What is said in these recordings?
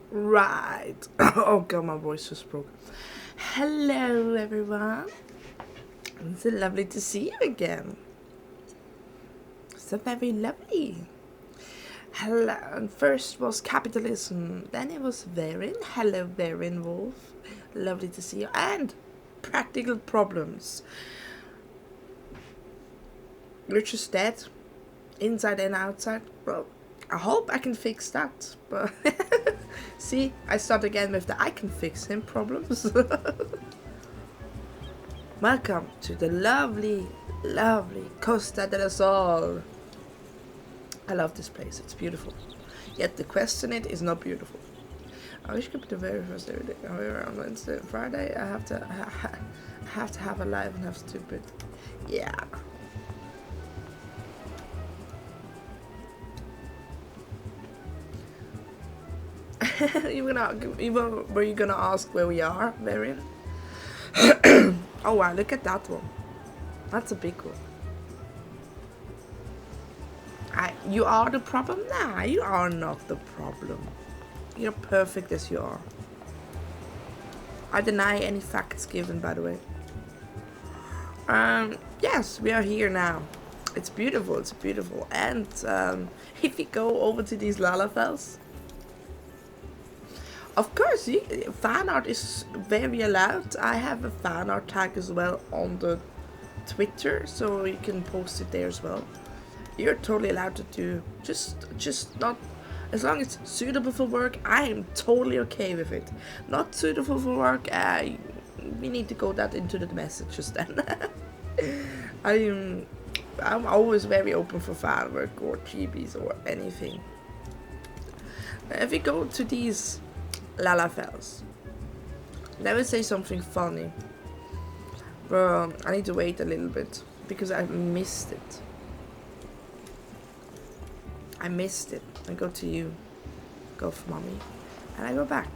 Right. Oh god, my voice just broke. Hello, everyone. It's so lovely to see you again. So very lovely. Hello. And first was capitalism. Then it was Verin. Hello, Verin Wolf. Lovely to see you. And practical problems. You're just dead, inside and outside. Well, I hope I can fix that. But see, I start again with the I can fix him problems. Welcome to the lovely, lovely Costa del Sol. I love this place, it's beautiful. Yet the quest in it is not beautiful. I wish I could be the very first every day. However, on Wednesday and Friday, I have to have a live and have stupid. Yeah. Were you gonna ask where we are, Varian? Oh wow, look at that one. That's a big one. You are the problem? Nah, you are not the problem. You're perfect as you are. I deny any facts given, by the way. Yes, we are here now. It's beautiful, it's beautiful. And if we go over to these Lalafels, of course, fan art is very allowed. I have a fan art tag as well on the Twitter, so you can post it there as well. You're totally allowed to do, just not, as long as it's suitable for work, I am totally okay with it. Not suitable for work, we need to go that into the messages then. I'm always very open for fan work or GBs or anything. If we go to these Lalafels, let me say something funny. I need to wait a little bit because I missed it. I go to you, go for mommy, and I go back.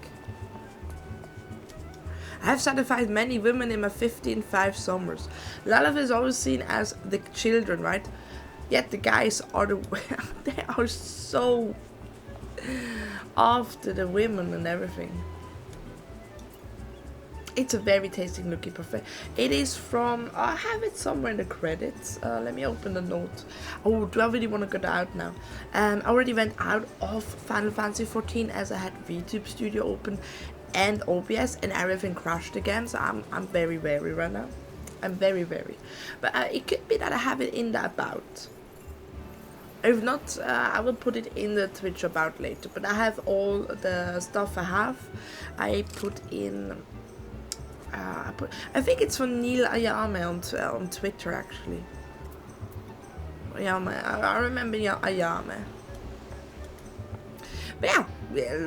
I have satisfied many women in my 15-5 summers. Lalaf is always seen as the children, right? Yet the guys are they are so after the women and everything. It's a very tasty looking parfait. It is from, I have it somewhere in the credits. Let me open the note. Oh, do I really want to go out now? I already went out of Final Fantasy XIV as I had VTube Studio open and OBS and everything crashed again. So I'm very wary right now. I'm very wary. But it could be that I have it in the about. If not, I will put it in the Twitch about later. But I have all the stuff I have. I put in... I think it's from Neil Ayame on Twitter actually. Ayame, I remember Ayame. But yeah,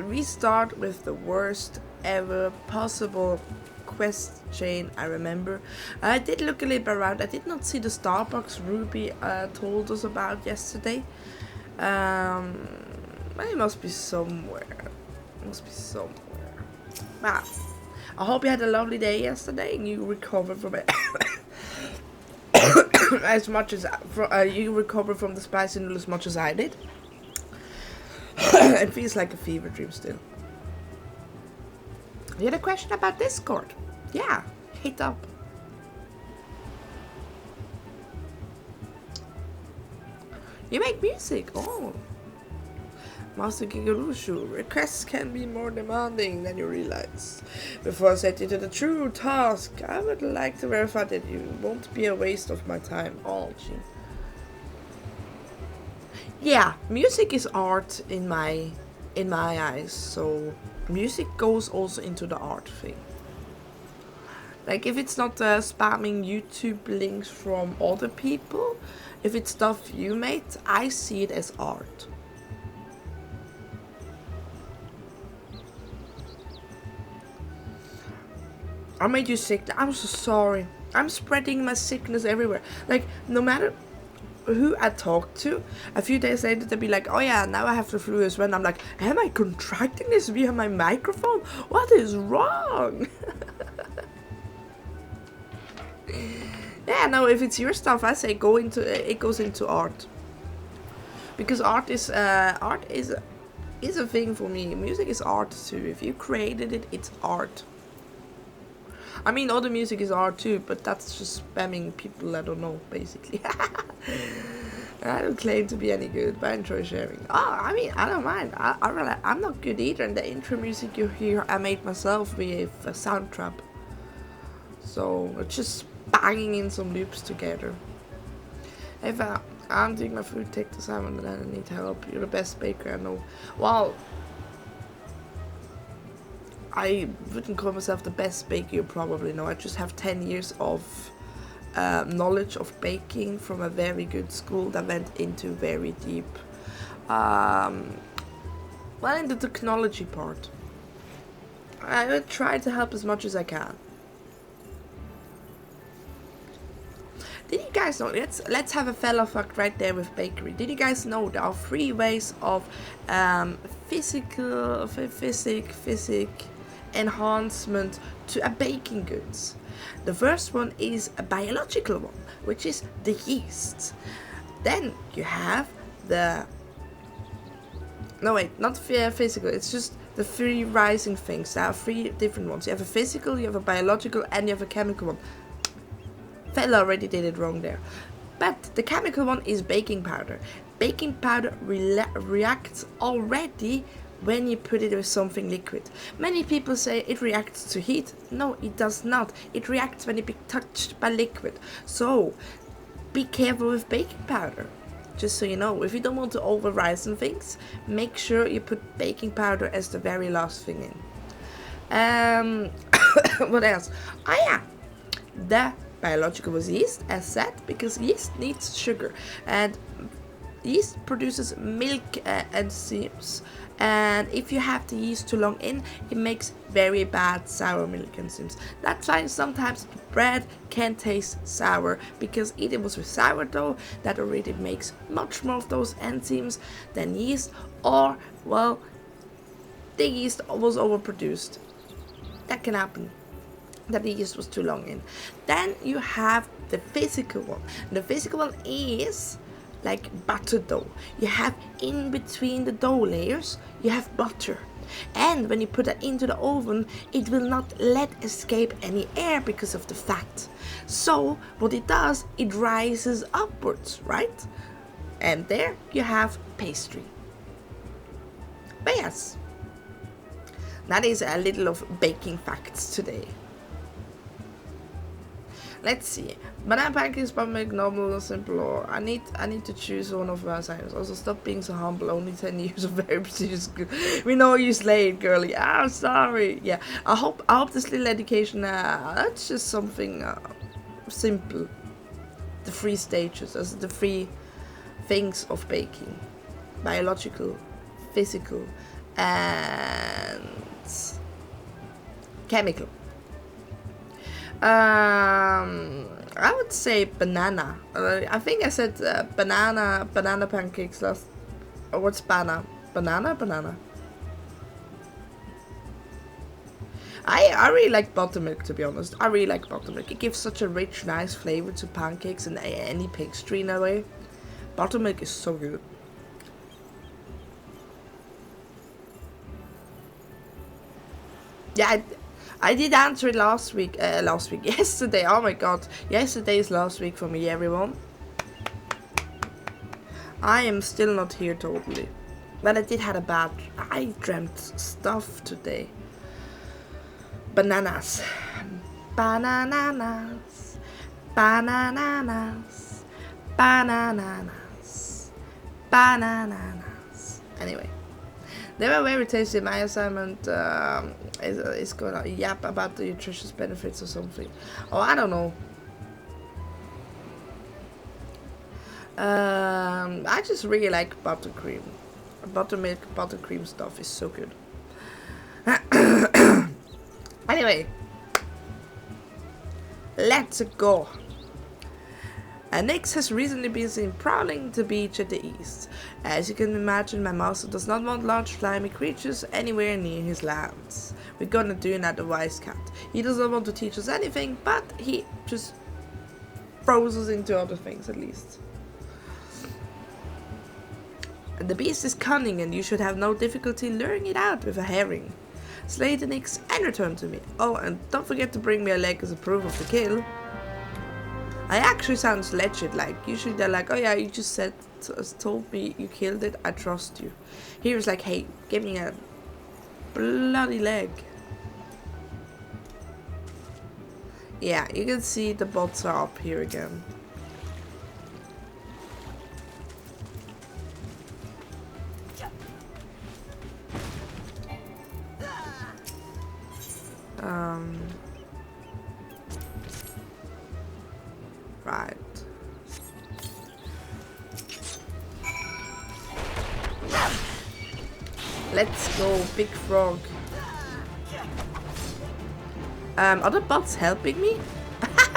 we start with the worst ever possible quest chain I remember. I did look a little bit around. I did not see the Starbucks Ruby told us about yesterday. It must be somewhere. Wow. I hope you had a lovely day yesterday and you recovered from it as much as you recovered from the spicy noodle as much as I did. It feels like a fever dream still. You had a question about Discord? Yeah, hit up. You make music? Oh. Master Gigarushu, requests can be more demanding than you realize. Before I set you to the true task, I would like to verify that you won't be a waste of my time. Oh, gee. Yeah, music is art in my eyes, so music goes also into the art thing. Like if it's not spamming YouTube links from other people, if it's stuff you made, I see it as art. I made you sick. I'm so sorry. I'm spreading my sickness everywhere. Like, no matter who I talk to, a few days later they'll be like, oh yeah, now I have the flu as well. And I'm like, am I contracting this via my microphone? What is wrong? Yeah, no, if it's your stuff, I say it goes into art. Because art is is a thing for me. Music is art too. If you created it, it's art. I mean, other music is art too, but that's just spamming people that don't know, basically. I don't claim to be any good, but I enjoy sharing. Oh, I mean, I don't mind. I'm not good either. And the intro music you hear, I made myself with a sound trap. So it's just banging in some loops together. If I'm doing my food, take the salmon, and I need help. You're the best baker I know. Well, I wouldn't call myself the best baker, you probably know. I just have 10 years of knowledge of baking from a very good school that went into very deep, well, in the technology part. I would try to help as much as I can. Did you guys know, let's have a fella fact right there with bakery. Did you guys know there are 3 ways of physic enhancement to a baking goods? The first one is a biological one, which is the yeast. Then you have the, no wait, not physical, it's just the 3 rising things. There are 3 different ones. You have a physical, you have a biological, and you have a chemical one. Fella already did it wrong there. But the chemical one is baking powder. Baking powder reacts already when you put it with something liquid. Many people say it reacts to heat. No, it does not. It reacts when it be touched by liquid. So be careful with baking powder. Just so you know, if you don't want to over-rise things, make sure you put baking powder as the very last thing in. What else? Oh yeah, the biological was yeast, as said, because yeast needs sugar, and yeast produces milk enzymes, and if you have the yeast too long in, it makes very bad sour milk enzymes. That's why sometimes bread can taste sour, because it was with sourdough that already makes much more of those enzymes than yeast, or, well, the yeast was overproduced. That can happen, that the yeast was too long in. Then you have the physical one. The physical one is like butter dough. You have in between the dough layers, you have butter. And when you put that into the oven, it will not let escape any air because of the fat. So what it does, it rises upwards, right? And there you have pastry. But yes, that is a little of baking facts today. Let's see. Banana pancakes, buttermilk, normal, simple, or I need to choose one of my assignments. Also, stop being so humble. Only 10 years of very prestigious school. We know you slayed, girly. I'm sorry. Yeah, I hope this little education. That's just something simple. The 3 stages, as the 3 things of baking: biological, physical, and chemical. I would say banana. I think I said banana pancakes last. Or what's banana? Banana. I really like buttermilk, to be honest. I really like buttermilk. It gives such a rich, nice flavor to pancakes and any pastry in a way. Buttermilk is so good. Yeah, I did answer it yesterday. Oh my god, yesterday is last week for me, everyone. I am still not here totally, but I did have I dreamt stuff today. Bananas. Anyway, they were very tasty. My assignment is going to yap about the nutritious benefits or something. Oh, I don't know. I just really like buttercream. Buttermilk, buttercream stuff is so good. Anyway, let's go. Nix has recently been seen prowling the beach at the east. As you can imagine, my master does not want large slimy creatures anywhere near his lands. We're gonna do that, the wise cat. He doesn't want to teach us anything, but he just throws us into other things at least. And the beast is cunning and you should have no difficulty luring it out with a herring. Slay the nix and return to me. Oh, and don't forget to bring me a leg as a proof of the kill. I actually sounds legit, like usually they're like, oh yeah, you just told me you killed it, I trust you. Here it's like, hey, give me a bloody leg. Yeah, you can see the bots are up here again. Right. Let's go, big frog. Are the bots helping me?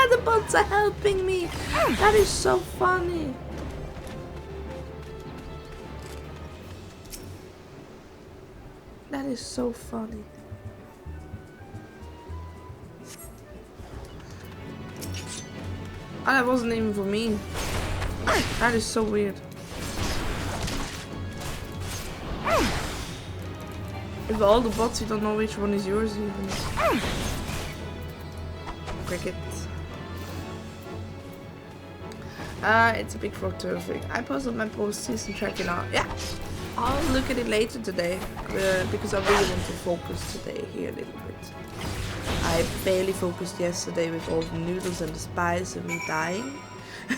The bots are helping me. That is so funny. That is so funny. Oh, that wasn't even for me. That is so weird. With all the bots, you don't know which one is yours even. Cricket. It's a big frog turfing. I posted my post-season tracking out. Yeah, I'll look at it later today because I really want to focus today here a little bit. I barely focused yesterday with all the noodles and the spice and me dying.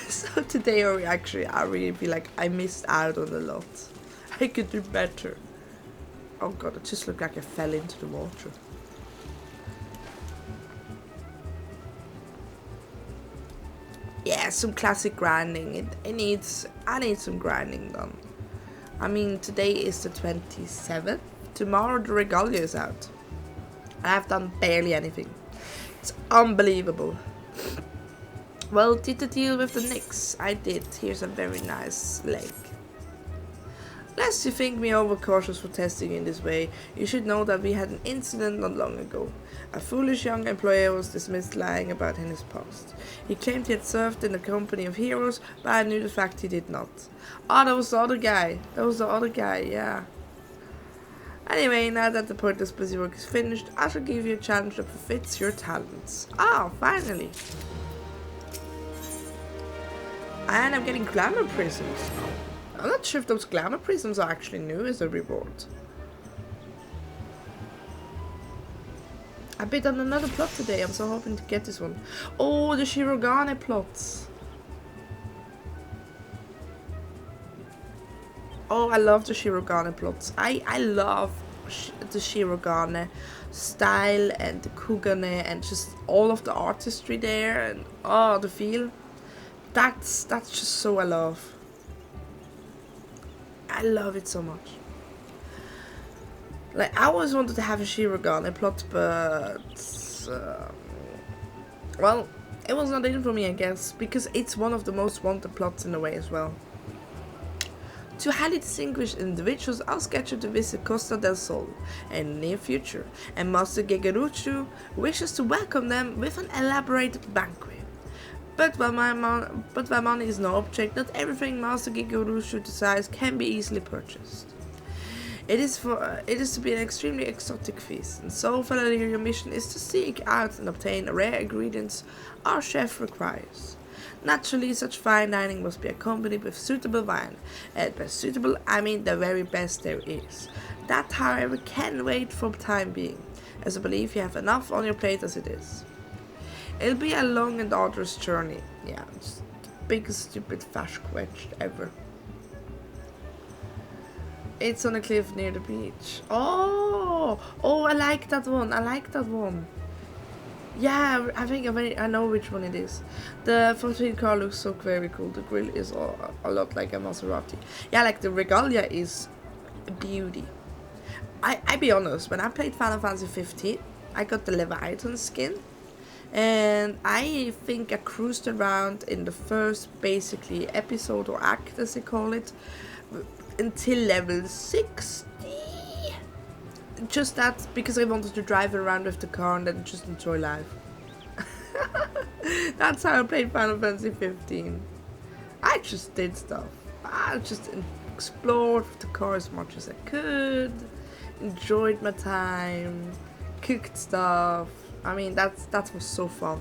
So today I really feel like I missed out on a lot. I could do better. Oh god, it just looked like I fell into the water. Yeah, some classic grinding. I need some grinding done. I mean, today is the 27th. Tomorrow the regalia is out. I've done barely anything. It's unbelievable. Well, did the deal with the Nix? I did. Here's a very nice leg. Lest you think me overcautious for testing in this way, you should know that we had an incident not long ago. A foolish young employer was dismissed lying about in his past. He claimed he had served in the company of heroes, but I knew the fact he did not. Oh, that was the other guy. Yeah. Anyway, now that the pointless busy work is finished, I shall give you a challenge that befits your talents. Ah, finally. And I'm getting glamour prisms. I'm not sure if those glamour prisms are actually new as a reward. I bid on another plot today. I'm so hoping to get this one. Oh, the Shirogane plots. Oh, I love the Shirogane plots. I love the Shirogane style and the Kugane and just all of the artistry there and oh, the feel. That's just so I love. I love it so much. Like, I always wanted to have a Shirogane plot, but well, it was not in for me, I guess, because it's one of the most wanted plots in a way as well. To highly distinguished individuals, I'll schedule to visit Costa del Sol in the near future, and Master Gegeruchu wishes to welcome them with an elaborate banquet. But while money is no object, not everything Master Gegeruchu desires can be easily purchased. It is to be an extremely exotic feast, and so Fela'lyr, your mission is to seek out and obtain rare ingredients our chef requires. Naturally, such fine dining must be accompanied with suitable wine, and by suitable I mean the very best there is. That, however, can wait for the time being, as I believe you have enough on your plate as it is. It'll be a long and arduous journey. Yeah, it's the biggest stupid fash quetch ever. It's on a cliff near the beach. Oh, I like that one. Yeah, I think I know which one it is. The 14 car looks so very cool. The grill is a lot like a Maserati. Yeah, like the regalia is a beauty. I be honest, when I played Final Fantasy 15, I got the Leviathan skin. And I think I cruised around in the first basically episode or act as they call it until level 60. Just that because I wanted to drive around with the car and then just enjoy life. That's how I played Final Fantasy 15. I just did stuff. I just explored with the car as much as I could, enjoyed my time, cooked stuff. I mean, that was so fun.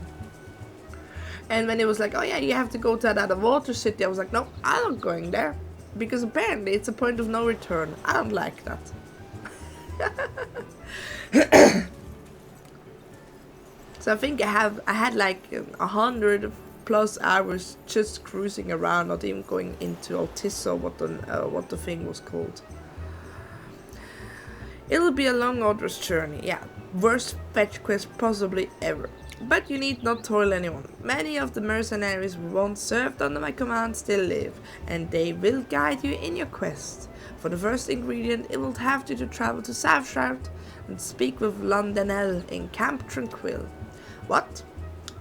And when it was like, oh yeah, you have to go to that water city, I was like, no, I'm not going there. Because apparently it's a point of no return. I don't like that. So I think I had like 100+ hours just cruising around, not even going into Altiso, what the thing was called. It'll be a long arduous journey, yeah. Worst fetch quest possibly ever. But you need not toil anyone. Many of the mercenaries who once served under my command still live, and they will guide you in your quest. For the first ingredient, it will have you to travel to South Shroud and speak with Londonel in Camp Tranquil. What?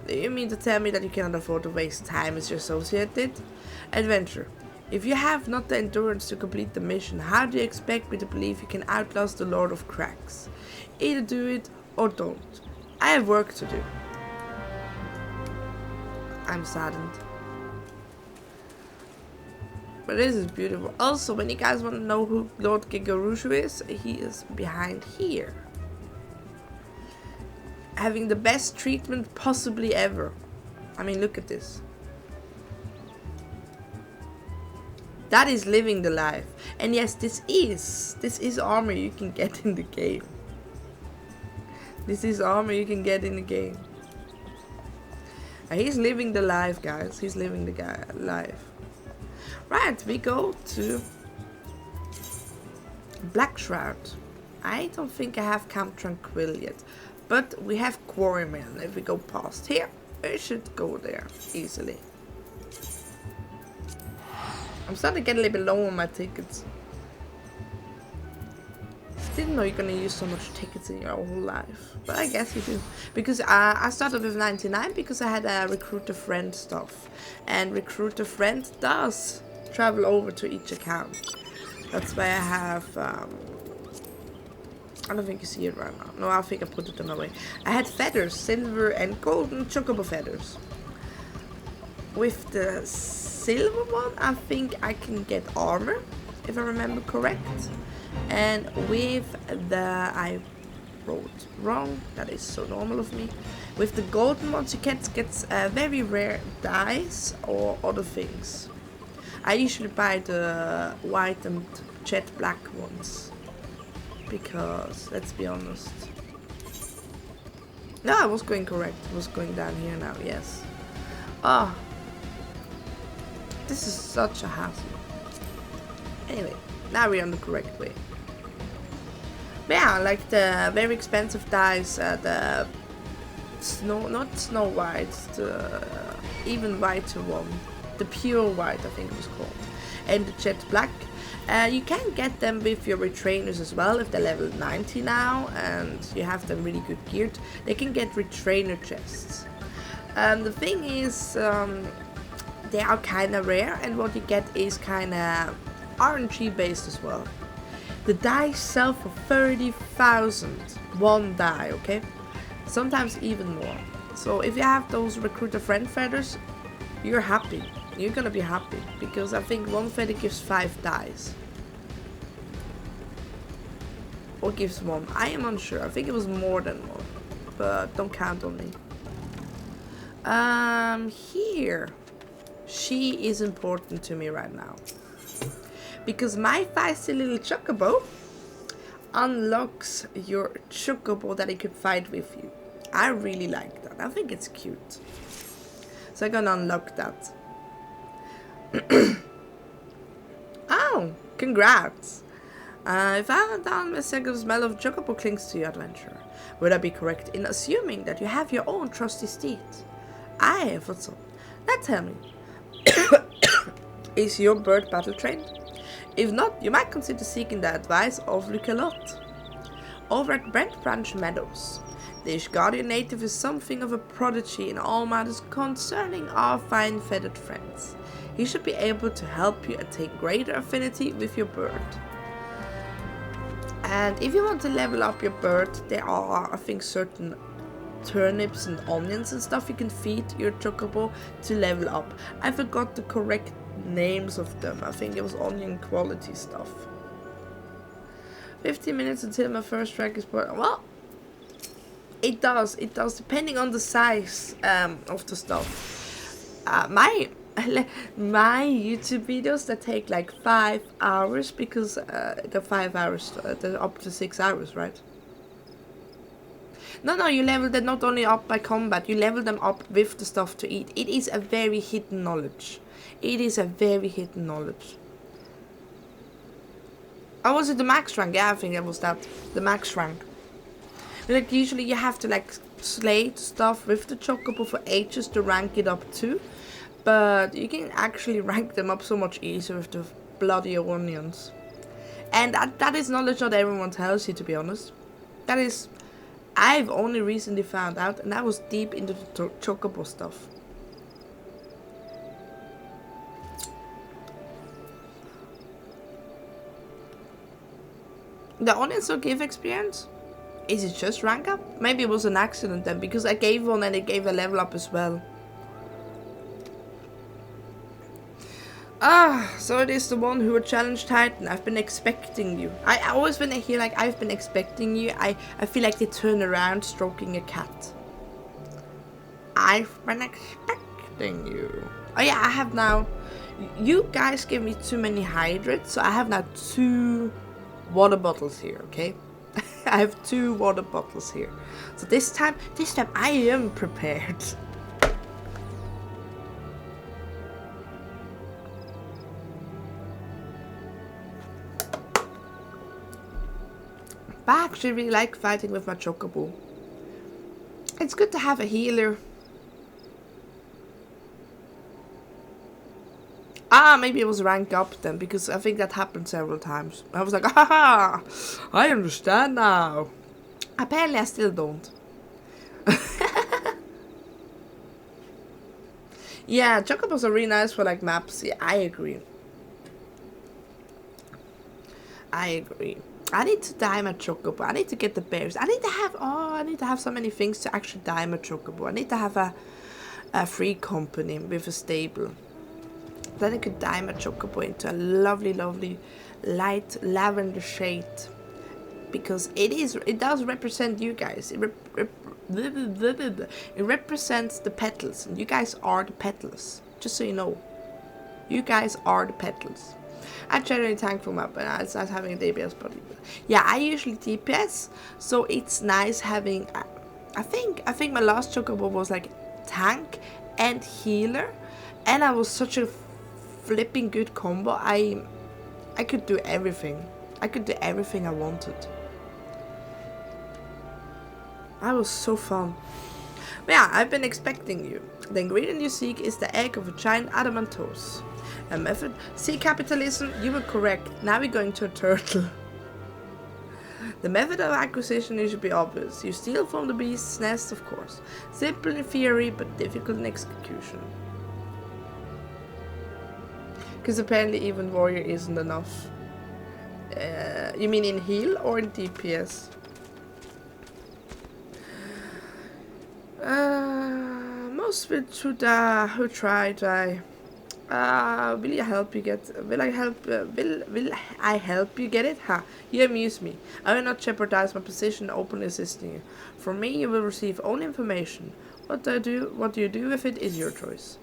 Do you mean to tell me that you cannot afford to waste time as your associate did? Adventure. If you have not the endurance to complete the mission, how do you expect me to believe you can outlast the Lord of Cracks? Either do it or don't. I have work to do. I'm saddened. But this is beautiful. Also, when you guys want to know who Lord Gigarushu is, he is behind here. Having the best treatment possibly ever. I mean, look at this. That is living the life. And yes, this is armor you can get in the game. This is armor you can get in the game. He's living the life, guys. He's living the life. Right, we go to Black Shroud. I don't think I have Camp Tranquil yet. But we have Quarryman. If we go past here, we should go there easily. I'm starting to get a little bit low on my tickets. Didn't know you're gonna use so much tickets in your whole life, but I guess you do. Because I started with 99 because I had a recruiter friend stuff, and recruiter friend does travel over to each account. That's why I have. I don't think you see it right now. No, I think I put it on my way. I had feathers, silver and golden chocobo feathers. With the silver one, I think I can get armor, if I remember correct. And with the, I wrote wrong, that is so normal of me. With the golden ones you get very rare dice or other things. I usually buy the white and jet black ones. Because, let's be honest. No, I was going correct. I was going down here now, yes. Ah. This is such a hassle. Anyway, now we're on the correct way. But yeah, like the very expensive dice, the not Snow White, the even whiter one, the pure white I think it was called, and the jet black. You can get them with your retrainers as well if they're level 90 now and you have them really good geared. They can get retrainer chests. The thing is, they are kind of rare, and what you get is kind of RNG based as well. The die sell for 30,000 one die, okay? Sometimes even more. So if you have those recruiter friend feathers, you're happy. You're gonna be happy because I think one feather gives 5 dies. Or gives 1. I am unsure. I think it was more than 1, but don't count on me. Here. She is important to me right now. Because my feisty little chocobo unlocks your chocobo that it could fight with you. I really like that. I think it's cute. So I'm gonna unlock that. Oh, congrats. If I haven't done a second smell of chocobo clings to your adventure, would I be correct in assuming that you have your own trusty steed? I thought so. Now tell me, is your bird battle trained? If not, you might consider seeking the advice of Lucelot over at Brent Branch Meadows. The Ishgardian native is something of a prodigy in all matters concerning our fine feathered friends. He should be able to help you attain greater affinity with your bird. And if you want to level up your bird, there are, I think, certain turnips and onions and stuff you can feed your chocobo to level up. I forgot the correct names of them. I think it was onion quality stuff. 15 minutes until my first track is bought. Well, it does depending on the size of the stuff. My YouTube videos that take like 5 hours, because the 5 hours, they're up to 6 hours, right? No, you level them not only up by combat, you level them up with the stuff to eat. It is a very hidden knowledge. It is a very hidden knowledge. Oh, was it the max rank? Yeah, I think it was that. The max rank. Like, usually you have to, like, slay stuff with the chocobo for ages to rank it up too. But you can actually rank them up so much easier with the bloody onions. And that is knowledge not everyone tells you, to be honest. That is... I've only recently found out, and I was deep into the chocobo stuff. The onions don't give experience? Is it just rank up? Maybe it was an accident then, because I gave one and it gave a level up as well. So it is the one who would challenge Titan. I've been expecting you. I always, when I hear like I've been expecting you, I feel like they turn around stroking a cat. I've been expecting you. Oh yeah, I have now. You guys gave me too many hydrates, so I have now 2 water bottles here, okay? I have 2 water bottles here. So this time I am prepared. I actually really like fighting with my chocobo. It's good to have a healer. Maybe it was rank up then, because I think that happened several times. I was like, haha, I understand now. Apparently I still don't. Yeah, chocobos are really nice for like maps. Yeah, I agree. I need to dye my chocobo. I need to get the berries. I need to have so many things to actually dye my chocobo. I need to have a free company with a stable. Then I could dye my chocobo into a lovely, lovely light lavender shade. Because it does represent you guys. It represents the petals. And you guys are the petals. Just so you know. You guys are the petals. I'm generally thankful map, but it's nice having a DPS body. Yeah, I usually DPS, so it's nice having. I think my last chocobo was like tank and healer, and I was such a flipping good combo. I could do everything. I could do everything I wanted. I was so fun. But yeah, I've been expecting you. The ingredient you seek is the egg of a giant adamantos. A method. See, capitalism, you were correct. Now we're going to a turtle. The method of acquisition should be obvious. You steal from the beast's nest, of course. Simple in theory, but difficult in execution. Because apparently even warrior isn't enough. You mean in heal or in DPS? Most who try. Will I help you get it? Ha, you amuse me. I will not jeopardize my position openly assisting you. From me you will receive only information. What you do with it is your choice.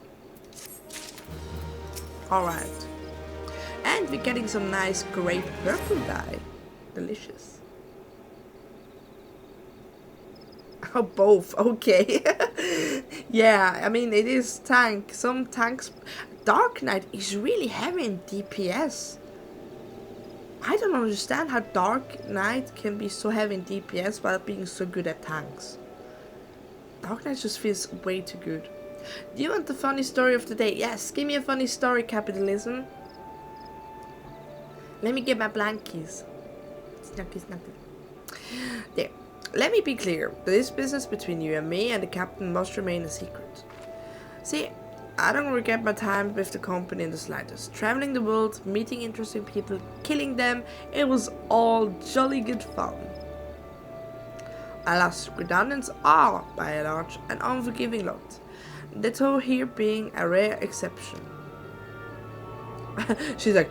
Alright. And we're getting some nice grape purple dye. Delicious. Oh, both. Okay. Yeah, I mean, it is tank. Some tanks... Dark Knight is really heavy in DPS. I don't understand how Dark Knight can be so heavy in DPS while being so good at tanks. Dark Knight just feels way too good. Do you want the funny story of the day? Yes, give me a funny story, capitalism. Let me get my blankies. Snappy. There. Let me be clear. This business between you and me and the captain must remain a secret. See, I don't regret my time with the company in the slightest. Traveling the world, meeting interesting people, killing them, it was all jolly good fun. Alas, redundants are, by and large, an unforgiving lot. The two here being a rare exception. She's like,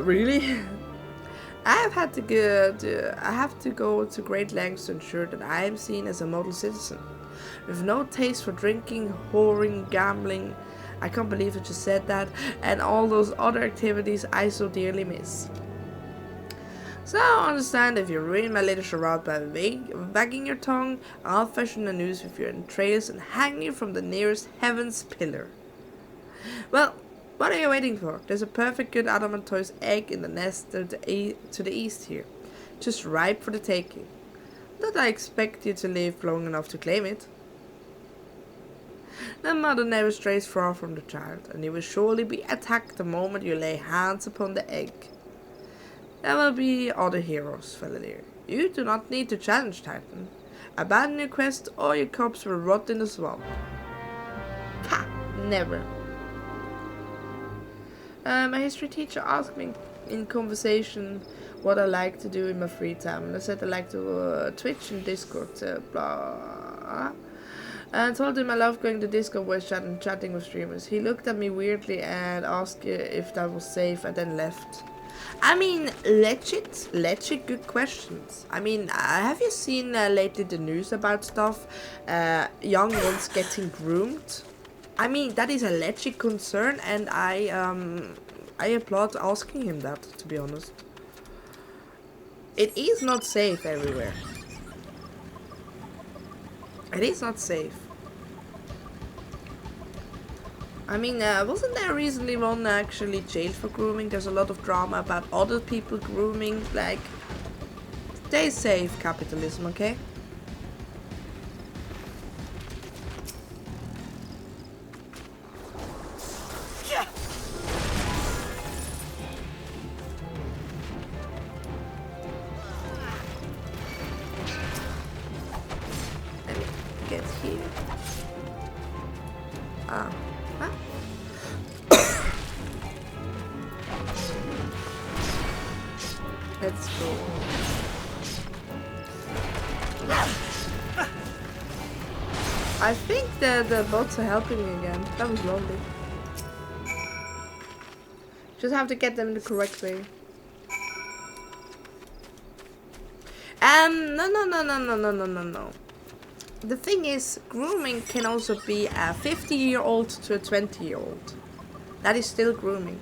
really? I have to go to great lengths to ensure that I am seen as a model citizen. With no taste for drinking, whoring, gambling, I can't believe I just said that, and all those other activities I so dearly miss. So I understand if you ruin my little charade by wagging your tongue, I'll fashion the news with your entrails and hang you from the nearest heaven's pillar. Well, what are you waiting for? There's a perfect good adamantoise egg in the nest to the east here, just ripe for the taking. Not I expect you to live long enough to claim it. The mother never strays far from the child, and you will surely be attacked the moment you lay hands upon the egg. There will be other heroes, Fela'lyr. You do not need to challenge Titan. Abandon your quest or your corpse will rot in the swamp. Ha! Never. My history teacher asked me in conversation what I like to do in my free time, and I said I like to Twitch and Discord, blah. And I told him I love going to Discord voice chat and chatting with streamers. He looked at me weirdly and asked if that was safe, and then left. I mean, legit good questions. I mean, have you seen lately the news about stuff? Young ones getting groomed? I mean, that is a legit concern, and I applaud asking him that, to be honest. It is not safe everywhere. It is not safe. I mean, wasn't there recently one actually jailed for grooming? There's a lot of drama about other people grooming. Like, stay safe, capitalism, okay? Let me get here. Let's go. I think the bots are helping me again. That was lovely. Just have to get them the correct way. No. The thing is, grooming can also be a 50-year-old to a 20-year-old. That is still grooming.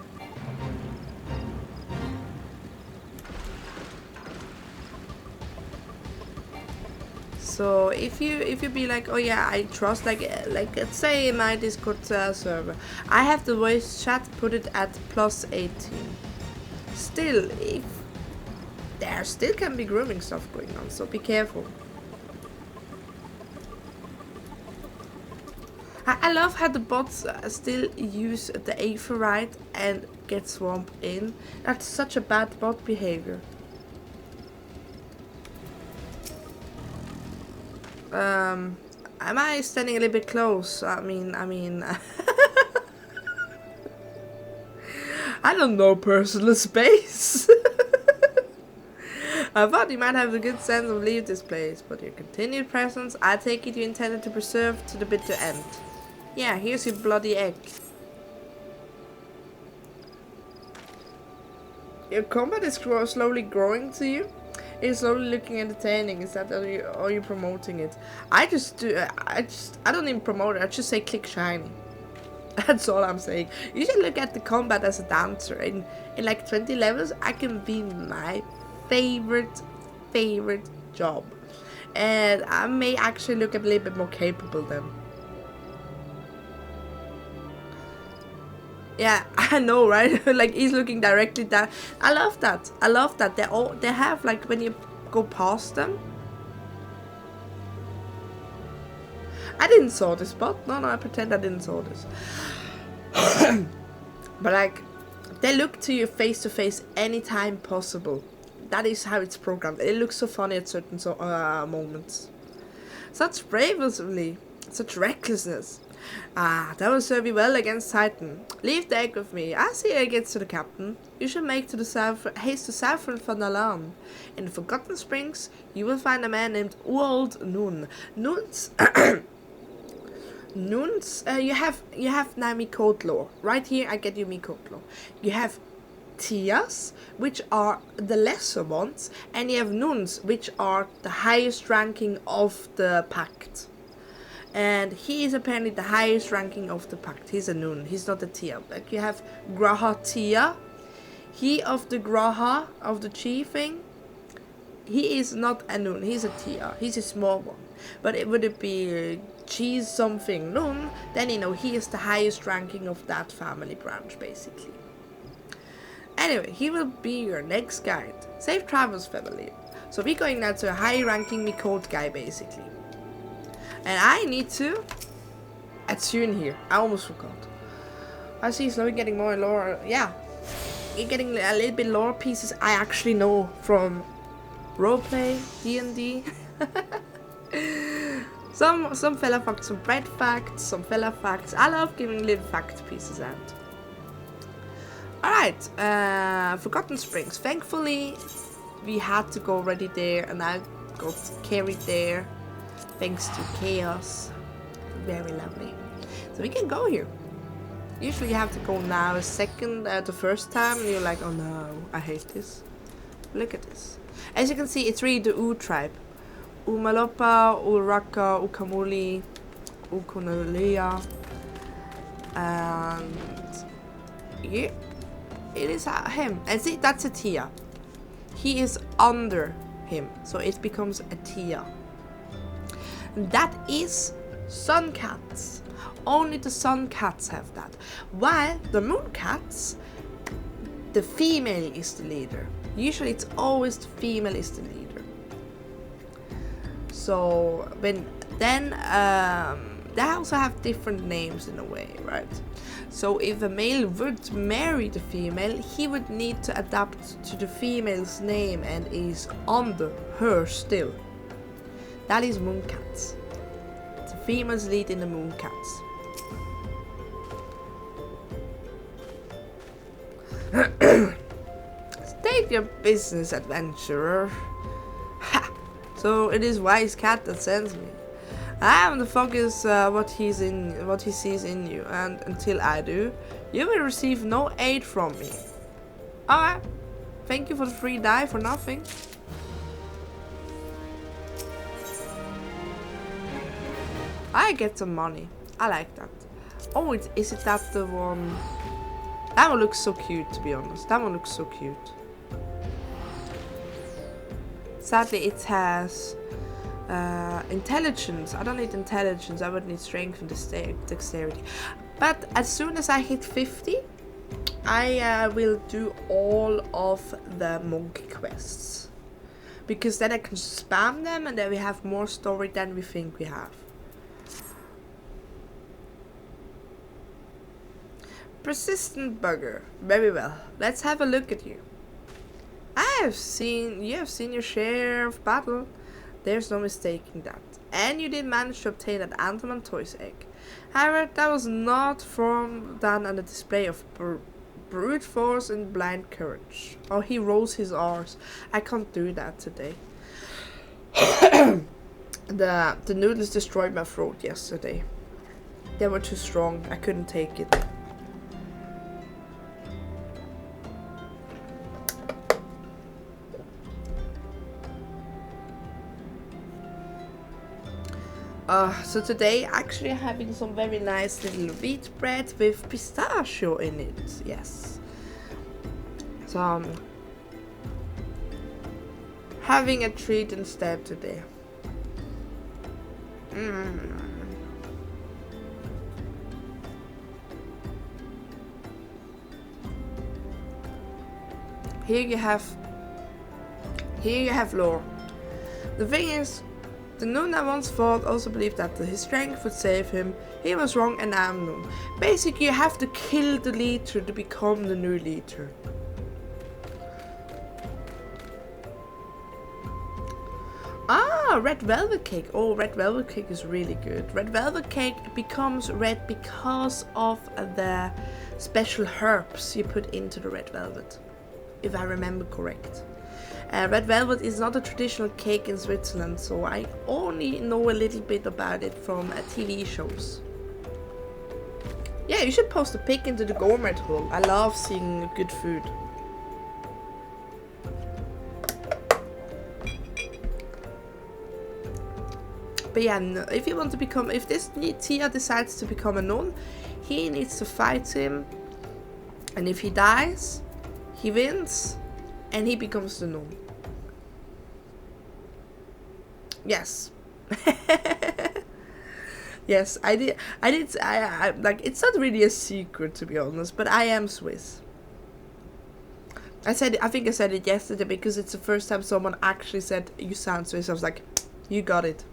So if you be like, oh yeah, I trust, like let's say in my Discord server, I have the voice chat, put it at +18. Still, if there still can be grooming stuff going on, so be careful. I love how the bots still use the Aether right and get swamped in. That's such a bad bot behavior. Am I standing a little bit close? I mean, I don't know personal space. I thought you might have a good sense of leave this place, but your continued presence, I take it you intended to preserve to the bitter end. Yeah, here's your bloody egg. Your combat is slowly growing to you. It's slowly looking entertaining. Is that are you promoting it? I don't even promote it. I just say click shiny. That's all I'm saying. You should look at the combat as a dancer. In like 20 levels, I can be my favorite job, and I may actually look a little bit more capable then. Yeah, I know, right? Like, he's looking directly down. I love that. They have, like, when you go past them. I didn't saw this spot. No, I pretend I didn't saw this. But, like, they look to you face to face anytime possible. That is how it's programmed. It looks so funny at certain moments. Such bravery, such recklessness. That will serve you well against Titan. Leave the egg with me. I see it gets to the captain. You should make to the haste to southern Fantasy. In the Forgotten Springs, you will find a man named Uold Nun. Nuns, you have now me code lore. Right here I get you me code lore. You have Tias, which are the lesser ones, and you have Nuns, which are the highest ranking of the pact. And he is apparently the highest ranking of the pact. He's a Nun, he's not a Tia. Like you have Graha Tia, he of the Graha, of the chiefing, he is not a Nun, he's a Tia, he's a small one. But would it be cheese something Nun, then you know he is the highest ranking of that family branch basically. Anyway, he will be your next guide. Safe travels, Fela'lyr. So we're going now to a high ranking me code guy basically. And I need to attune here. I almost forgot. I see slowly getting more lore. Yeah, you're getting a little bit lore pieces I actually know from roleplay, D&D. some Fela'lyr facts, some bread facts, some Fela'lyr facts. I love giving little fact pieces out. Alright, Forgotten Springs. Thankfully, we had to go already there, and I got carried there thanks to chaos. Very lovely. So we can go here. Usually you have to go now the first time, and you're like, oh no, I hate this. Look at this. As you can see, it's really the U tribe. Umalopa, Uraka, Ukamuli, Ukunalea, and yeah, it is him. And see, that's a Tia. He is under him, so it becomes a Tia. That is sun cats. Only the sun cats have that. While the moon cats, the female is the leader. Usually it's always the female is the leader. So they also have different names in a way, right? So if a male would marry the female, he would need to adapt to the female's name and is under her still. That is moon cats. The females lead in the moon cats. State your business, adventurer. Ha! So it is wise cat that sends me. I am the focus what he sees in you, and until I do, you will receive no aid from me. Alright. Thank you for the free die for nothing. I get some money. I like that. Oh, is it that the one? That one looks so cute, to be honest. That one looks so cute. Sadly, it has intelligence. I don't need intelligence. I would need strength and dexterity. But as soon as I hit 50, I will do all of the monkey quests. Because then I can spam them, and then we have more story than we think we have. Persistent bugger. Very well. Let's have a look at you. You have seen your share of battle. There's no mistaking that. And you did manage to obtain that Antoman Toys egg. However, that was not done on a display of brute force and blind courage. Oh, he rolls his R's. I can't do that today. The noodles destroyed my throat yesterday. They were too strong. I couldn't take it. So today actually having some very nice little wheat bread with pistachio in it. Yes. So having a treat instead today. Here you have lore. The thing is, the Nun I once fought also believed that his strength would save him. He was wrong, and I am Nun. Basically, you have to kill the leader to become the new leader. Ah, red velvet cake. Oh, red velvet cake is really good. Red velvet cake becomes red because of the special herbs you put into the red velvet, if I remember correct. Red velvet is not a traditional cake in Switzerland, so I only know a little bit about it from TV shows. Yeah, you should post a pic into the gourmet hole. I love seeing good food. But yeah, no, if you want to become, if this Tia decides to become a nun, he needs to fight him. And if he dies, he wins, and he becomes the nun. Yes. Yes, I did. I like. It's not really a secret, to be honest, but I am Swiss. I think I said it yesterday because it's the first time someone actually said you sound Swiss. I was like, you got it.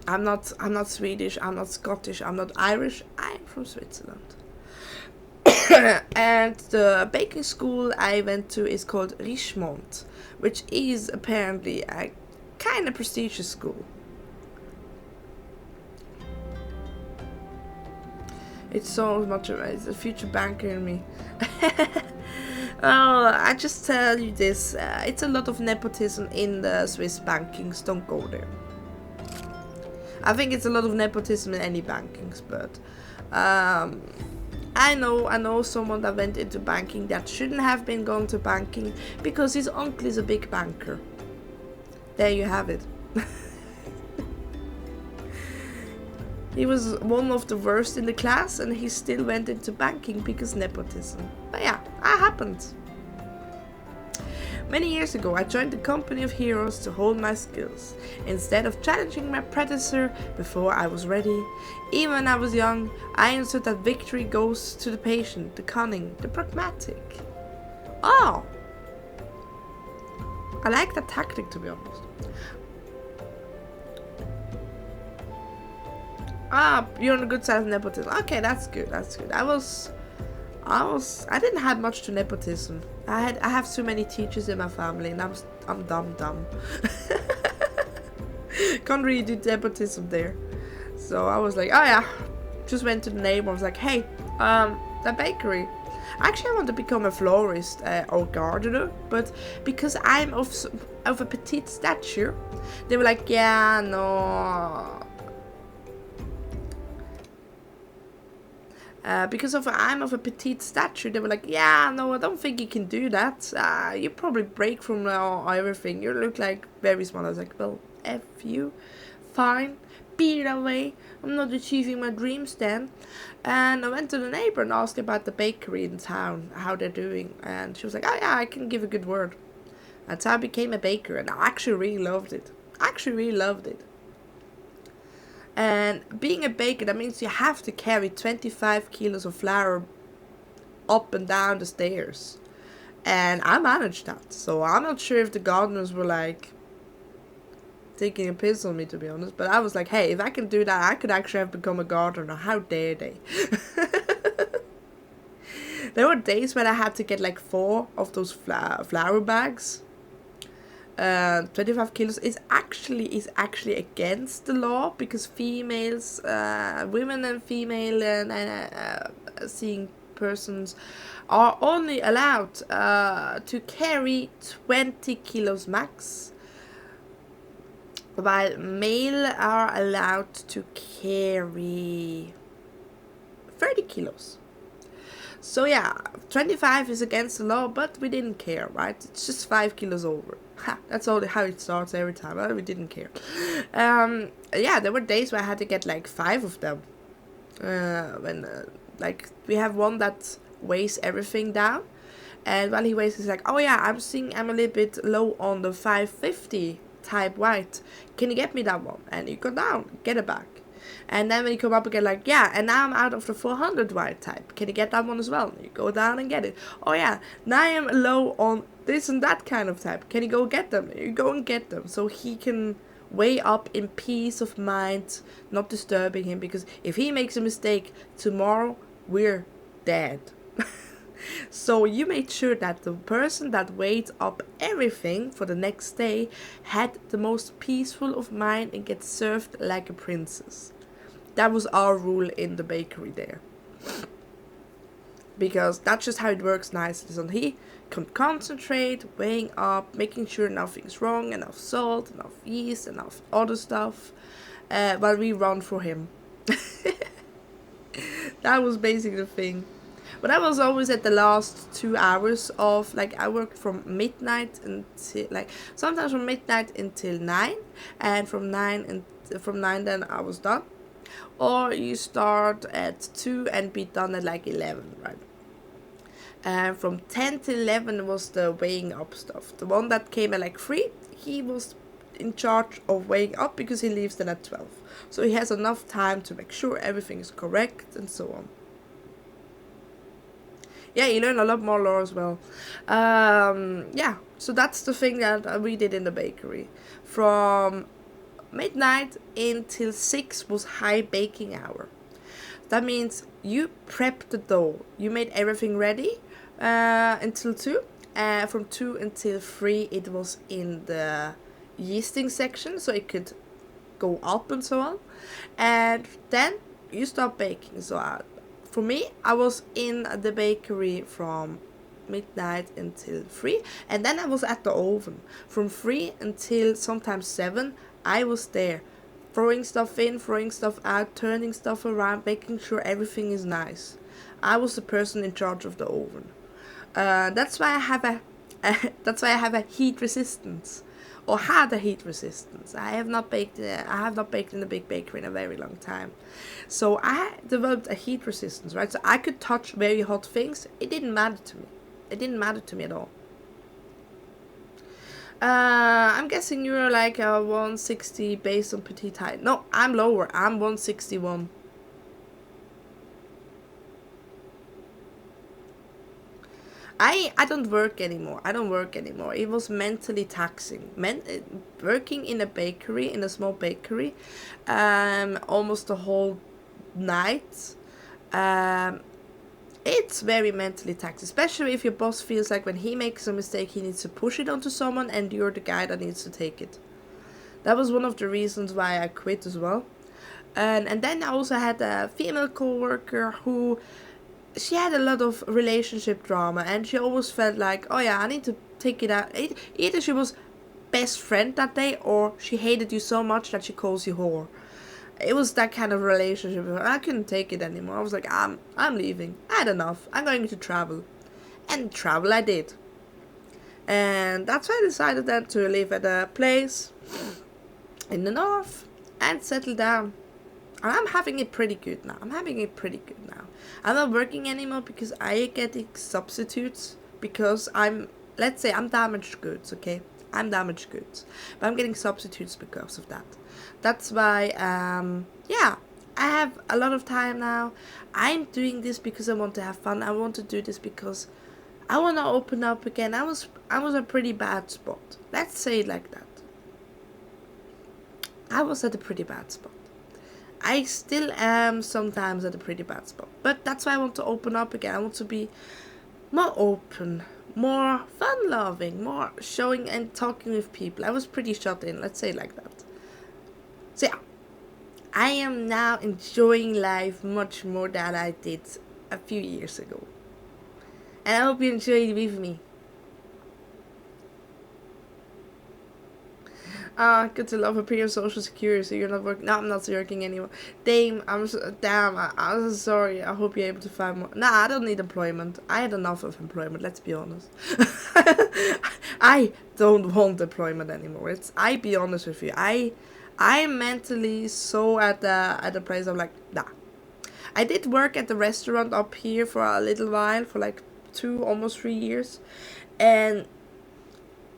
I'm not Swedish. I'm not Scottish. I'm not Irish. I'm from Switzerland. And the baking school I went to is called Richmond, which is apparently a kind of prestigious school. It's so much of it's a future banker in me. Oh, I just tell you this. It's a lot of nepotism in the Swiss bankings. Don't go there. I think it's a lot of nepotism in any bankings, but I know someone that went into banking that shouldn't have been going to banking because his uncle is a big banker. There you have it. He was one of the worst in the class and he still went into banking because nepotism. But yeah, that happened. Many years ago, I joined the company of heroes to hold my skills, instead of challenging my predecessor before I was ready. Even when I was young, I understood that victory goes to the patient, the cunning, the pragmatic. Oh! I like that tactic, to be honest. Ah, you're on the good side of nepotism. Okay, that's good, that's good. I didn't have much to nepotism. I have so many teachers in my family and I'm dumb. Can't really do nepotism there. So I was like, oh yeah. Just went to the neighbor. I was like, hey, that bakery. Actually, I want to become a florist or gardener, but because I'm of a petite stature, they were like, yeah, no. Because I'm of a petite stature, they were like, yeah, no, I don't think you can do that. You probably break from everything. You look like very small. I was like, well, F you. Fine. Be that way. I'm not achieving my dreams then. And I went to the neighbor and asked about the bakery in town, how they're doing. And she was like, oh yeah, I can give a good word. That's how I became a baker. And I actually really loved it. And being a baker, that means you have to carry 25 kilos of flour up and down the stairs. And I managed that. So I'm not sure if the gardeners were like taking a piss on me, to be honest. But I was like, hey, if I can do that, I could actually have become a gardener. How dare they? There were days when I had to get like 4 of those flour bags. 25 kilos is actually against the law because females, women and female and seeing persons are only allowed to carry 20 kilos max, while male are allowed to carry 30 kilos. So yeah, 25 is against the law, but we didn't care, right? It's just 5 kilos over. Ha, that's all how it starts every time. Well, we didn't care. Yeah, there were days where I had to get like 5 of them. Like we have one that weighs everything down, and while he weighs, he's like, oh yeah, I'm a little bit low on the 550 type white. Can you get me that one? And you go down, get it back. And then when you come up again, like, yeah, and now I'm out of the 400 white type. Can you get that one as well? And you go down and get it. Oh yeah, now I am low on this and that kind of type. Can you go get them? You go and get them. So he can weigh up in peace of mind, not disturbing him. Because if he makes a mistake, tomorrow we're dead. So you made sure that the person that weighed up everything for the next day had the most peaceful of mind and gets served like a princess. That was our rule in the bakery there. Because that's just how it works nicely. So he can concentrate, weighing up, making sure nothing's wrong, enough salt, enough yeast, enough other stuff, while we run for him. That was basically the thing. But I was always at the last 2 hours of, like, I worked from midnight until, like, sometimes from midnight until 9, and from 9 then I was done. Or you start at 2 and be done at like 11, right? And from 10 to 11 was the weighing up stuff. The one that came at like 3, he was in charge of weighing up because he leaves then at 12. So he has enough time to make sure everything is correct and so on. Yeah, you learn a lot more lore as well. Yeah, so that's the thing that we did in the bakery. From midnight until 6 was high baking hour. That means you prepped the dough. You made everything ready until 2. From 2 until 3 it was in the yeasting section, so it could go up and so on. And then you start baking. So for me, I was in the bakery from midnight until 3, and then I was at the oven from 3 until sometimes 7. I was there, throwing stuff in, throwing stuff out, turning stuff around, making sure everything is nice. I was the person in charge of the oven. That's why I have a heat resistance, or had a heat resistance. I have not baked in a big bakery in a very long time, so I developed a heat resistance, right? So I could touch very hot things. It didn't matter to me. It didn't matter to me at all. I'm guessing you're like a 160 based on petite height. No, I'm lower. I'm 161. I don't work anymore. It was mentally taxing. Working in a bakery, in a small bakery, almost the whole night. It's very mentally taxing, especially if your boss feels like when he makes a mistake, he needs to push it onto someone, and you're the guy that needs to take it. That was one of the reasons why I quit as well. And then I also had a female coworker who, she had a lot of relationship drama, and she always felt like, oh yeah, I need to take it out. Either she was best friend that day, or she hated you so much that she calls you whore. It was that kind of relationship. I couldn't take it anymore. I was like, I'm leaving. I had enough. I'm going to travel. And travel I did. And that's why I decided then to live at a place in the north and settle down. And I'm having it pretty good now. I'm not working anymore because I get substitutes, because let's say I'm damaged goods, okay? I'm damaged goods. But I'm getting substitutes because of that. That's why, yeah, I have a lot of time now. I'm doing this because I want to have fun. I want to do this because I want to open up again. I was a pretty bad spot. Let's say it like that. I was at a pretty bad spot. I still am sometimes at a pretty bad spot. But that's why I want to open up again. I want to be more open, more fun-loving, more showing and talking with people. I was pretty shut in, let's say it like that. So yeah, I am now enjoying life much more than I did a few years ago. And I hope you enjoy it with me. Good to love a pre of social security, so you're not working. No, I'm not working anymore. Damn, I'm so sorry. I hope you're able to find more. Nah, I don't need employment. I had enough of employment, let's be honest. I don't want employment anymore. I be honest with you. I'm mentally so at the place of like, nah. I did work at the restaurant up here for a little while, for like 2, almost 3 years. And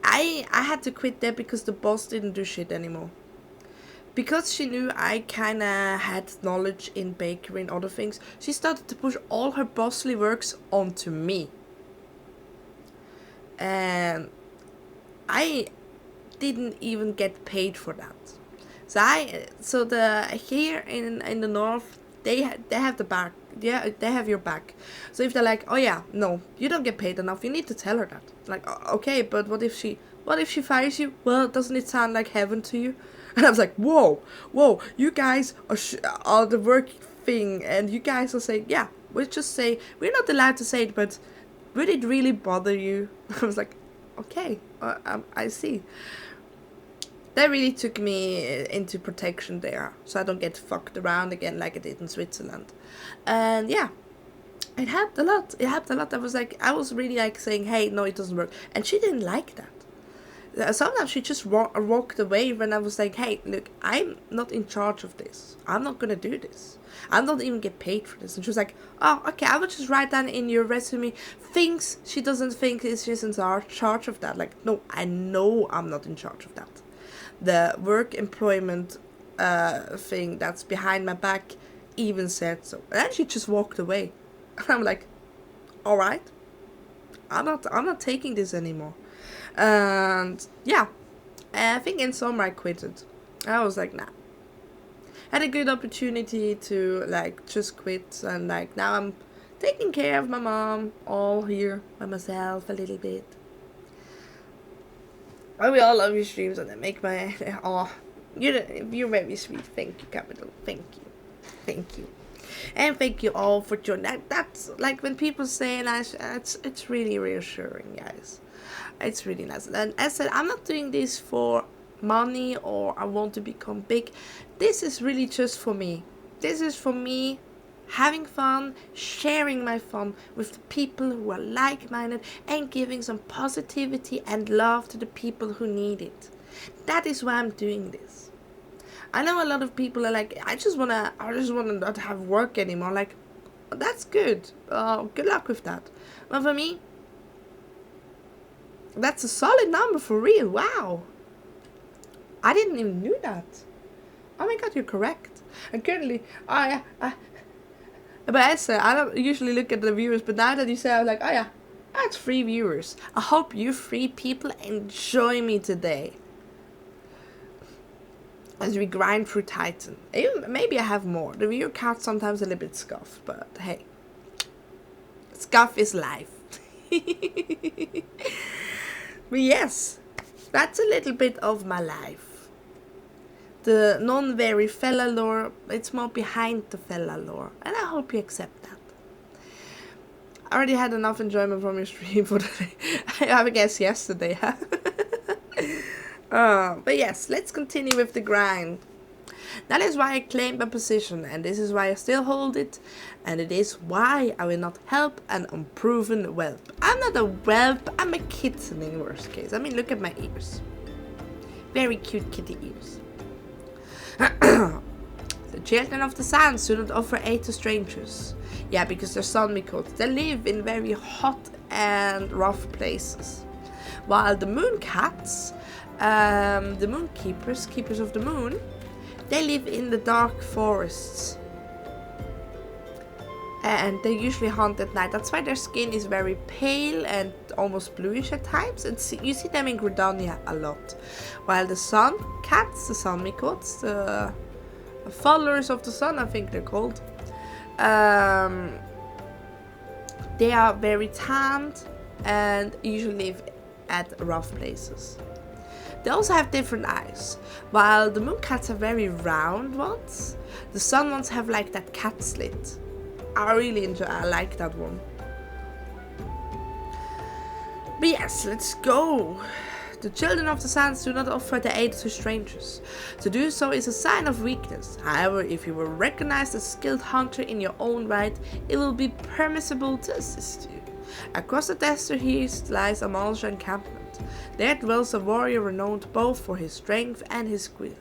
I had to quit there because the boss didn't do shit anymore. Because she knew I kind of had knowledge in bakery and other things, she started to push all her bossly works onto me. And I didn't even get paid for that. So here in the north, they have the back. Yeah, they have your back. So if they're like, oh yeah, no, you don't get paid enough, you need to tell her that. Like, okay, but what if she fires you? Well, doesn't it sound like heaven to you? And I was like, whoa, you guys are the work thing, and you guys are saying, yeah, we'll just say, we're not allowed to say it, but would it really bother you? I was like, okay, I see. That really took me into protection there, so I don't get fucked around again like I did in Switzerland. And yeah, it helped a lot. It helped a lot. I was really like saying, hey, no, it doesn't work. And she didn't like that. Sometimes she just walked away when I was like, hey, look, I'm not in charge of this. I'm not going to do this. I'm not even get paid for this. And she was like, oh, okay, I will just write down in your resume things she doesn't think she's in charge of that. Like, no, I know I'm not in charge of that. The work employment thing that's behind my back even said so. And then she just walked away. And I'm like, all right, I'm not taking this anymore. And yeah, I think in summer I quit it. I was like, nah. Had a good opportunity to like just quit, and like now I'm taking care of my mom all here by myself a little bit. I we all love your streams and they make my you're very sweet. Thank you, Capital. Thank you. And thank you all for joining. That's like when people say nice, it's really reassuring, guys. It's really nice. And as I said, I'm not doing this for money or I want to become big. This is really just for me. This is for me having fun, sharing my fun with the people who are like-minded and giving some positivity and love to the people who need it. That is why I'm doing this. I know a lot of people are like, I just wanna not have work anymore. Like, that's good. Good luck with that. But for me, that's a solid number for real. Wow. I didn't even knew that. Oh my god, you're correct. And currently, but I said, I don't usually look at the viewers, but now that you say, I was like, oh yeah, that's 3 viewers. I hope you 3 people enjoy me today. As we grind through Titan. Maybe I have more. The viewer count sometimes a little bit scuffed, but hey. Scuff is life. But yes, that's a little bit of my life. The non-very Fela'lyr, it's more behind the Fela'lyr, and I hope you accept that. I already had enough enjoyment from your stream for today. I guess yesterday, huh? But yes, let's continue with the grind. That is why I claimed my position, and this is why I still hold it, and it is why I will not help an unproven whelp. I'm not a whelp, I'm a kitten in worst case. I mean, look at my ears. Very cute kitty ears. The children of the sands do not offer aid to strangers. Yeah, because they're sunmikots. They live in very hot and rough places. While the moon cats, the moon keepers of the moon, they live in the dark forests. And they usually hunt at night. That's why their skin is very pale and almost bluish at times. And you see them in Gridania a lot. While the sun cats, the sunmikots, the followers of the sun, I think they're called, they are very tanned and usually live at rough places. They also have different eyes. While the moon cats are very round ones, the sun ones have like that cat slit. I like that one. But yes, let's go. The children of the sands do not offer their aid to strangers. To do so is a sign of weakness. However, if you were recognized as a skilled hunter in your own right, it will be permissible to assist you. Across the desert east lies a Malja encampment. There dwells a warrior renowned both for his strength and his skill.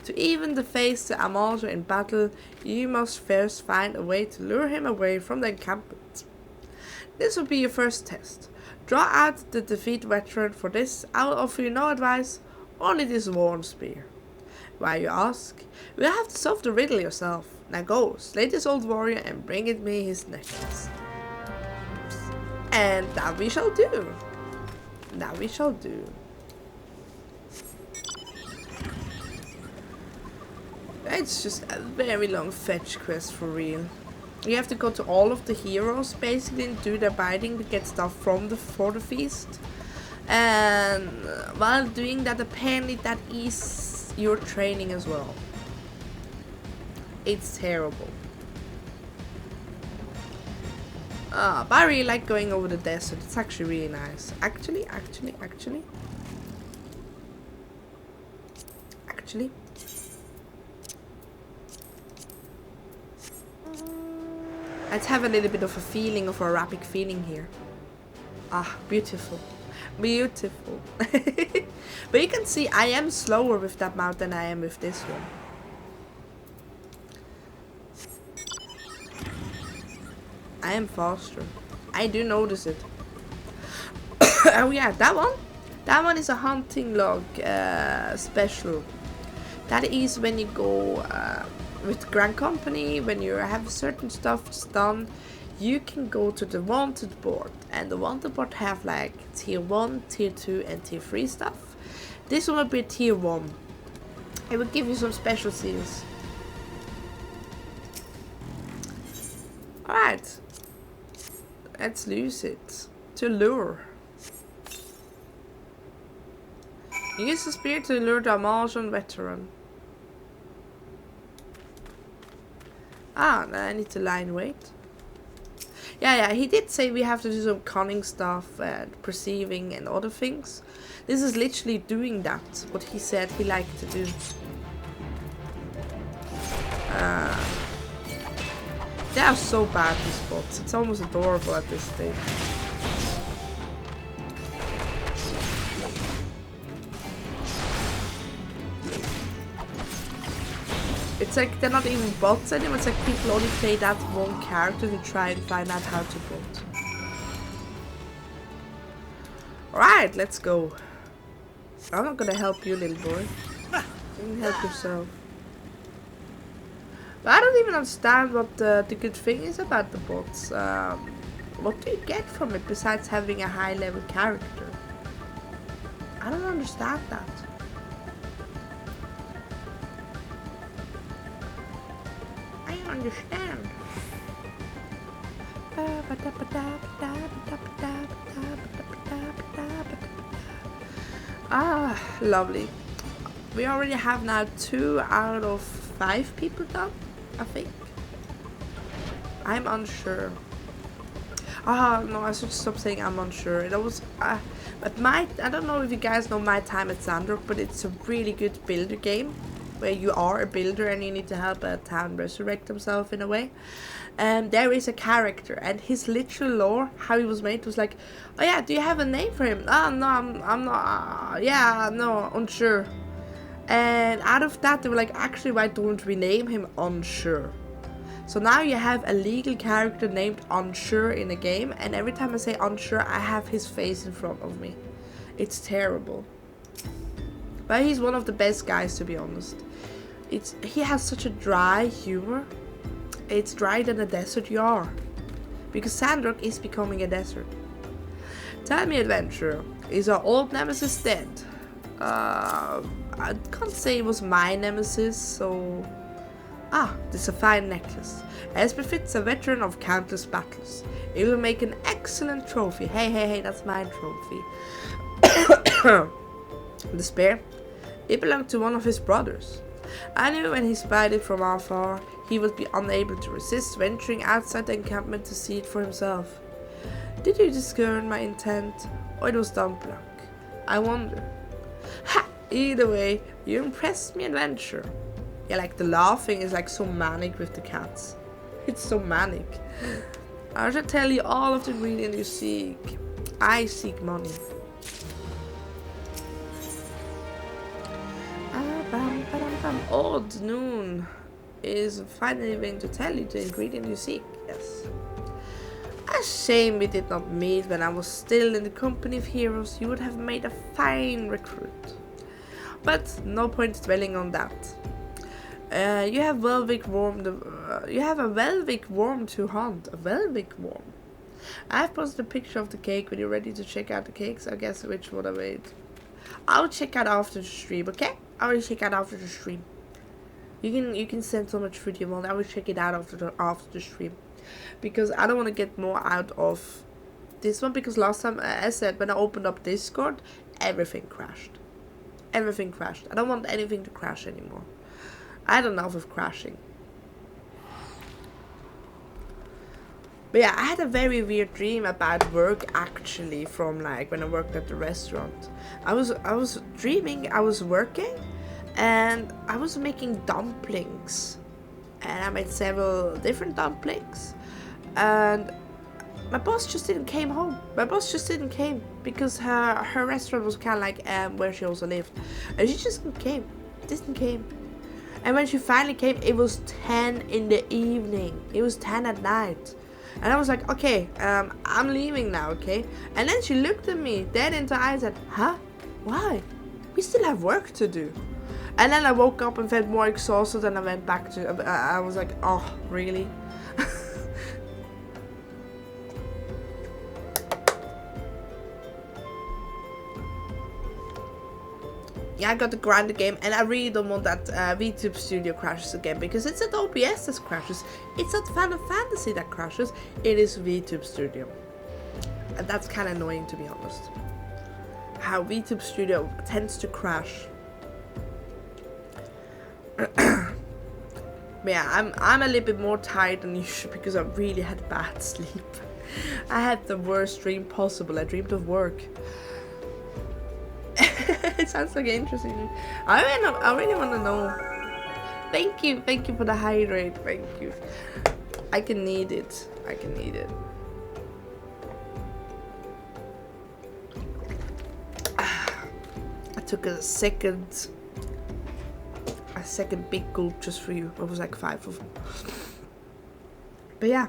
To even deface the Amalja in battle, you must first find a way to lure him away from the encampment. This will be your first test. Draw out the defeat veteran. For this, I will offer you no advice, only this worn spear. Why, you ask? You will have to solve the riddle yourself. Now go, slay this old warrior and bring me his necklace. And that we shall do. That we shall do. It's just a very long fetch quest for real. You have to go to all of the heroes basically and do their bidding to get stuff for the feast. And while doing that, apparently that is your training as well. It's terrible. But I really like going over the desert. It's actually really nice. Actually. actually. Let's have a little bit of a feeling, of Arabic feeling here. Ah, beautiful. Beautiful. But you can see I am slower with that mount than I am with this one. I am faster. I do notice it. Oh yeah, that one? That one is a hunting log special. That is when you go with Grand Company, when you have certain stuff done, you can go to the wanted board. And the wanted board have like tier 1, tier 2 and tier 3 stuff. This one will be tier 1. It will give you some special seals. Alright. Let's lose it. To lure. Use the spear to lure the Amazon veteran. Ah, I need to line wait. Yeah, he did say we have to do some cunning stuff and perceiving and other things. This is literally doing that, what he said he liked to do. They are so bad, these bots. It's almost adorable at this stage. It's like they're not even bots anymore. It's like people only play that one character to try and find out how to bot. Alright, let's go. I'm not gonna help you, little boy. You can help yourself. But I don't even understand what the good thing is about the bots. What do you get from it besides having a high level character? I don't understand that. I don't understand. Ah, lovely. We already have now 2 out of 5 people done, I think. I'm unsure. Ah, no, I should stop saying I'm unsure. It was, but I don't know if you guys know My Time at Sandrock, but it's a really good builder game where you are a builder and you need to help a town resurrect himself in a way. And there is a character, and his literal lore, how he was made, was like, oh yeah, do you have a name for him? Oh no, I'm not, yeah, no, unsure. And out of that, they were like, actually, why don't we name him Unsure? So now you have a legal character named Unsure in a game, and every time I say Unsure, I have his face in front of me. It's terrible. But he's one of the best guys, to be honest. He has such a dry humor. It's drier than a desert you are. Because Sandrock is becoming a desert. Tell me, adventurer, is our old nemesis dead? I can't say it was my nemesis, so... Ah, this is a fine necklace. As befits a veteran of countless battles. It will make an excellent trophy. Hey, that's my trophy. The spear? It belonged to one of his brothers. I knew when he spied it from afar, he would be unable to resist venturing outside the encampment to see it for himself. Did you discern my intent, or it was dumb luck? I wonder. Ha! Either way, you impressed me, adventure. Yeah, like the laughing is like so manic with the cats. It's so manic. I shall tell you all of the ingredient you seek. I seek money. Old Noon is finally going to tell you the ingredient you seek. Yes. A shame we did not meet when I was still in the company of heroes. You would have made a fine recruit. But no point dwelling on that. You have Velvic worm. You have a Velvic worm to hunt. A Velvic worm. I have posted a picture of the cake when you're ready to check out the cakes. I guess which one I made. I'll check out after the stream. Okay, I will check out after the stream. You can send so much food you want. I will check it out after the stream, because I don't want to get more out of this one. Because last time I said when I opened up Discord, everything crashed. Everything crashed. I don't want anything to crash anymore. I don't know with crashing. But yeah, I had a very weird dream about work actually, from like when I worked at the restaurant. I was dreaming I was working, and I was making dumplings, and I made several different dumplings, and my boss just didn't came home. My boss just didn't came because her restaurant was kind of like where she also lived, and she just didn't came. And when she finally came, it was 10 in the evening. It was 10 at night. And I was like, okay, I'm leaving now, okay? And then she looked at me dead into the eyes and said, huh? Why? We still have work to do. And then I woke up and felt more exhausted, and I went back to, I was like, oh, really? Yeah, I got to grind the game, and I really don't want that VTube Studio crashes again, because it's not OBS that crashes, it's not Final Fantasy that crashes, it is VTube Studio. And that's kind of annoying, to be honest. How VTube Studio tends to crash. But yeah, I'm a little bit more tired than usual because I really had bad sleep. I had the worst dream possible. I dreamed of work. It sounds like interesting. I really want to know. Thank you for the hydrate. Thank you. I can need it. I took a second big gulp just for you. It was like 5 of them. But yeah.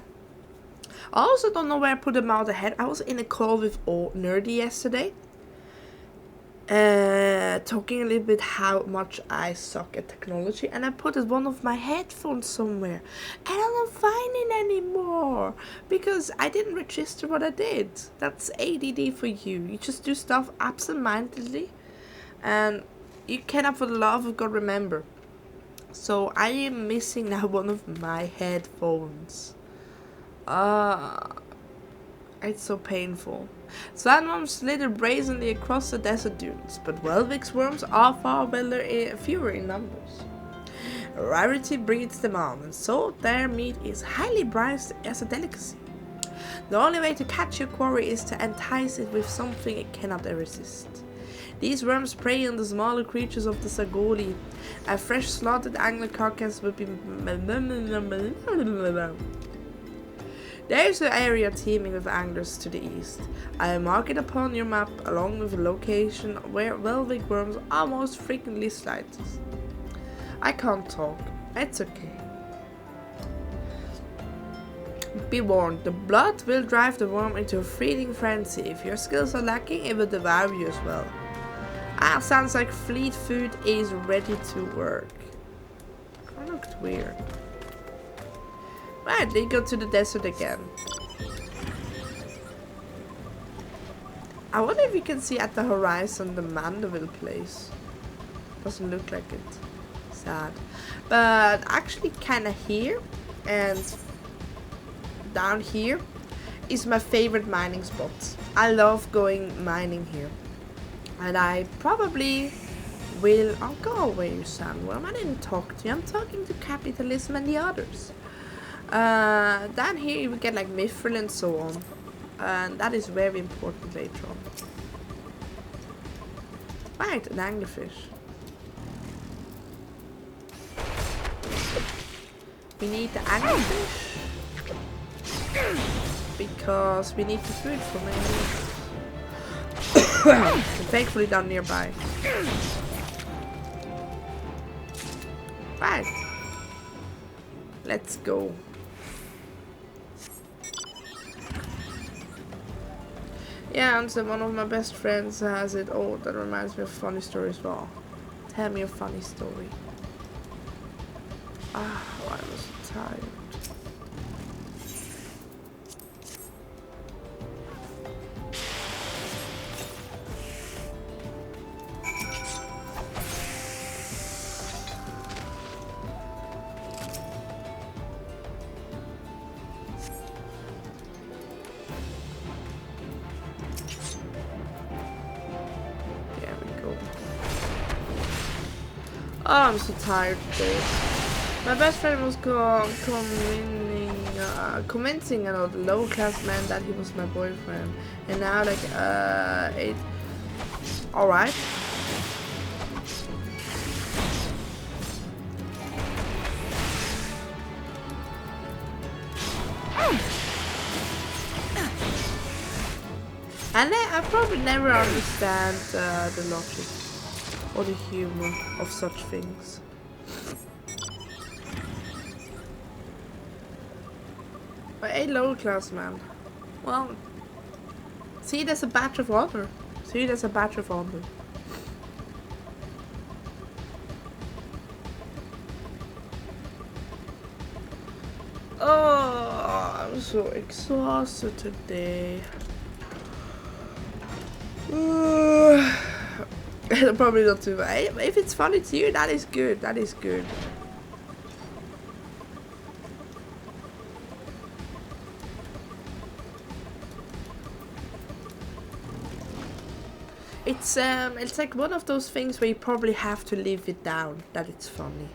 I also don't know where I put them out ahead. I was in a call with Nerdy yesterday. Talking a little bit how much I suck at technology, and I put one of my headphones somewhere and I don't find it anymore because I didn't register what I did. That's ADD for you. You just do stuff absent-mindedly and you cannot for the love of God remember. So I am missing now one of my headphones. It's so painful. Sandworms slither brazenly across the desert dunes, but Welvik's worms are far fewer in numbers. Rarity breeds them on, and so their meat is highly prized as a delicacy. The only way to catch your quarry is to entice it with something it cannot resist. These worms prey on the smaller creatures of the Sagoli. A fresh slaughtered angler carcass would be... There is an area teeming with anglers to the east. I mark it upon your map along with a location where Welvik worms are most frequently sighted. I can't talk. It's okay. Be warned, the blood will drive the worm into a feeding frenzy. If your skills are lacking, it will devour you as well. Sounds like Fleet Food is ready to work. That looked weird. Right, they go to the desert again. I wonder if you can see at the horizon the Mandeville place. Doesn't look like it. Sad. But actually kinda here and down here is my favorite mining spot. I love going mining here. And I probably will... Oh, go away, you sandworm. I didn't talk to you. I'm talking to capitalism and the others. Down here you will get like mithril and so on, and that is very important later on. Right, an anglerfish. We need the anglerfish because we need the food for me. And thankfully down nearby. Right, let's go. Yeah, and so one of my best friends has it. Oh, that reminds me of a funny story as well. Tell me a funny story. Ah, I was so tired. Oh, I'm so tired today. My best friend was convincing another low-class man that he was my boyfriend, and now like all right. And I probably never understand the logic or the humor of such things. But a lower class man. Well, see, there's a badge of honor. See, there's a badge of honor. Oh, I'm so exhausted today. Probably not too bad. If it's funny to you, that is good. That is good. It's like one of those things where you probably have to live it down that it's funny.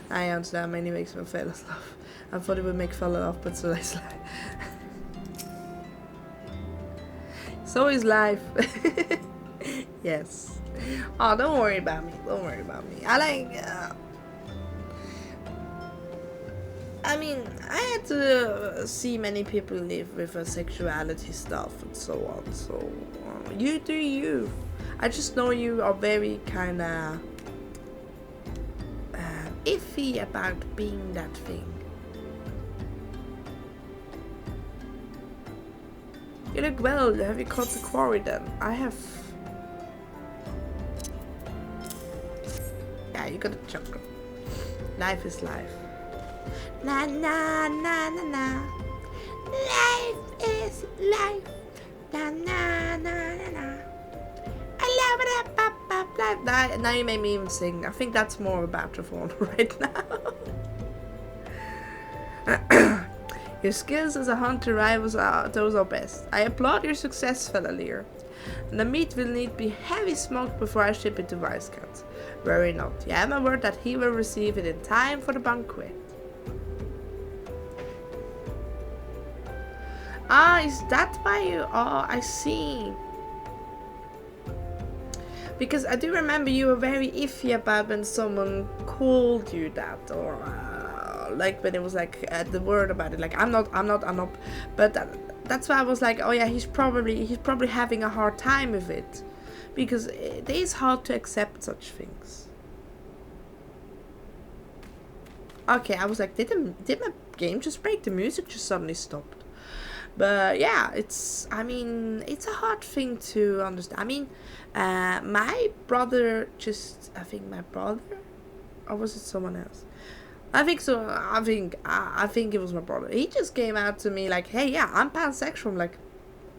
I understand many makes my fellas laugh. I thought it would make fella laugh, but so is life. So is life. Yes. Oh, don't worry about me. Don't worry about me. I mean, I had to see many people live with sexuality stuff and so on. So you do you. I just know you are very kind of iffy about being that thing. You look well. Have you caught the quarry then? I have. Yeah, you got a chocolate. Life is life. Na na na na na. Life is life. Na na na na na. I love it. Now you made me even sing. I think that's more about your phone right now. Your skills as a hunter rivals those are best. I applaud your success, Fela'lyr. The meat will need be heavy smoked before I ship it to Viscount. Worry not. You have my word that he will receive it in time for the banquet. Ah, is that why you... Oh, I see. Because I do remember you were very iffy about when someone called you that, or like when it was like the word about it, like I'm not. But that's why I was like, oh yeah, he's probably having a hard time with it, because it is hard to accept such things. Okay, I was like, did my game just break? The music just suddenly stopped. But yeah, I mean, it's a hard thing to understand. I mean, my brother I think my brother, or was it someone else? I think so. I think it was my brother. He just came out to me like, hey, yeah, I'm pansexual. I'm like,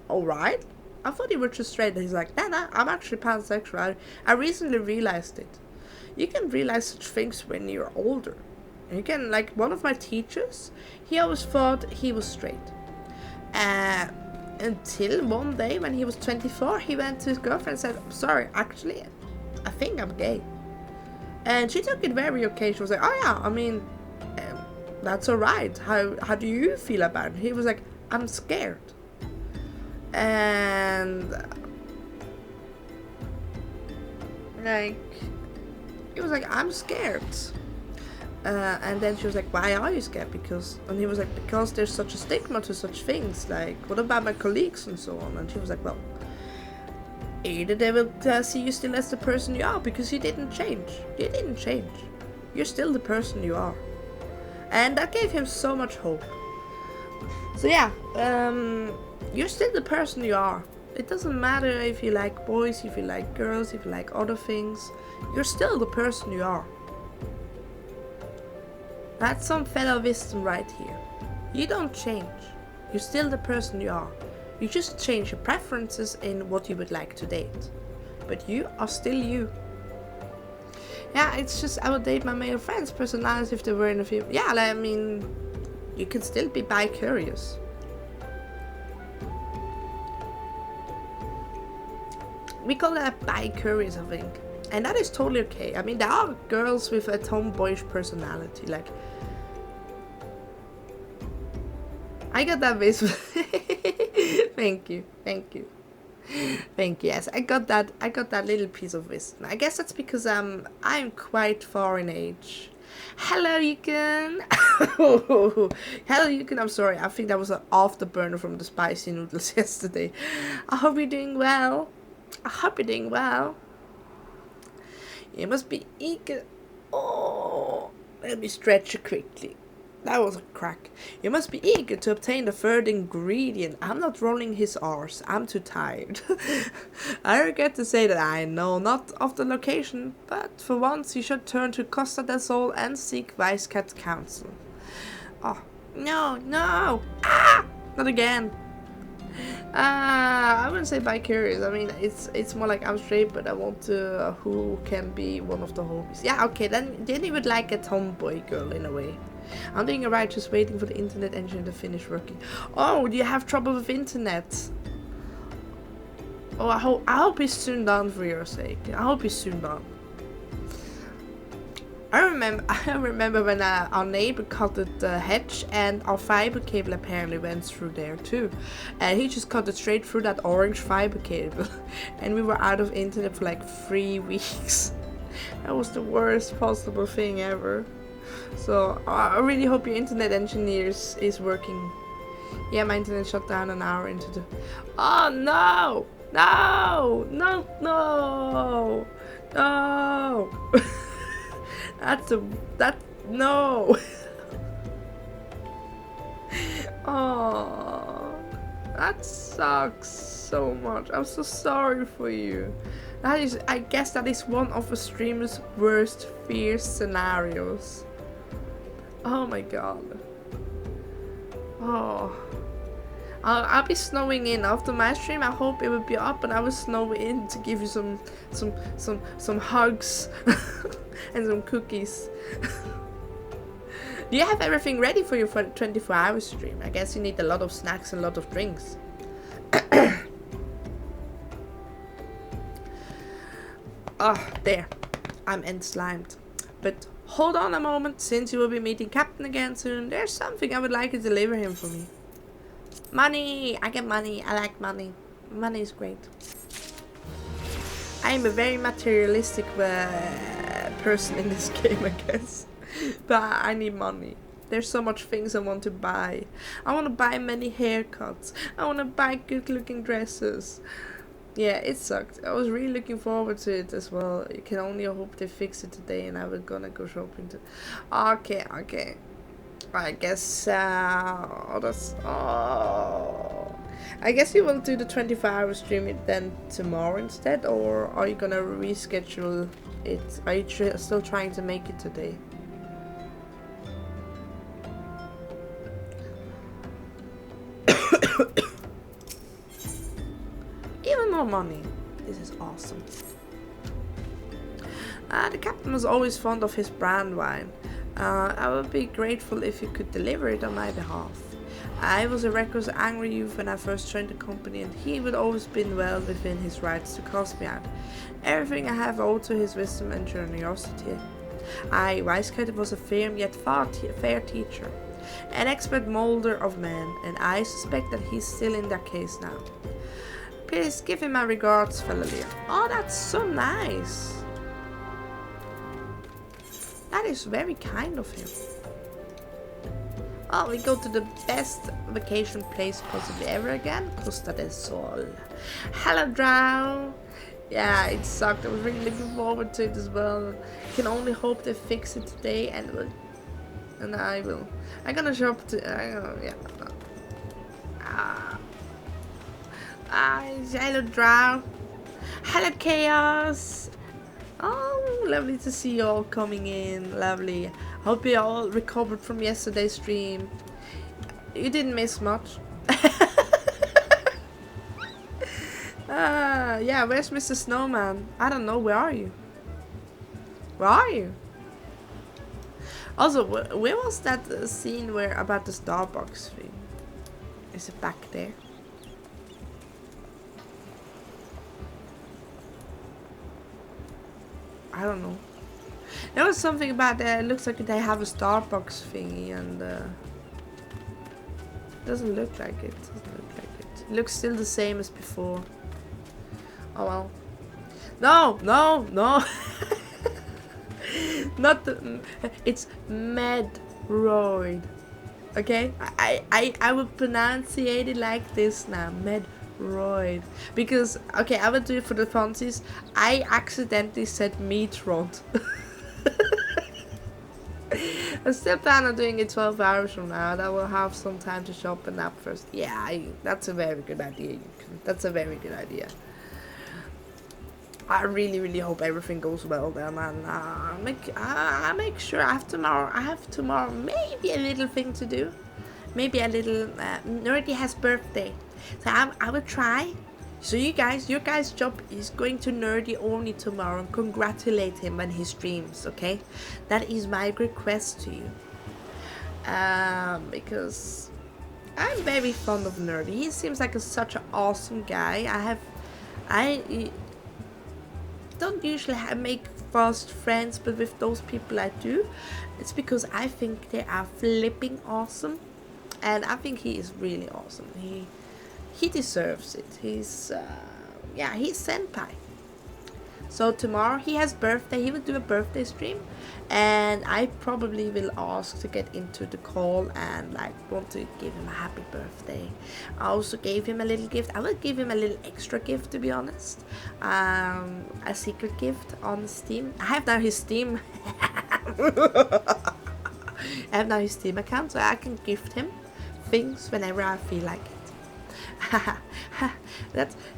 all right. I thought he was just straight. He's like, nah, I'm actually pansexual. I recently realized it. You can realize such things when you're older. And you can, like, one of my teachers, he always thought he was straight. Until one day when he was 24, he went to his girlfriend and said, sorry, actually, I think I'm gay. And she took it very okay. She was like, oh yeah, I mean, that's alright. How do you feel about it? He was like, I'm scared. And like, he was like, I'm scared. And then she was like, why are you scared? And he was like, because there's such a stigma to such things. Like, what about my colleagues and so on? And she was like, well, either they will see you still as the person you are, because you didn't change. You didn't change. You're still the person you are. And that gave him so much hope. So yeah, you're still the person you are. It doesn't matter if you like boys, if you like girls, if you like other things. You're still the person you are. That's some fellow wisdom right here. You don't change. You're still the person you are. You just change your preferences in what you would like to date. But you are still you. Yeah, it's just I would date my male friends' personalities if they were in a film. Yeah, I mean, you can still be bi-curious. We call that bi-curious, I think. And that is totally okay. I mean, there are girls with a tomboyish personality, like... I got that base. Thank you. Yes, I got that little piece of wisdom. I guess that's because I'm quite far in age. Hello, Yukon. Hello, Yukon. I'm sorry. I think that was an afterburner from the spicy noodles yesterday. I hope you're doing well. I hope you're doing well. You must be eager. Oh, let me stretch you quickly. That was a crack. You must be eager to obtain the third ingredient. I'm not rolling his arse. I'm too tired. I regret to say that I know not of the location, but for once you should turn to Costa del Sol and seek Viscount counsel. Oh, no! Ah! Not again. I wouldn't say bi-curious. I mean, it's more like I'm straight, but I want to who can be one of the homies. Yeah, okay, then he would like a tomboy girl in a way. I'm doing alright, just waiting for the internet engine to finish working. Oh, do you have trouble with internet? Oh, I hope it's soon done for your sake. I hope it's soon done. I remember when our neighbor cut the hedge and our fiber cable apparently went through there too. And he just cut it straight through that orange fiber cable. And we were out of internet for like 3 weeks. That was the worst possible thing ever. So I really hope your internet engineers is working. Yeah, my internet shut down an hour into the... Oh no! No! No! No! No! No! Oh, that sucks so much. I'm so sorry for you. I guess that is one of a streamer's worst fear scenarios. Oh my god. Oh. I'll be snowing in after my stream. I hope it will be up and I will snow in to give you some hugs and some cookies. Do you have everything ready for your 24-hour stream? I guess you need a lot of snacks and a lot of drinks. Oh, there. I'm end-slimed. But hold on a moment, since you will be meeting Captain again soon, there's something I would like you to deliver him for me. Money! I get money. I like money. Money is great. I am a very materialistic person in this game, I guess. But I need money. There's so much things I want to buy. I want to buy many haircuts. I want to buy good looking dresses. Yeah, it sucked. I was really looking forward to it as well. You can only hope they fix it today and I was gonna go shopping too. Okay. I guess I guess you will do the 24-hour stream then tomorrow instead, or are you gonna reschedule it? Are you still trying to make it today? Even more money. This is awesome. The captain was always fond of his brand wine. I would be grateful if you could deliver it on my behalf. I was a reckless, angry youth when I first joined the company, and he would always been well within his rights to cast me out. Everything I have owed to his wisdom and generosity. Viscount was a firm yet fair teacher, an expert moulder of men, and I suspect that he's still in that case now. Please give him my regards, Fela'lyr. Oh, that's so nice. That is very kind of him. Oh, we go to the best vacation place possibly ever again. Costa del Sol. Hello, Drow. Yeah, it sucked. I was really looking forward to it as well. Can only hope they fix it today, and I will. I'm gonna shop to. Yeah. Hello, Drow. Hello, Chaos. Oh, lovely to see you all coming in. Lovely. Hope you all recovered from yesterday's stream. You didn't miss much. Yeah, where's Mr. Snowman? I don't know. Where are you? Where are you? Also, where was that scene about the Starbucks thing? Is it back there? I don't know. There was something about it looks like they have a Starbucks thingy, and doesn't look like it. It looks still the same as before. Oh well. No. Not the, it's Medroid. Okay, I will pronunciate it like this now, Medroid. Because, okay, I will do it for the funsies. I accidentally said Meatrod. I still plan on doing it 12 hours from now. I will have some time to shop and nap first. Yeah, that's a very good idea. That's a very good idea. I really hope everything goes well then, and I make sure I have tomorrow maybe a little thing to do, maybe a little Nerdy has birthday, so I will try. So your guys' job is going to Nerdy only tomorrow and congratulate him on his streams, okay? That is my request to you, because I'm very fond of Nerdy. He seems like such an awesome guy. I don't usually make fast friends, but with those people I do, it's because I think they are flipping awesome, and I think he is really awesome. He deserves it. He's senpai. So tomorrow he has birthday. He will do a birthday stream, and I probably will ask to get into the call and like want to give him a happy birthday. I also gave him a little gift. I will give him a little extra gift, to be honest. A secret gift on Steam. I have now his Steam. I have now his Steam account, so I can gift him things whenever I feel like it.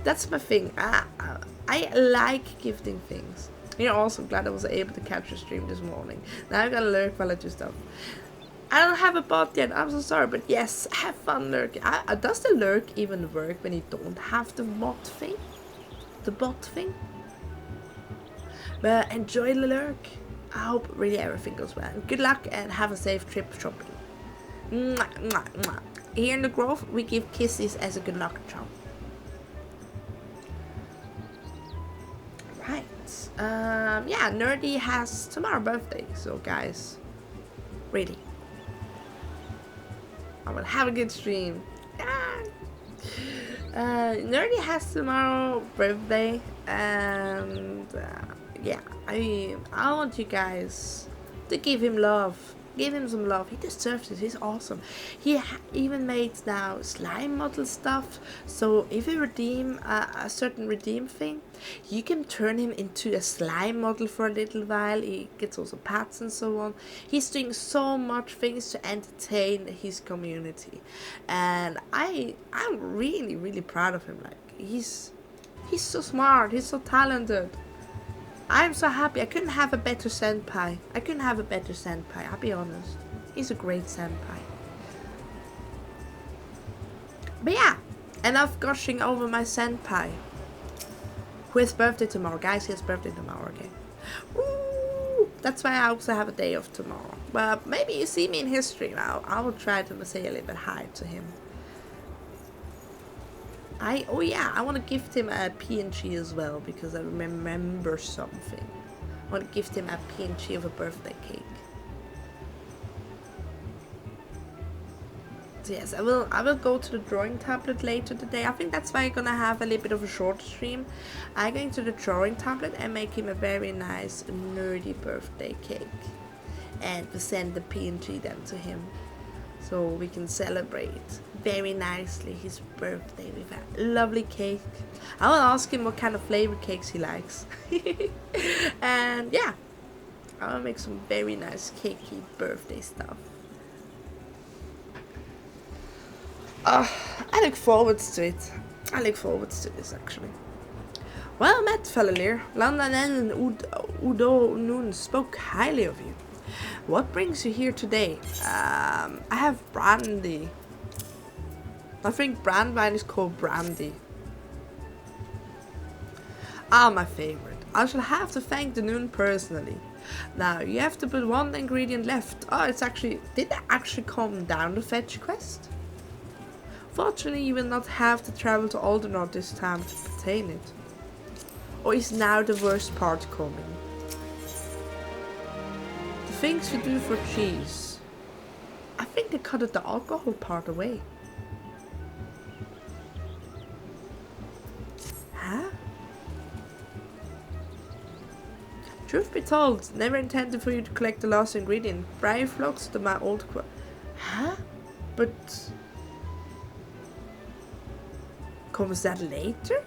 That's my thing. I like gifting things. You're also glad I was able to catch a stream this morning. Now I gotta lurk while I do stuff. I don't have a bot yet, I'm so sorry, but yes, have fun lurking. Does the lurk even work when you don't have the bot thing? The bot thing? But enjoy the lurk. I hope really everything goes well. Good luck and have a safe trip shopping. Mwah, mwah, mwah. Here in the Grove, we give kisses as a good luck charm. Right. Yeah, Nerdy has tomorrow birthday, so guys, really, I will have a good stream. Nerdy has tomorrow birthday, and yeah, I want you guys to give him love. Give him some love. He deserves it. He's awesome. He even made now slime model stuff. So if you redeem a certain redeem thing, you can turn him into a slime model for a little while. He gets also pets and so on. He's doing so much things to entertain his community, and I'm really proud of him. Like he's so smart. He's so talented. I'm so happy. I couldn't have a better senpai. I'll be honest. He's a great senpai. But yeah, enough gushing over my senpai. Who has birthday tomorrow? Guys, he has birthday tomorrow, okay? Ooh, that's why I also have a day off tomorrow. But maybe you see me in his stream. I will try to say a little bit hi to him. I want to gift him a PNG as well, because I remember something. I want to gift him a PNG of a birthday cake. So yes, I will go to the drawing tablet later today. I think that's why I'm gonna have a little bit of a short stream. I'm going to the drawing tablet and make him a very nice nerdy birthday cake, and we send the PNG then to him, so we can celebrate very nicely his birthday with a lovely cake. I will ask him what kind of flavor cakes he likes. And yeah, I will make some very nice cakey birthday stuff. I look forward to it. I look forward to this actually. Well met, Fela'lyr. London and Udo Noon spoke highly of you. What brings you here today? I have brandy. I think brand wine is called brandy. My favorite. I shall have to thank the Noon personally. Now, you have to put one ingredient left. Oh, did that actually come down the fetch quest? Fortunately, you will not have to travel to Aldernaut this time to obtain it. Or is now the worst part coming? The things you do for cheese. I think they cut the alcohol part away. Huh? Truth be told, never intended for you to collect the last ingredient. Briar flocks to my old Huh? But... comes that later?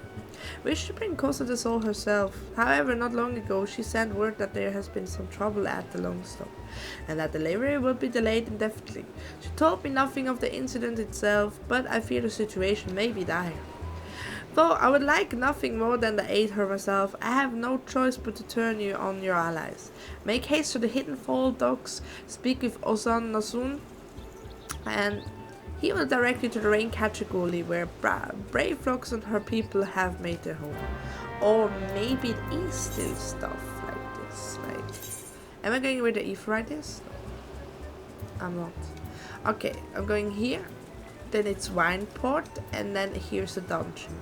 We should bring Cosa the Soul herself. However, not long ago, she sent word that there has been some trouble at the Longstop, and that delivery will be delayed indefinitely. She told me nothing of the incident itself, but I fear the situation may be dire. Though I would like nothing more than to aid her myself, I have no choice but to turn you on your allies. Make haste to the Hidden Fall docks, speak with Ozan Nasun, and he will direct you to the Raincatcher Gully, where Brave Fox and her people have made their home. Or maybe it is still stuff like this, right? Am I going with the Ether like this? No, I'm not. Okay, I'm going here. Then it's Wineport, and then here's the dungeon.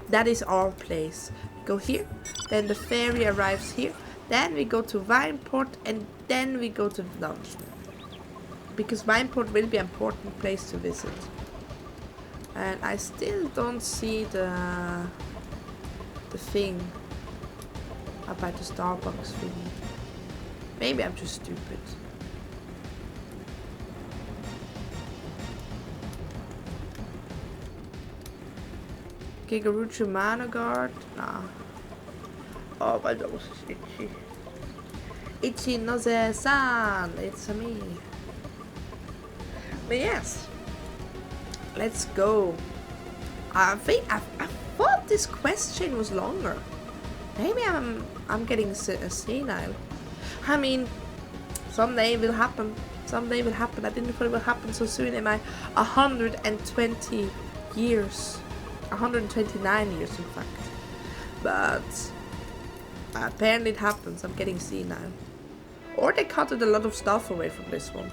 That is our place. We go here, then the ferry arrives here, then we go to Wineport, and then we go to the dungeon. Because Wineport will be an important place to visit. And I still don't see the thing about the Starbucks thing. Maybe I'm just stupid. Gigaruchu Mana Guard? Nah. Oh, my nose is itchy. Itchy nose-san! It's me. But yes, let's go. I thought this question was longer. Maybe I'm getting senile. I mean, someday it will happen. Someday it will happen. I didn't thought it will happen so soon in my 120 years. 129 years in fact. But apparently it happens. I'm getting senile. Or they cut a lot of stuff away from this one.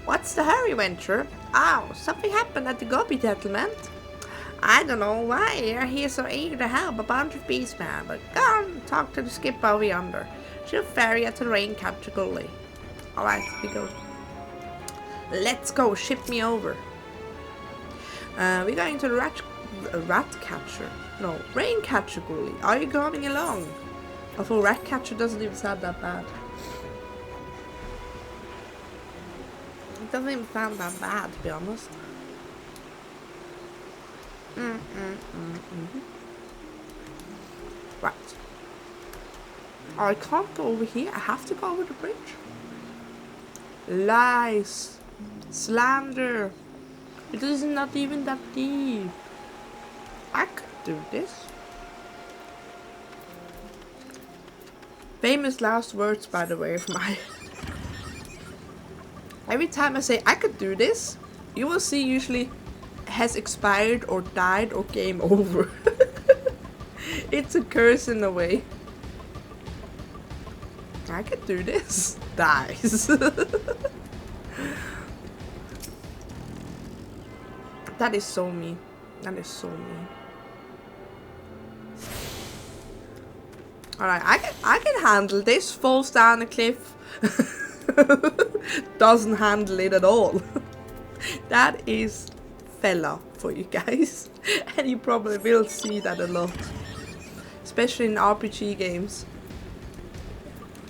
What's the hurry, Venture? Oh, something happened at the Gobi settlement. I don't know why you're here so eager to help a bunch of beastmen, but go on, talk to the skip over yonder. She'll ferry you to the Raincatcher Gully. Alright, we go. Let's go, ship me over. We're going to the Ratcatcher. No, Raincatcher Gully. Are you coming along? Although Ratcatcher doesn't even sound that bad. It doesn't even sound that bad, to be honest. Right. I can't go over here. I have to go over the bridge. Lies. Slander. It is not even that deep. I could do this. Famous last words, by the way, of my... Every time I say I could do this, you will see usually has expired or died or game over. It's a curse in a way. I could do this. Dies. That is so me. That is so me. Alright, I can handle this. Falls down a cliff. Doesn't handle it at all. That is Fela'lyr for you guys. And you probably will see that a lot. Especially in RPG games.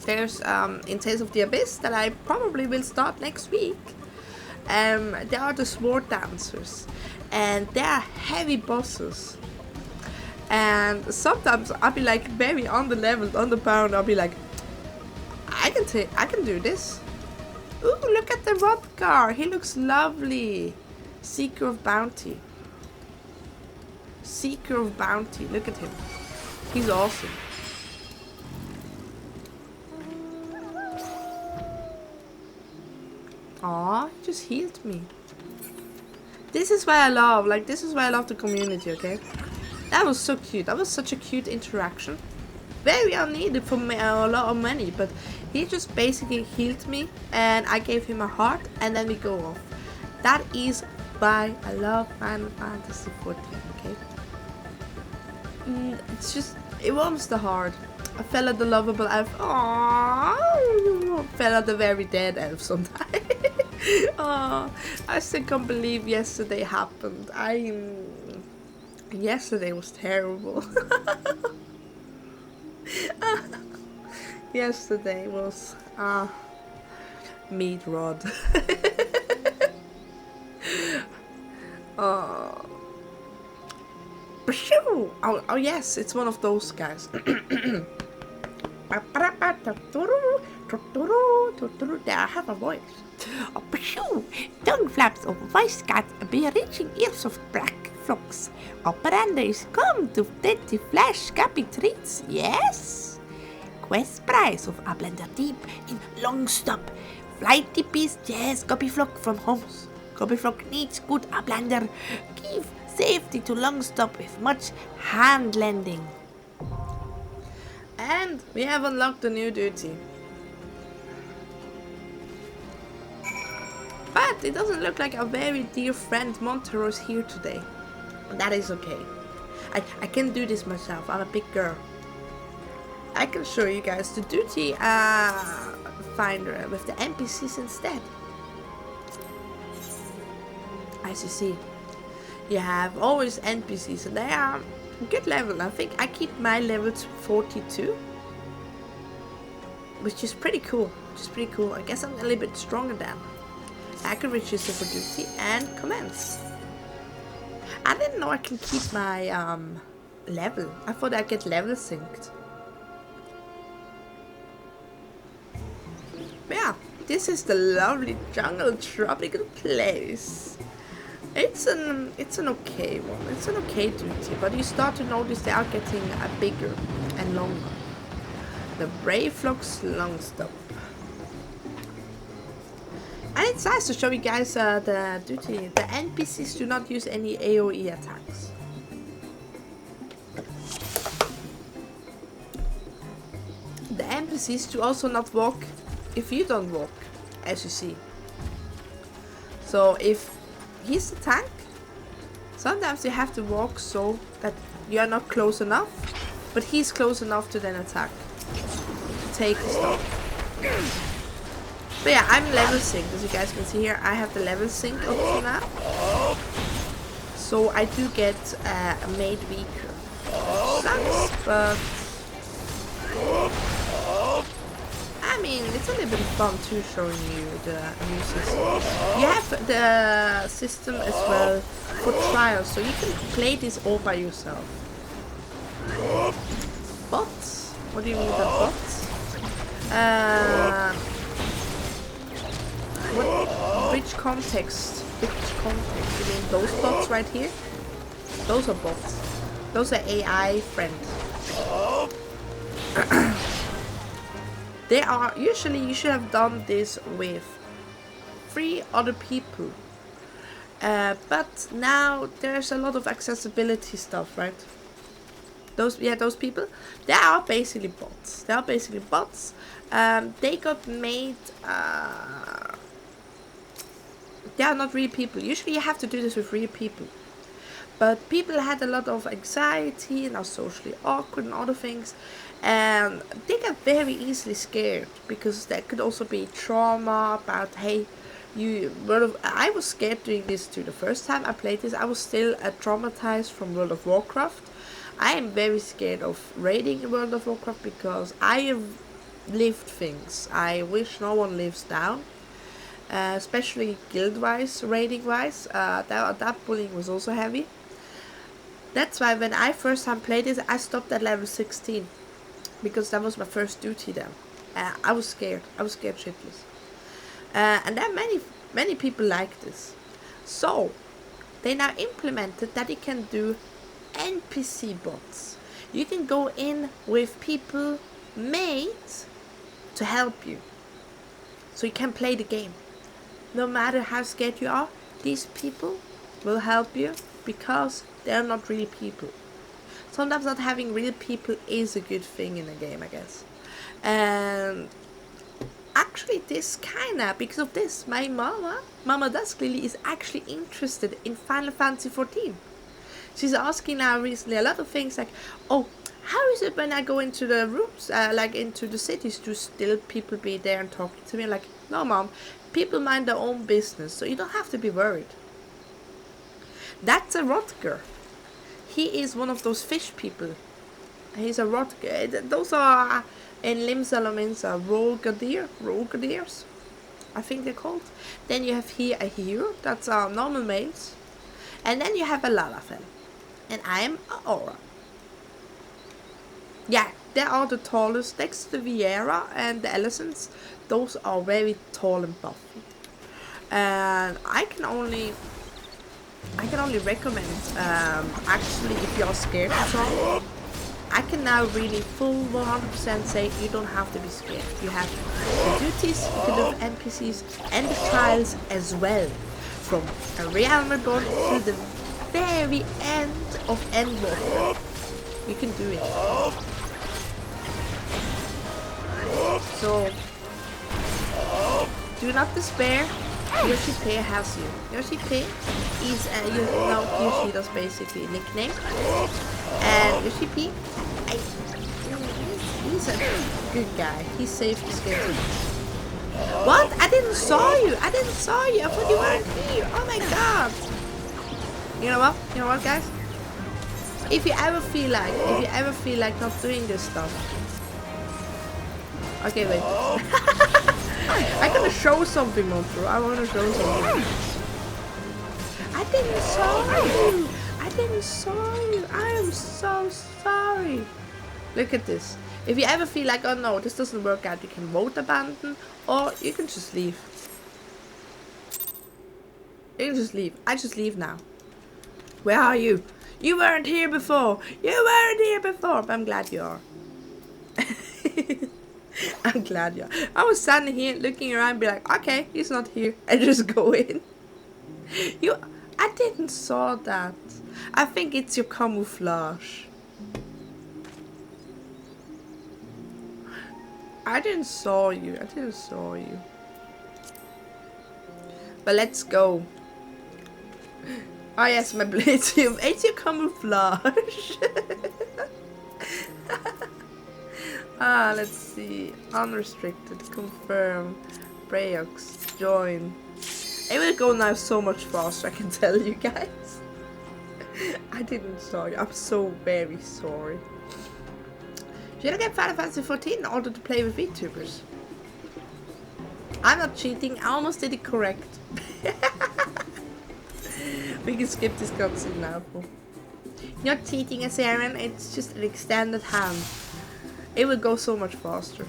There's in Tales of the Abyss that I probably will start next week. There are the sword dancers. And they are heavy bosses. And sometimes I'll be like very underleveled, underpowered. I'll be like, I can do this. Ooh, look at the Rodgar. He looks lovely. Seeker of Bounty. Seeker of Bounty. Look at him. He's awesome. Aw, he just healed me. This is why I love, this is why I love the community, okay? That was so cute. That was such a cute interaction. Very unneeded for me, a lot of money, but he just basically healed me and I gave him a heart and then we go off. That is why I love Final Fantasy XIV, okay? It's just, it warms the heart. Fela'lyr the lovable elf. Aww. Fela'lyr the very dead elf sometimes. Oh, I still can't believe yesterday happened. Yesterday was terrible. yesterday was meat rod. Oh yes, it's one of those guys. There, I have a voice. Oh, pshoo! Tongue flaps of voice guards be reaching ears of black flocks. Operandos come to dainty flash scabby treats, yes? Quest prize of a blender deep in long stop. Flighty beast, yes, copy flock from homes. Copy flock needs good a blender. Give safety to long stop with much hand lending. And we have unlocked a new duty. But it doesn't look like our very dear friend Montero is here today. That is okay. I can do this myself. I'm a big girl. I can show you guys the duty finder with the NPCs instead. As you see, you have always NPCs and they are good level. I think I keep my level to 42, which is pretty cool. I guess I'm a little bit stronger than. I can register for duty and commence. I didn't know I can keep my level. I thought I'd get level synced. But yeah, this is the lovely jungle tropical place. It's an okay one. It's an okay duty, but you start to notice they are getting bigger and longer. The brave flocks long stop. And it's nice to show you guys the duty. The NPCs do not use any AoE attacks. The NPCs do also not walk if you don't walk, as you see. So if he's the tank, sometimes you have to walk so that you are not close enough, but he's close enough to then attack. To take the stuff. But yeah, I'm level synced. As you guys can see here, I have the level sync option now. So I do get made weaker. Sucks, but I mean, it's a little bit fun too, showing you the new system. You have the system as well for trials, so you can play this all by yourself. Bots? What do you mean by bots? Which context? You mean those bots right here? Those are bots. Those are AI friends. They are usually, you should have done this with 3 other people. But now there's a lot of accessibility stuff, right? Those people, they are basically bots. They got made. They are not real people. Usually you have to do this with real people. But people had a lot of anxiety and are socially awkward and other things. And they get very easily scared. Because there could also be trauma about, hey, I was scared doing this too. The first time I played this, I was still traumatized from World of Warcraft. I am very scared of raiding in World of Warcraft because I have lived things I wish no one lives down. Especially guild-wise, raiding-wise, that bullying was also heavy. That's why when I first time played this, I stopped at level 16. Because that was my first duty then. I was scared shitless. And there are many people like this. So, they now implemented that you can do NPC bots. You can go in with people made to help you. So you can play the game. No matter how scared you are, these people will help you because they're not real people. Sometimes not having real people is a good thing in a game, I guess. And actually this kinda, because of this, my Mama Dusklily, is actually interested in Final Fantasy XIV. She's asking now recently a lot of things like, oh, how is it when I go into the rooms, like into the cities, do still people be there and talking to me? Like, no mom, people mind their own business, so you don't have to be worried. That's a Rotger. He is one of those fish people. He's a rot. Those are in Limsa Lominsa Rogadiers, I think they're called. Then you have here a hero. That's normal males. And then you have a Lalafell. And I'm a Aura. Yeah, they are the tallest. Next to Viera and the Elephants, those are very tall and buffy. And I can only recommend, actually, if you're scared of something, I can now really full 100% say you don't have to be scared. You have the duties, you can do NPCs, and the trials as well. From a Realm Reborn to the very end of Endwalker. You can do it. So, do not despair. Yoshi P has you. Yoshi P is, you know, Yoshida's basically nickname. And Yoshi P, he's a good guy. He saved the skin. What? I didn't saw you. I didn't saw you. I thought you weren't here. Oh my god. You know what? You know what, guys? If you ever feel like not doing this stuff. Okay, wait. I gotta show something, Montro. I wanna show something. I didn't saw you. I didn't saw you. I am so sorry. Look at this. If you ever feel like, oh no, this doesn't work out, you can vote abandon, or you can just leave. You can just leave. I just leave now. Where are you? You weren't here before. You weren't here before. But I'm glad you are. I'm glad you are. I was standing here looking around, be like, okay, he's not here. And just go in. I didn't saw that. I think it's your camouflage. I didn't saw you. I didn't saw you. But let's go. Oh yes, my blades. It's your camouflage. Let's see. Unrestricted. Confirm. Breox. Join. It will go now so much faster, I can tell you guys. I didn't saw you. I'm so very sorry. Should I get Final Fantasy XIV in order to play with VTubers? I'm not cheating. I almost did it correct. We can skip this cutscene now. Not cheating, Asaren. It's just an extended hand. It will go so much faster.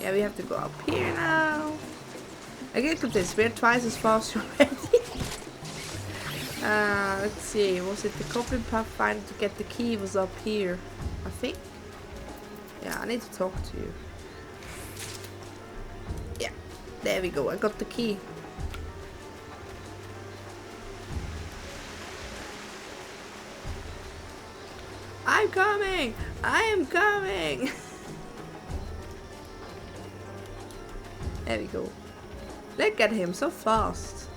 Yeah, we have to go up here now. Okay, look at this. We're twice as fast already. Let's see. Was it the Goblin Pathfinder to get the key? Was up here, I think. Yeah, I need to talk to you. Yeah, there we go. I got the key. I'm coming! I am coming! There we go. Look at him, so fast.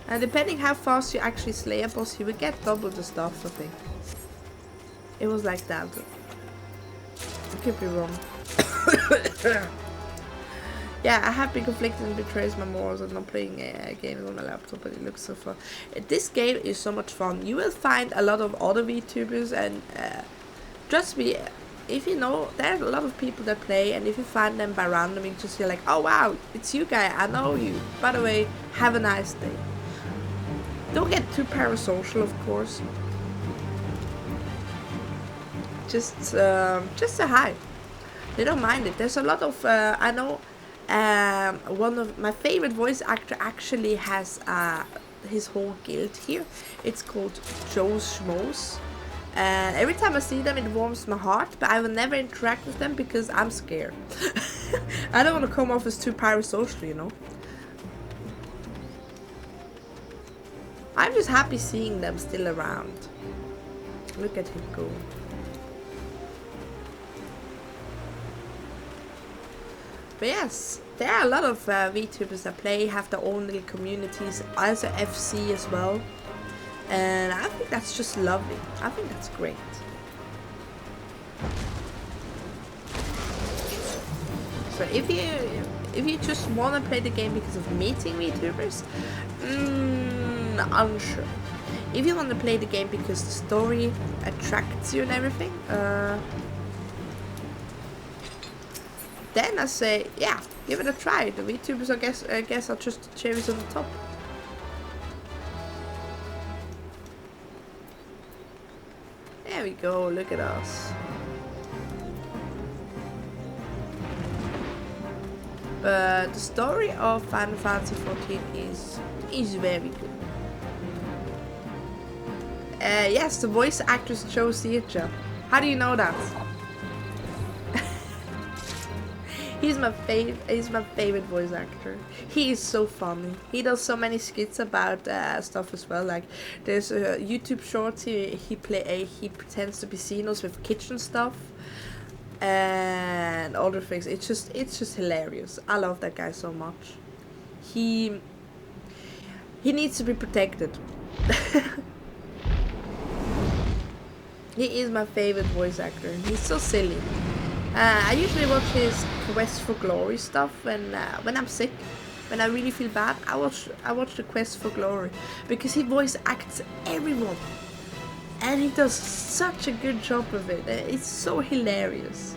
And depending how fast you actually slay a boss, you will get double the stuff, I think. It was like that. I could be wrong. Yeah, I have been conflicted and betrays my morals and not playing games on my laptop, but it looks so fun. This game is so much fun. You will find a lot of other VTubers, and trust me, if you know, there's a lot of people that play, and if you find them by random, you just feel like, oh wow, it's you guy, I know you. By the way, have a nice day. Don't get too parasocial, of course. Just say hi. They don't mind it. There's a lot of, I know, one of my favorite voice actor actually has his whole guild here. It's called Joe's Schmoes. Every time I see them, it warms my heart, but I will never interact with them because I'm scared. I don't want to come off as too parasocial, you know. I'm just happy seeing them still around. Look at him go. But yes, there are a lot of VTubers that play, have their own little communities, also FC as well. And I think that's just lovely. I think that's great. So if you just want to play the game because of meeting VTubers, unsure. If you want to play the game because the story attracts you and everything, then I say, yeah, give it a try. The VTubers, I guess are just cherries on the top. There we go, look at us. But the story of Final Fantasy XIV is very good. Yes, the voice actress chose Theatre. How do you know that? He's my favorite voice actor. He is so funny. He does so many skits about stuff as well. Like there's a YouTube shorts he pretends to be Xenos with kitchen stuff and other things. It's just hilarious. I love that guy so much. He needs to be protected. He is my favorite voice actor. He's so silly. I usually watch his Quest for Glory stuff when I'm sick, when I really feel bad. I watch the Quest for Glory because he voice acts everyone, and he does such a good job of it. It's so hilarious.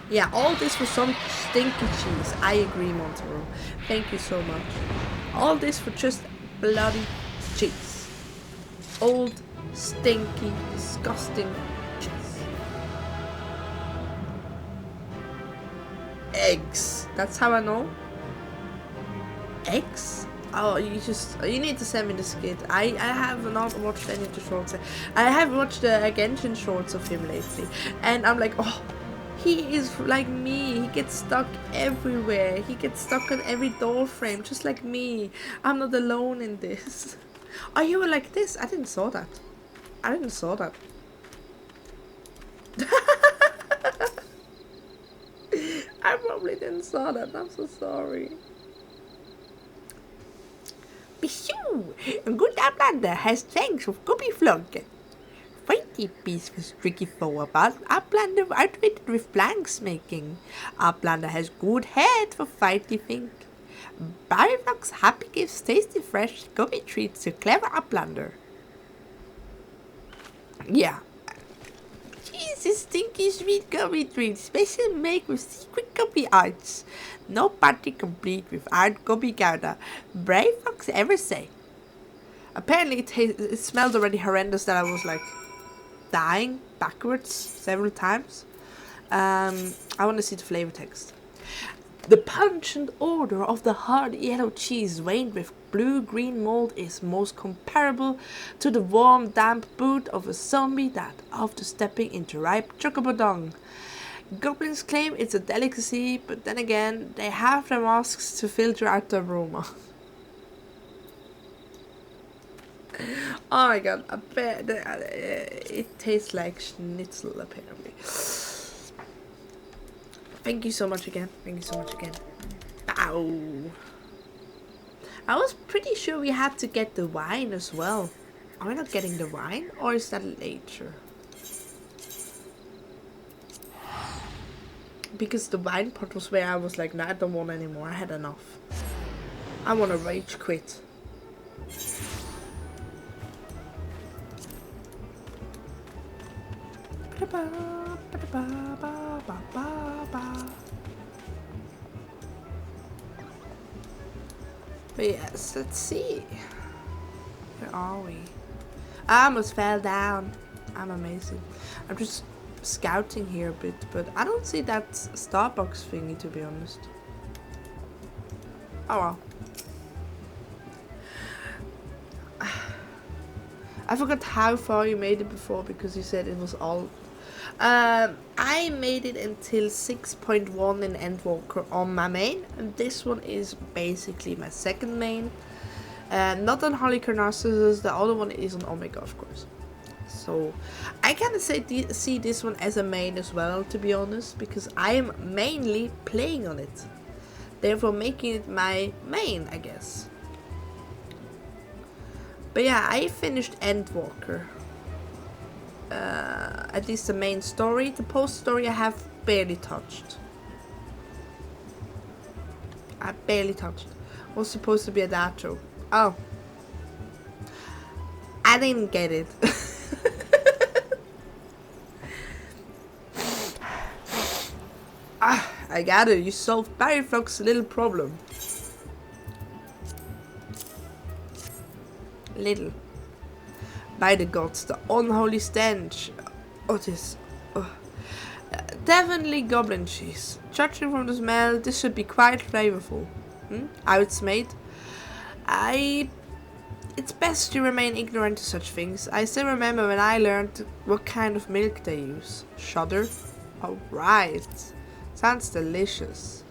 Yeah, all this for some stinky cheese. I agree, Montero. Thank you so much. All this for just bloody cheese. Old, stinky, disgusting cheese. Eggs. That's how I know. Eggs? Oh, you need to send me the skit. I have not watched any of the shorts. I have watched the Genshin shorts of him lately, and I'm like, oh, he is like me. He gets stuck everywhere. He gets stuck on every door frame, just like me. I'm not alone in this. Oh, you were like this? I didn't saw that. I didn't saw that. I probably didn't saw that. I'm so sorry. Phew! Good Outlander has tanks of copy flog. Fighty piece was tricky for about Outlander outfitted with blanks making. Outlander has good head for fighty think. Barryfox happy gives tasty fresh copy treats to clever Outlander. Yeah. Jesus, stinky sweet copy treats, special make with secret copy arts. No party complete without copy counter. Brave fox ever say. Apparently it smelled already horrendous that I was like dying backwards several times. I want to see the flavor text. The pungent odor of the hard yellow cheese veined with blue-green mold is most comparable to the warm, damp boot of a zombie that, after stepping into ripe chocobo dung. Goblins claim it's a delicacy, but then again, they have their masks to filter out the aroma. Oh my god, I bet it tastes like schnitzel apparently. Thank you so much again. Thank you so much again. Ow. I was pretty sure we had to get the wine as well. Are we not getting the wine? Or is that later? Because the wine part was where I was like, nah, I don't want anymore. I had enough. I want to rage quit. But yes, let's see. Where are we? I almost fell down. I'm amazing. I'm just scouting here a bit, but I don't see that Starbucks thingy, to be honest. Oh well. I forgot how far you made it before because you said it was all. I made it until 6.1 in Endwalker on my main, and this one is basically my second main. Not on Holy Carnassus, the other one is on Omega, of course. So I kind of see this one as a main as well, to be honest, because I am mainly playing on it, therefore making it my main, I guess. But yeah, I finished Endwalker. At least the main story. The post story I have barely touched. I barely touched. Was supposed to be a dad joke. Oh. I didn't get it. I got it. You solved Barryfrog's little problem. Little. By the gods, the unholy stench. Oh, this. Oh. Definitely goblin cheese. Judging from the smell, this should be quite flavorful. How it's made? It's best to remain ignorant to such things. I still remember when I learned what kind of milk they use. Shudder? Alright. Sounds delicious.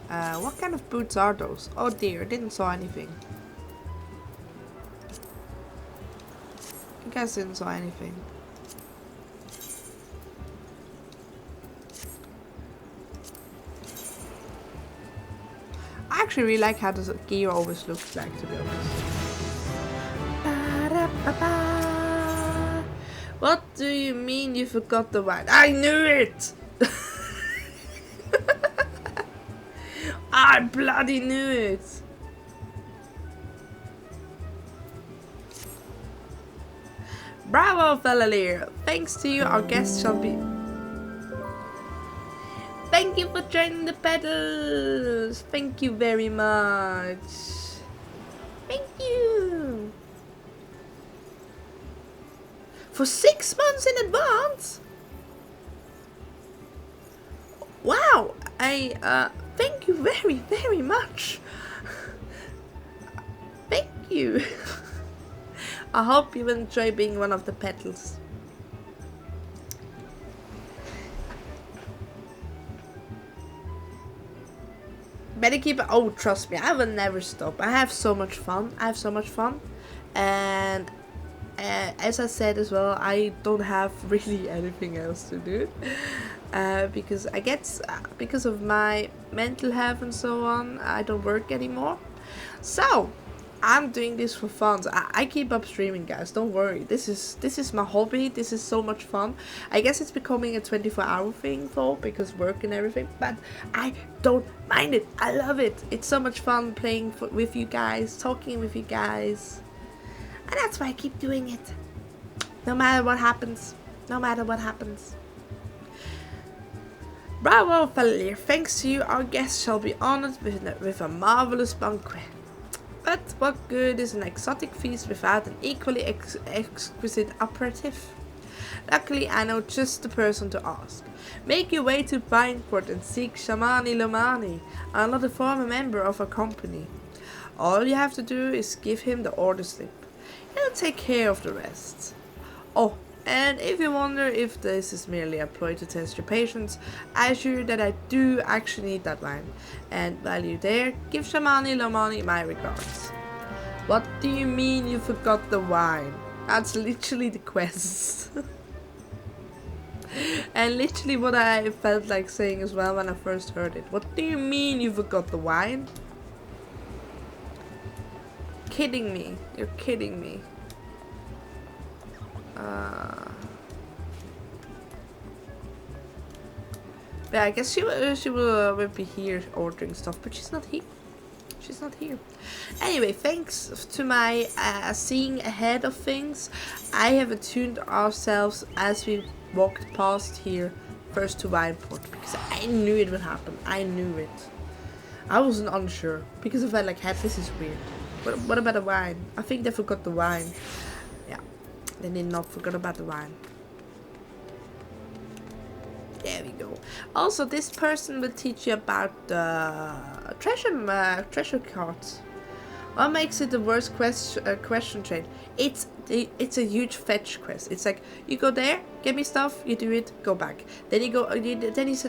What kind of boots are those? Oh dear, didn't saw anything. I guess didn't saw anything. I actually really like how the gear always looks like, to be honest. Ba-da-ba-ba. What do you mean you forgot the wine? I knew it! I bloody knew it! Bravo, Fela'lyr! Thanks to you, our guest shall be... Thank you for joining the petals! Thank you very much! Thank you! For 6 months in advance? Wow! Thank you very, very much! Thank you! I hope you enjoy being one of the petals. Better keep it. Oh, trust me, I will never stop. I have so much fun. And as I said as well, I don't have really anything else to do. Because I guess because of my mental health and so on, I don't work anymore. So I'm doing this for fun. So I keep up streaming, guys. Don't worry. This is my hobby. This is so much fun. I guess it's becoming a 24-hour thing though, because work and everything. But I don't mind it. I love it. It's so much fun playing with you guys, talking with you guys, and that's why I keep doing it. No matter what happens. No matter what happens. Bravo, Fela'lyr. Thanks to you, our guest shall be honored with a marvelous banquet. But what good is an exotic feast without an equally exquisite aperitif? Luckily, I know just the person to ask. Make your way to Pineport and seek Shamani Lomani, another former member of our company. All you have to do is give him the order slip. He'll take care of the rest. Oh, and if you wonder if this is merely a ploy to test your patience, I assure you that I do actually need that wine. And while you're there, give Shamani Lomani my regards. What do you mean you forgot the wine? That's literally the quest. And literally what I felt like saying as well when I first heard it. What do you mean you forgot the wine? Kidding me. You're kidding me. Yeah, I guess she will be here ordering stuff, but she's not here. She's not here. Anyway, thanks to my seeing ahead of things, I have attuned ourselves as we walked past here first to Wineport, because I knew it would happen. I knew it. I wasn't unsure because I felt like, hey, this is weird. What about the wine? I think they forgot the wine. Yeah, they did not forget about the wine. There we go. Also, this person will teach you about the treasure cards. What makes it the worst question chain? It's a huge fetch quest. It's like you go there, get me stuff, you do it, go back. Then you go. Then it's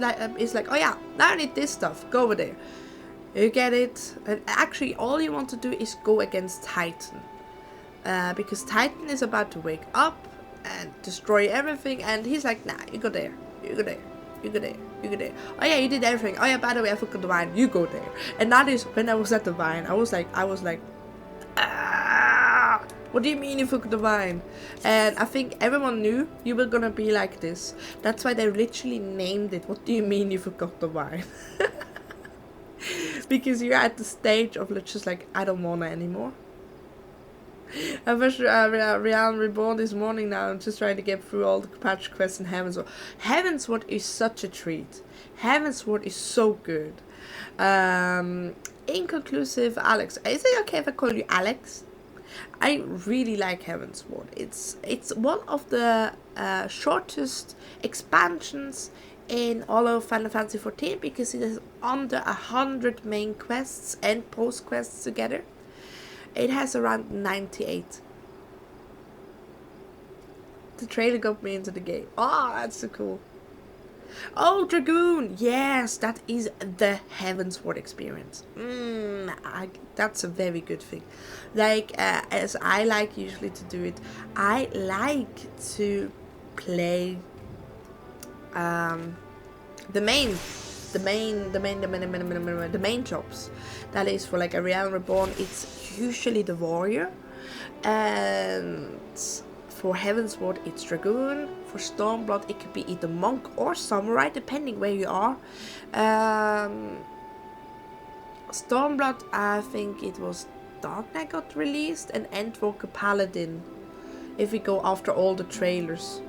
like, oh yeah, now I need this stuff. Go over there. You get it, and actually all you want to do is go against Titan, because Titan is about to wake up and destroy everything, and he's like, nah, you go there. You go there. You go there. You go there. Oh yeah, you did everything. Oh yeah, by the way, I forgot the wine. You go there. And that is when I was at the vine. I was like, ah, what do you mean you forgot the wine? And I think everyone knew you were gonna be like this. That's why they literally named it. What do you mean you forgot the wine? Because you're at the stage of just like, I don't wanna anymore. I finished Realm Reborn this morning now. I'm just trying to get through all the patch quests in Heavensward. Heavensward is such a treat. Heavensward is so good. Inconclusive Alex. Is it okay if I call you Alex? I really like Heavensward. It's one of the shortest expansions in all of Final Fantasy XIV because it is under 100 main quests and post quests together. It has around 98. The trailer got me into the game. Oh, that's so cool. Oh, Dragoon! Yes, that is the Heavensward experience. That's a very good thing. Like, as I like usually to do it, I like to play the main jobs. That is for like a Realm Reborn, it's usually the warrior. And for Heavensward, it's Dragoon. For Stormblood, it could be either monk or samurai, depending where you are. Stormblood, I think it was Dark Knight got released, and Endwalker Paladin, if we go after all the trailers.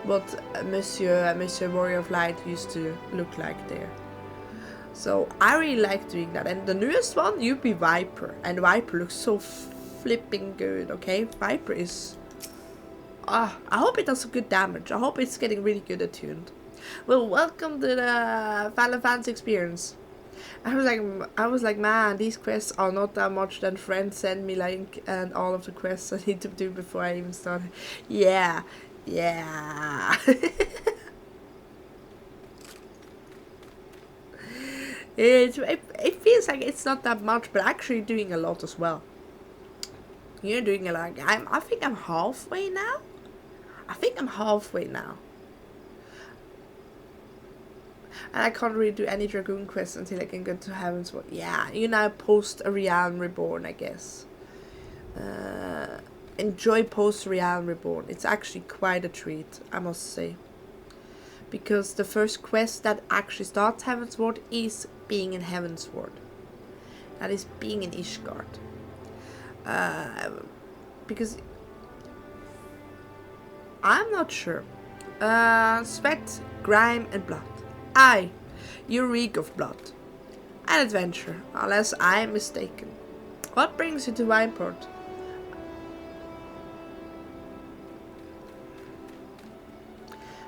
What Monsieur Warrior of Light used to look like there. So I really like doing that. And the newest one, UB Viper. And Viper looks so flipping good, okay? Viper is... I hope it does some good damage. I hope it's getting really good attuned. Well, welcome to the Final Fantasy experience. I was like, man, these quests are not that much. Then friends send me like and all of the quests I need to do before I even start. Yeah. It feels like it's not that much, but actually doing a lot as well. You're doing a lot. I think I'm halfway now. And I can't really do any Dragoon quests until I can go to Heavensward. Yeah, you now post a Realm Reborn, I guess. Enjoy post Realm Reborn. It's actually quite a treat, I must say. Because the first quest that actually starts Heavensward is being in Heavensward. That is being in Ishgard. Because I'm not sure. Sweat, grime, and blood. Aye, you reek of blood. An adventure, unless I am mistaken. What brings you to Wineport?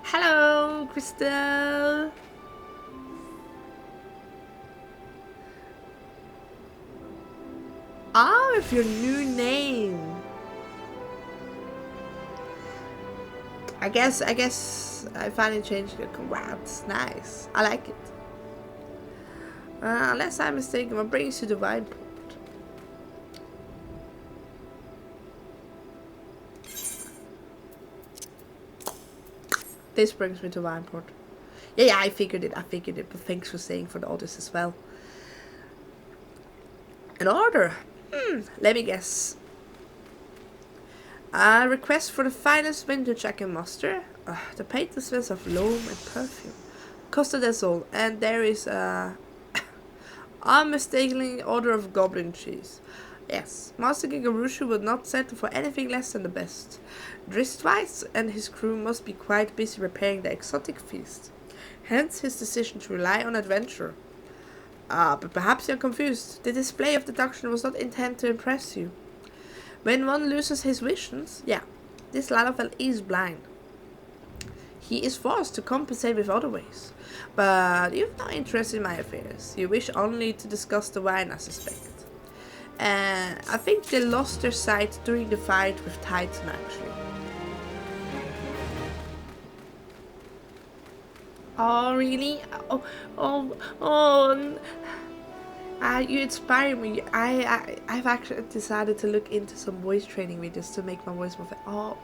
Hello, Crystal. Ah, with your new name. I guess I finally changed it. Congrats, nice. I like it. Unless I'm mistaken, what brings you to Wineport? This brings me to Wineport. Yeah, I figured it, but thanks for saying for the others as well. An order? Let me guess. A request for the finest vintage I can muster. The painted smells of loam and perfume. Costa del Sol, and there is a unmistakably order of goblin cheese. Yes, Master Gigarushu would not settle for anything less than the best. Dristwise and his crew must be quite busy preparing the exotic feast. Hence his decision to rely on adventure. But perhaps you're confused. The display of deduction was not intended to impress you. When one loses his visions, yeah, this Lalafell is blind. He is forced to compensate with other ways. But you've no interest in my affairs. You wish only to discuss the wine, I suspect. I think they lost their sight during the fight with Titan, actually. Oh, really? You inspire me. I've actually decided to look into some voice training videos to make my voice more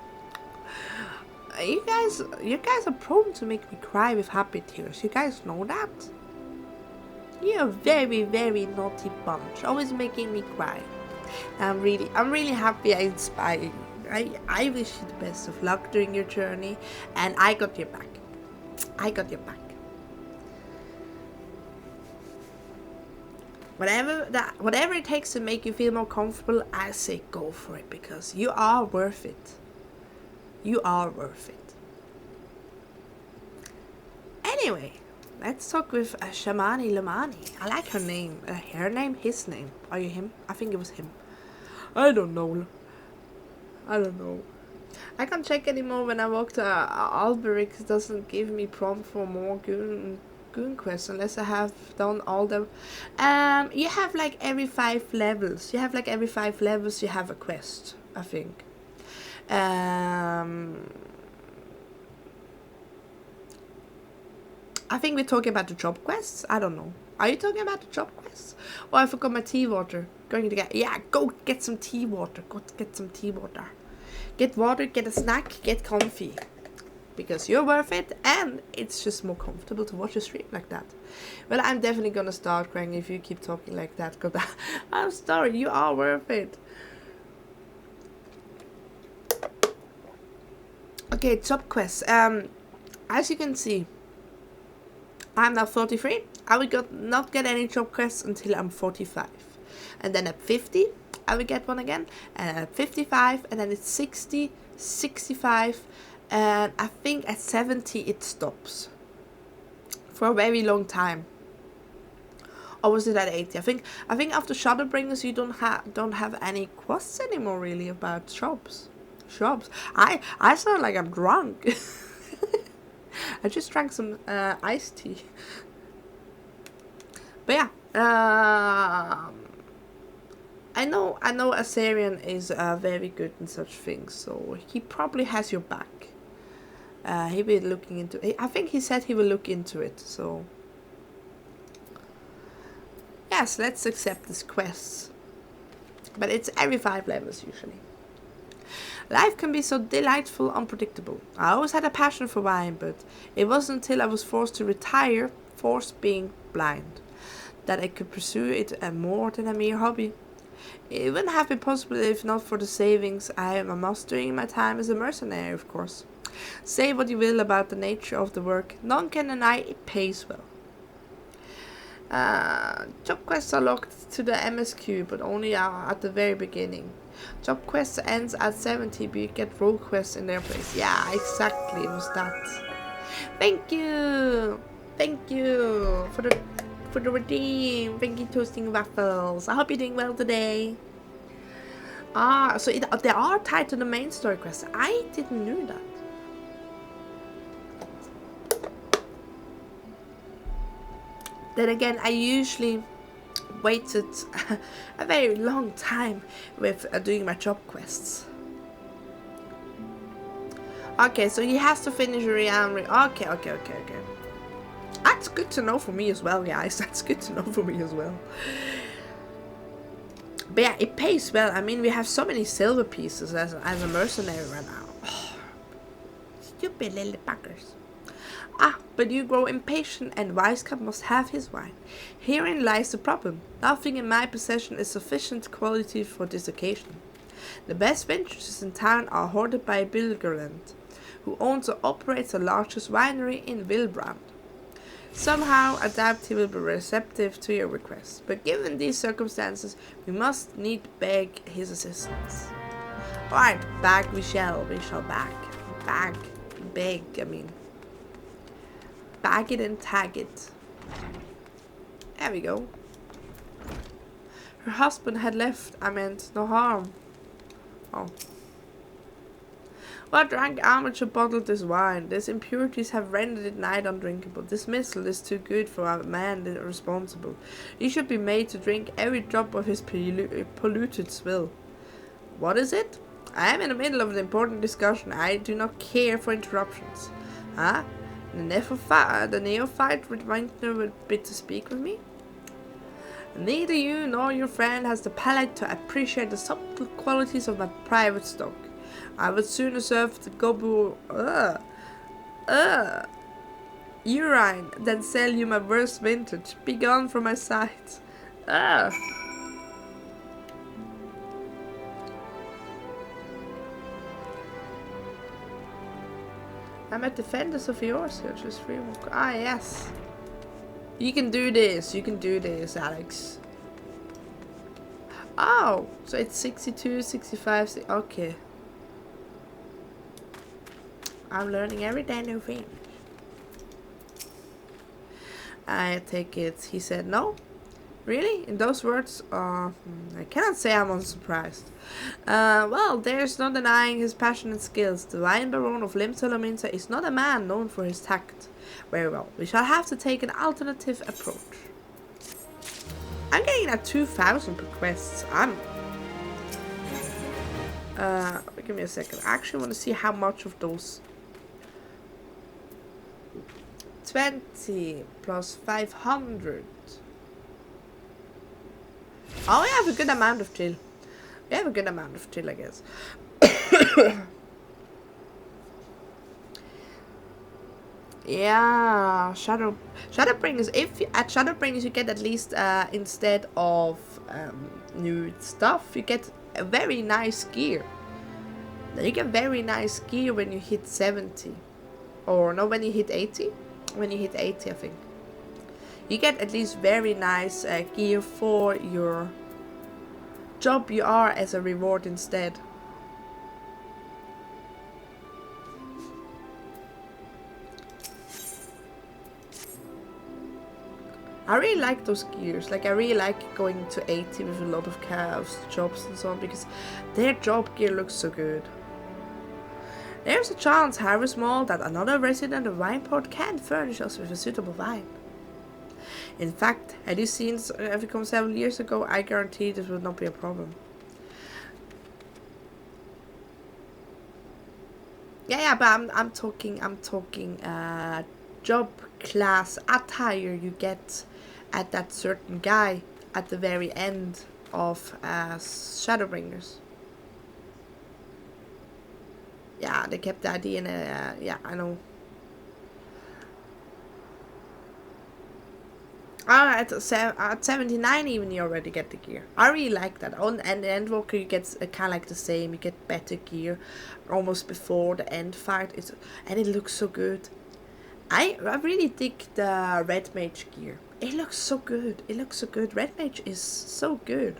you guys are prone to make me cry with happy tears. You guys know that? You're a very, very naughty bunch, always making me cry. I'm really happy I inspire you. I wish you the best of luck during your journey, and I got your back. Whatever it takes to make you feel more comfortable, I say go for it, because you are worth it. You are worth it. Anyway, let's talk with Shamani Lamani. I like her name. Her name, his name. Are you him? I think it was him. I don't know. I can't check anymore when I walk to Alberix. It doesn't give me prompt for more goon quests unless I have done all the... you have like every 5 levels. You have a quest, I think. I think we're talking about the job quests. I don't know. Are you talking about the job quests? Oh, I forgot my tea water. Going to get... Yeah, go get some tea water. Go get some tea water. Get water, get a snack, get comfy. Because you're worth it, and it's just more comfortable to watch a stream like that. Well, I'm definitely gonna start crying if you keep talking like that. Because I'm sorry, you are worth it. Okay, job quests. As you can see, I'm now 43. I will not get any job quests until I'm 45. And then at 50, I will get one again. And at 55, and then it's 60, 65, and I think at 70 it stops. For a very long time. Or was it at 80? I think after Shadowbringers you don't have any quests anymore really about shops. I sound like I'm drunk. I just drank some iced tea. But yeah, I know Assyrian is very good in such things, so he probably has your back. He will be looking into it. I think he said he will look into it, so yes, let's accept this quest. But it's every 5 levels usually. Life can be so delightful, unpredictable. I always had a passion for wine, but it wasn't until I was forced to retire, forced being blind, that I could pursue it more than a mere hobby. It wouldn't have been possible if not for the savings I have amassed during my time as a mercenary, of course. Say what you will about the nature of the work, none can deny it pays well. Job quests are locked to the MSQ, but only at the very beginning. Job quests ends at 70, but you get role quests in their place. Yeah, exactly, it was that. Thank you for the redeem. Thank you, Toasting Waffles. I hope you're doing well today. So they are tied to the main story quests. I didn't know that. Then again, I usually waited a very long time with doing my job quests. Okay, so he has to finish Rian. Okay. That's good to know for me as well, guys. That's good to know for me as well. But yeah, it pays well. I mean, we have so many silver pieces as a mercenary right now. Oh, stupid little buggers. But you grow impatient, and Wisecap must have his wine. Herein lies the problem. Nothing in my possession is sufficient quality for this occasion. The best vintages in town are hoarded by Bilgerland, who owns and operates the largest winery in Wilbrand. Somehow, I doubt he will be receptive to your request, but given these circumstances, we must need beg his assistance. Alright, bag we shall bag. Beg, I mean. Bag it and tag it. There we go. Her husband had left. I meant no harm. Oh. What rank amateur bottled this wine? These impurities have rendered it nigh undrinkable. This missile is too good for a man responsible. He should be made to drink every drop of his polluted swill. What is it? I am in the middle of an important discussion. I do not care for interruptions. Huh? The neophyte would bid to speak with me? Neither you nor your friend has the palate to appreciate the subtle qualities of my private stock. I would sooner serve the urine than sell you my worst vintage. Be gone from my sight. I'm at defenders of yours here, just free walk. Yes. You can do this, Alex. Oh, so it's 62, 65, okay. I'm learning every day new thing. I take it he said no? Really? In those words? I cannot say I'm unsurprised. Well, there's no denying his passion and skills. The Wine Baron of Limtolominsa is not a man known for his tact. Very well, we shall have to take an alternative approach. I'm getting at 2,000 requests. Give me a second. I actually want to see how much of those. 20 plus 500. Oh, we have a good amount of chill. We have a good amount of chill, I guess. Yeah, Shadowbringers. If you, at Shadowbringers you get at least instead of new stuff, you get a very nice gear. You get very nice gear when you hit 70, or no, when you hit 80. When you hit 80, I think you get at least very nice gear for your job you are as a reward instead. I really like those gears. Like, I really like going to 80 with a lot of chaos jobs and so on, because their job gear looks so good. There's a chance, however small, that another resident of Wineport can furnish us with a suitable wine. In fact, had you seen Evercom several years ago, I guarantee this would not be a problem. Yeah, but I'm talking job class attire you get at that certain guy at the very end of Shadowbringers. Yeah, they kept the idea in yeah, I know. At 79 even you already get the gear. I really like that. And the Endwalker you get kind of like the same. You get better gear almost before the end fight. And it looks so good. I really dig the Red Mage gear. It looks so good. It looks so good. Red Mage is so good.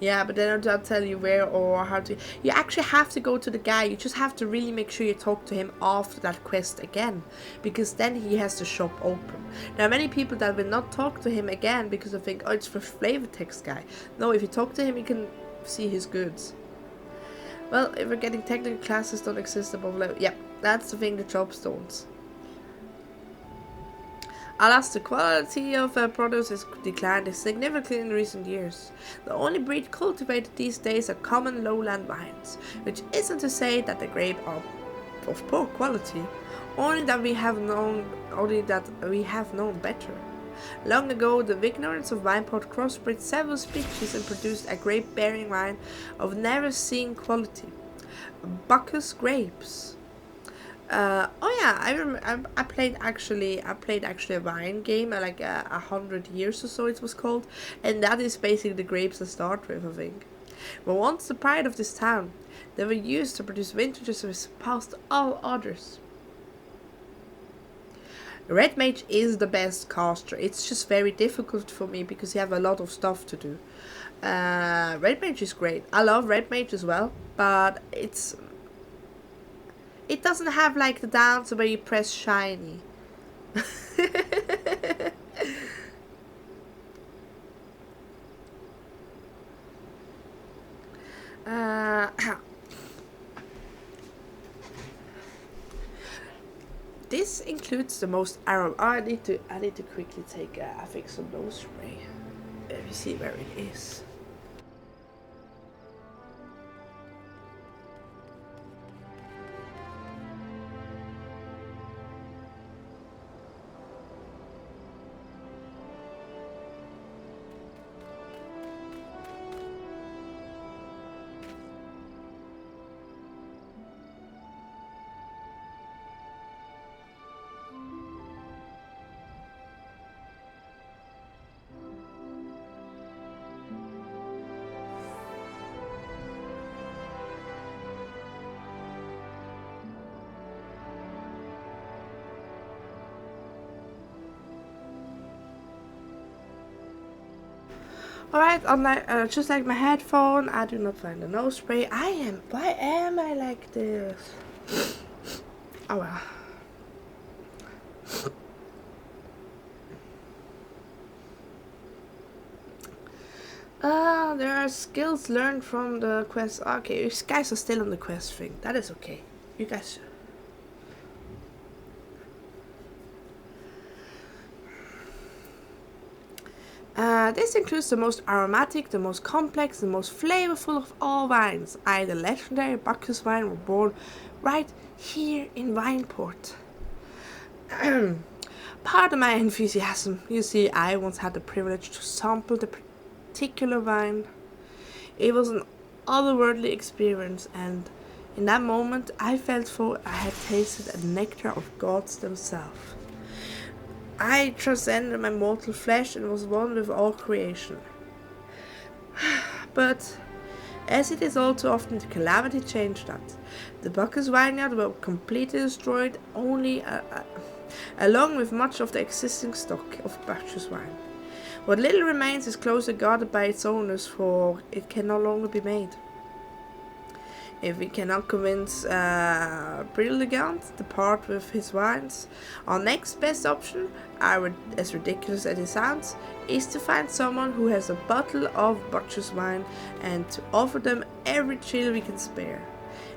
Yeah, but then I'll tell you where or how to. You actually have to go to the guy. You just have to really make sure you talk to him after that quest again, because then he has the shop open. There are many people that will not talk to him again because they think, oh, it's for flavor text guy. No, if you talk to him, you can see his goods. Well, if we're getting technical classes don't exist above level. Yeah, that's the thing, the jobs don't. Alas, the quality of produce has declined significantly in recent years. The only breed cultivated these days are common lowland vines, which isn't to say that the grape are of poor quality, only that we have known better. Long ago, the Vignorance of Wineport crossbred several species and produced a grape-bearing wine of never-seen quality. Bacchus grapes. Oh yeah, I played actually a wine game like 100 years or so it was called, and that is basically the grapes I start with, I think. But once the pride of this town, they were used to produce vintages that surpassed all others. Red Mage is the best caster. It's just very difficult for me because you have a lot of stuff to do. Red Mage is great. I love Red Mage as well, but it doesn't have like the downs where you press shiny. This includes the most arrow. Oh, I need to quickly take I think some nose spray. Let me see where it is. Alright, just like my headphone, I do not find the nose spray. Why am I like this? Oh well. There are skills learned from the quest. Okay, you guys are still on the quest thing. That is okay. You guys. This includes the most aromatic, the most complex, the most flavorful of all wines. I, the legendary Bacchus wine, were born right here in Wineport. Pardon my enthusiasm. You see, I once had the privilege to sample the particular wine. It was an otherworldly experience, and in that moment I felt for I had tasted the nectar of gods themselves. I transcended my mortal flesh and was one with all creation. But as it is all too often, the calamity changed that. The Bacchus vineyard were completely destroyed, along with much of the existing stock of Bacchus wine. What little remains is closely guarded by its owners, for it can no longer be made. If we cannot convince Brilligant to part with his wines, our next best option, as ridiculous as it sounds, is to find someone who has a bottle of Bacchus wine and to offer them every chill we can spare.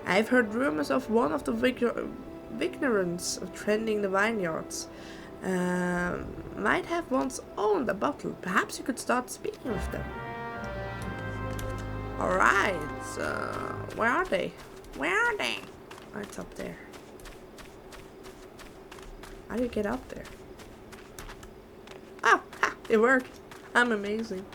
I've heard rumors of one of the vignerons trending the vineyards. Might have once owned a bottle. Perhaps you could start speaking with them. Alright, where are they? Where are they? Oh, it's up there. How do you get up there? Oh, ha, it worked. I'm amazing.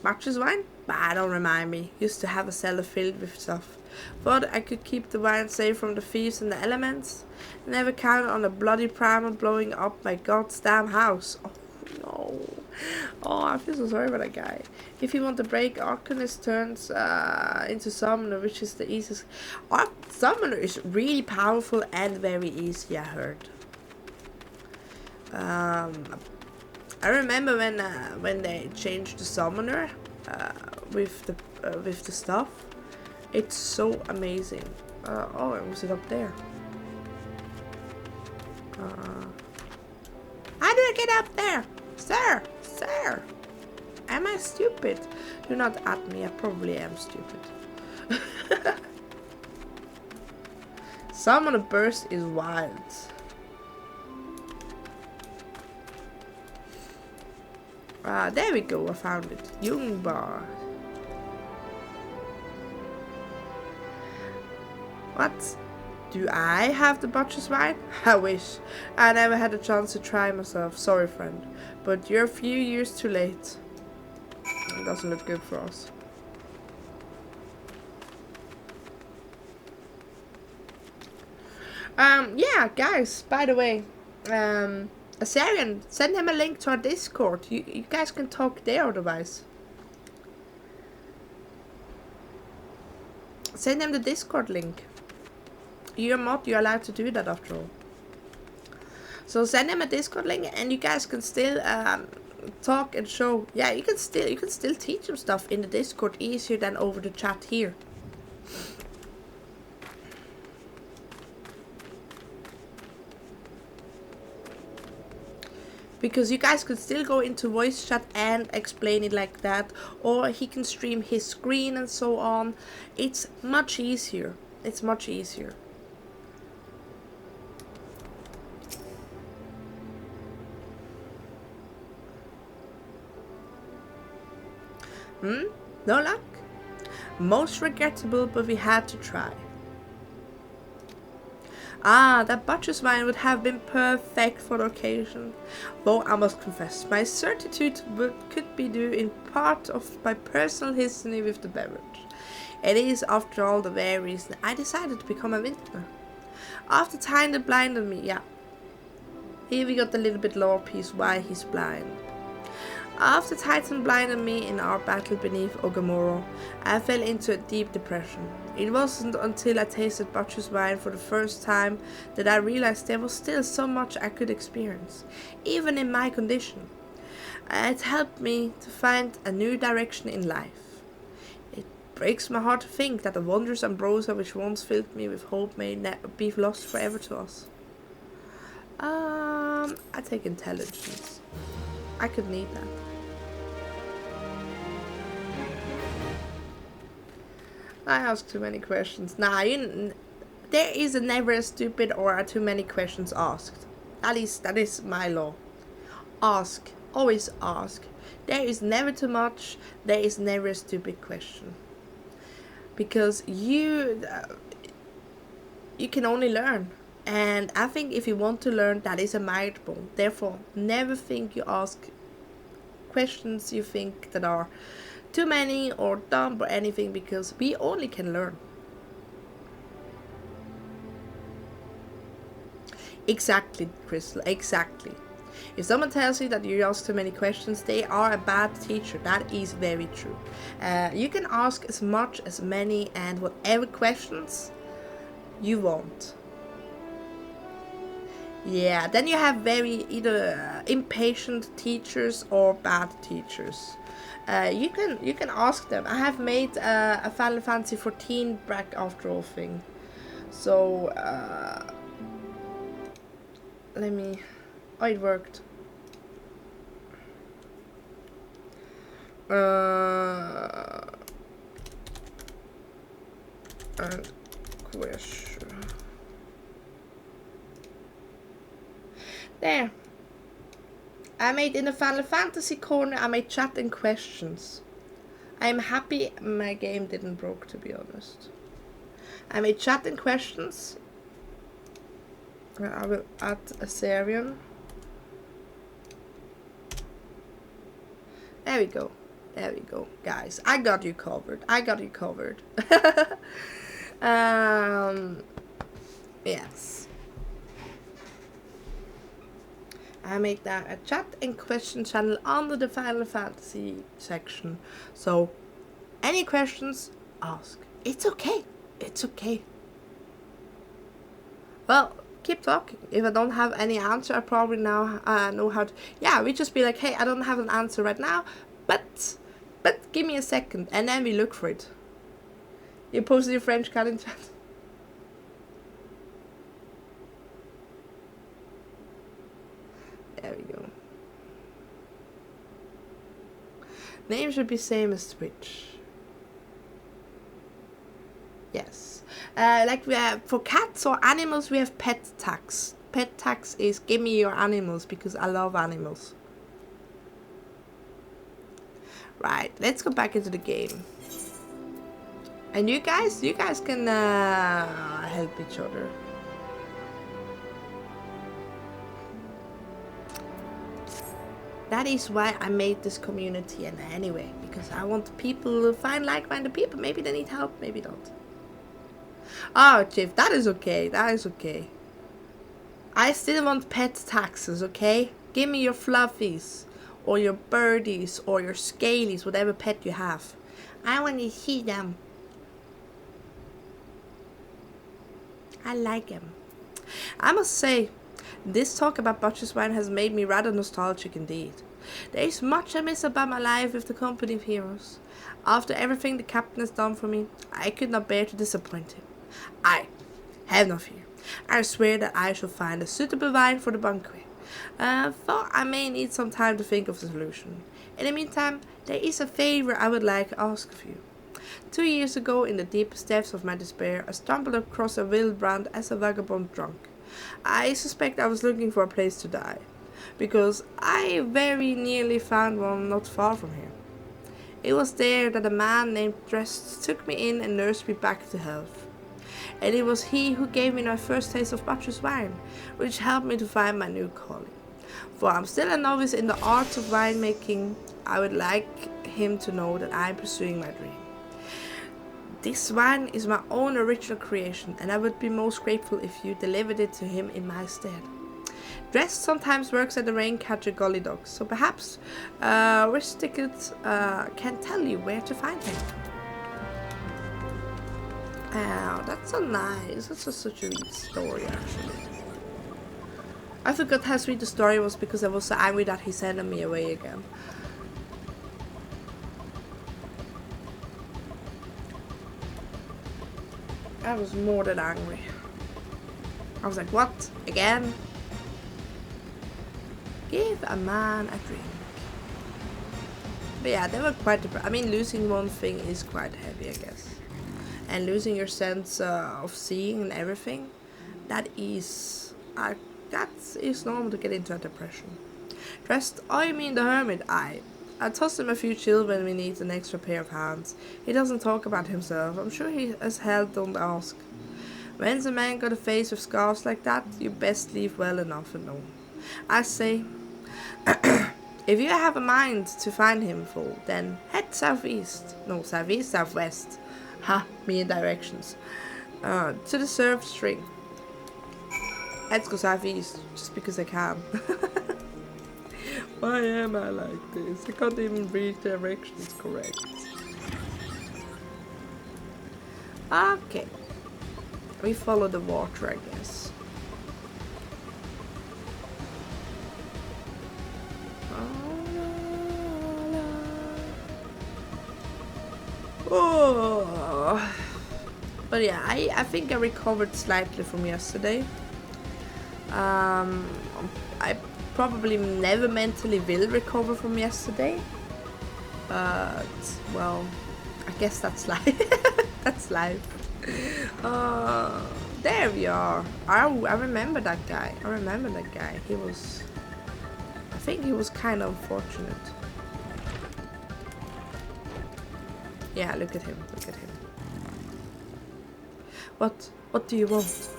Bacchus wine? Bah, don't remind me. Used to have a cellar filled with stuff. Thought I could keep the wine safe from the thieves and the elements. Never counted on a bloody primer blowing up my goddamn house. Oh no. Oh, I feel so sorry for that guy. If you want to break, Arcanist turns into Summoner, which is the easiest. Summoner is really powerful and very easy, I heard. I remember when they changed the Summoner with the stuff. It's so amazing. Oh, was it up there? How do I get up there? Sir! Sir! Am I stupid? Do not at me, I probably am stupid. Summoner Burst is wild. There we go, I found it. Jungbar. What? Do I have the Bacchus wine? I wish. I never had a chance to try myself. Sorry, friend. But you're a few years too late. It doesn't look good for us. Yeah, guys, by the way, Asarian, send him a link to our Discord. You guys can talk there otherwise. Send him the Discord link. You're mod, you're allowed to do that after all. So send him a Discord link and you guys can still talk and show. Yeah, you can still teach him stuff in the Discord easier than over the chat here. Because you guys could still go into voice chat and explain it like that, or he can stream his screen and so on. It's much easier. It's much easier. No luck? Most regrettable, but we had to try. That Bacchus wine would have been perfect for the occasion. Though I must confess, my certitude could be due in part of my personal history with the beverage. It is, after all, the very reason I decided to become a vintner. After time that blinded me, yeah. Here we got the little bit lore piece why he's blind. After Titan blinded me in our battle beneath Ogamoro, I fell into a deep depression. It wasn't until I tasted Butcher's wine for the first time that I realized there was still so much I could experience, even in my condition. It helped me to find a new direction in life. It breaks my heart to think that the wondrous ambrosia which once filled me with hope may be lost forever to us. I take intelligence. I could need that. I ask too many questions. Nah, there is never a stupid or a too many questions asked. That is my law. Ask. Always ask. There is never too much. There is never a stupid question. Because you can only learn. And I think if you want to learn, that is a malleable. Therefore, never think you ask questions you think that are too many or dumb or anything, because we only can learn. Exactly, Crystal, exactly. If someone tells you that you ask too many questions, they are a bad teacher. That is very true. You can ask as much, as many, and whatever questions you want. Yeah, then you have very either impatient teachers or bad teachers. You can ask them. I have made a Final Fantasy XIV back after all thing. So let me. Oh, it worked. And question. There. I made in the Final Fantasy corner, I made chat and questions. I'm happy my game didn't broke, to be honest. I made chat and questions. I will add a Sarian. There we go. There we go, guys. I got you covered. I got you covered. Yes. I made that a chat and question channel under the Final Fantasy section. So, any questions, ask. It's okay. It's okay. Well, keep talking. If I don't have any answer, I probably now know how to. Yeah, we just be like, hey, I don't have an answer right now, but give me a second, and then we look for it. You posted your French cat in chat. There we go. Name should be same as Twitch. Yes. Like we have for cats or animals, we have pet tax. Pet tax is give me your animals because I love animals. Right, let's go back into the game. And you guys can help each other. That is why I made this community and anyway, because I want people to find like-minded people. Maybe they need help, maybe not. Oh, Chief, that is okay. That is okay. I still want pet taxes, okay? Give me your fluffies, or your birdies, or your scalies, whatever pet you have. I want to see them. I like them. I must say, this talk about Butcher's wine has made me rather nostalgic indeed. There is much I miss about my life with the company of heroes. After everything the captain has done for me, I could not bear to disappoint him. Have no fear. I swear that I shall find a suitable wine for the banquet. Though I may need some time to think of the solution. In the meantime, there is a favor I would like to ask of you. 2 years ago, in the deepest depths of my despair, I stumbled across a Wildbrand as a vagabond drunk. I suspect I was looking for a place to die, because I very nearly found one not far from here. It was there that a man named Drest took me in and nursed me back to health. And it was he who gave me my first taste of Butcher's wine, which helped me to find my new calling. For I'm still a novice in the arts of winemaking, I would like him to know that I am pursuing my dream. This wine is my own original creation, and I would be most grateful if you delivered it to him in my stead. Dress sometimes works at the rain catcher gully dogs, so perhaps Risticket can tell you where to find him. Oh, that's so nice. That's just such a sweet story, actually. I forgot how sweet the story was because I was so angry that he sent me away again. I was more than angry. I was like, what? Again? Give a man a drink. But yeah, they were quite I mean, losing one thing is quite heavy, I guess. And losing your sense of seeing and everything, that is normal to get into a depression. Dressed, I mean the hermit, I tossed him a few chill when we need an extra pair of hands. He doesn't talk about himself. I'm sure he as hell don't ask. When's a man got a face with scars like that, you best leave well enough alone. I say, if you have a mind to find him, fool, then head southeast. No, southeast, southwest. Ha, me in directions. To the surf string. Let's go southeast, just because I can. Why am I like this? I can't even read directions correct. Okay. We follow the water, I guess. Oh. But yeah, I think I recovered slightly from yesterday. I probably never mentally will recover from yesterday. But, well, I guess that's life. That's life. There we are. I remember that guy. He was... I think he was kind of unfortunate. Yeah, look at him. What do you want?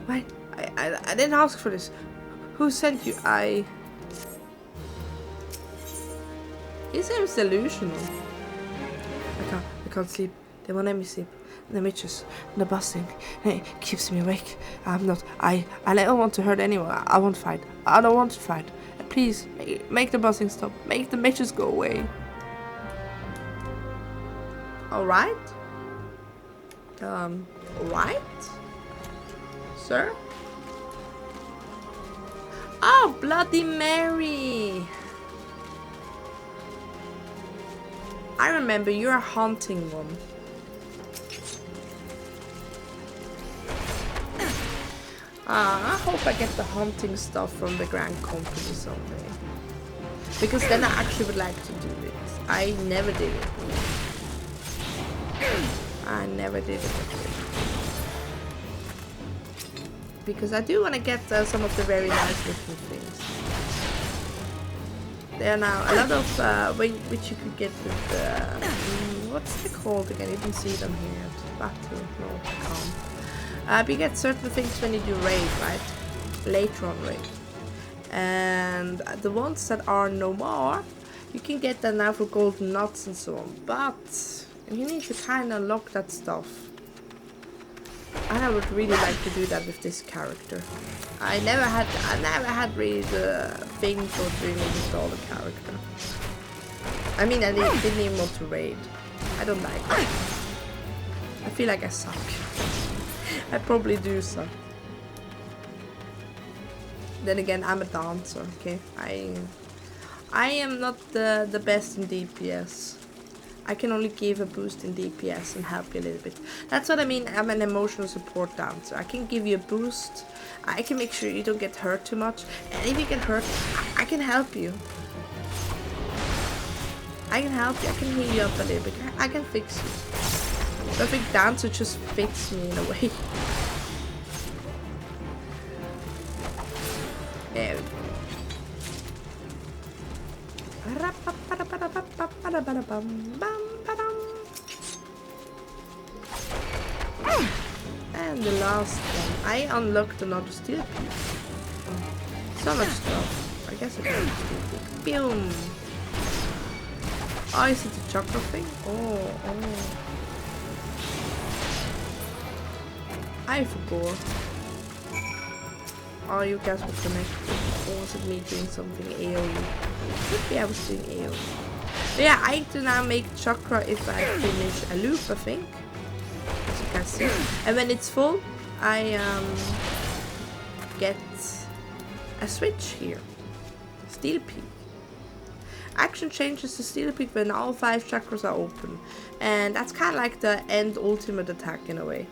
Wait, I didn't ask for this. Who sent you? He seems delusional. I can't sleep. They won't let me sleep. The mitches, the busting, it keeps me awake. I don't want to hurt anyone. I won't fight. I don't want to fight. Please, make the busting stop. Make the mitches go away. Alright? Alright? Sir? Oh, Bloody Mary! I remember, you're a hunting one. I hope I get the hunting stuff from the Grand Company someday. Because then I actually would like to do it. I never did it. Because I do want to get some of the very nice looking things. There are now a lot of which you could get with what's it called again? You can see them here. Battle, no, I can't. But you get certain things when you do raid, right? Later on raid. And the ones that are no more, you can get them now for golden nuts and so on. But you need to kind of unlock that stuff. And I would really like to do that with this character. I never had really the thing for doing it with all the character. I mean, I didn't even want to raid. I don't like it. I feel like I suck. I probably do suck. Then again, I'm a dancer, okay? I am not the best in DPS. I can only give a boost in DPS and help you a little bit. That's what I mean, I'm an emotional support dancer. I can give you a boost. I can make sure you don't get hurt too much. And if you get hurt, I can help you. I can help you. I can heal you up a little bit. I can fix you. So I think dancer just fits me in a way. There we go. And the last one. I unlocked another steel piece. So much stuff. I guess I can steel piece. Boom! Oh, is it the chocolate thing? Oh. I forgot. Oh, you guys were connected. Or was it me doing something AoE? Maybe I was doing AoE. So yeah, I do now make chakra if I finish a loop, I think. As you can see. And when it's full, I get a switch here. Steel Peak. Action changes to Steel Peak when all 5 chakras are open. And that's kind of like the end ultimate attack in a way.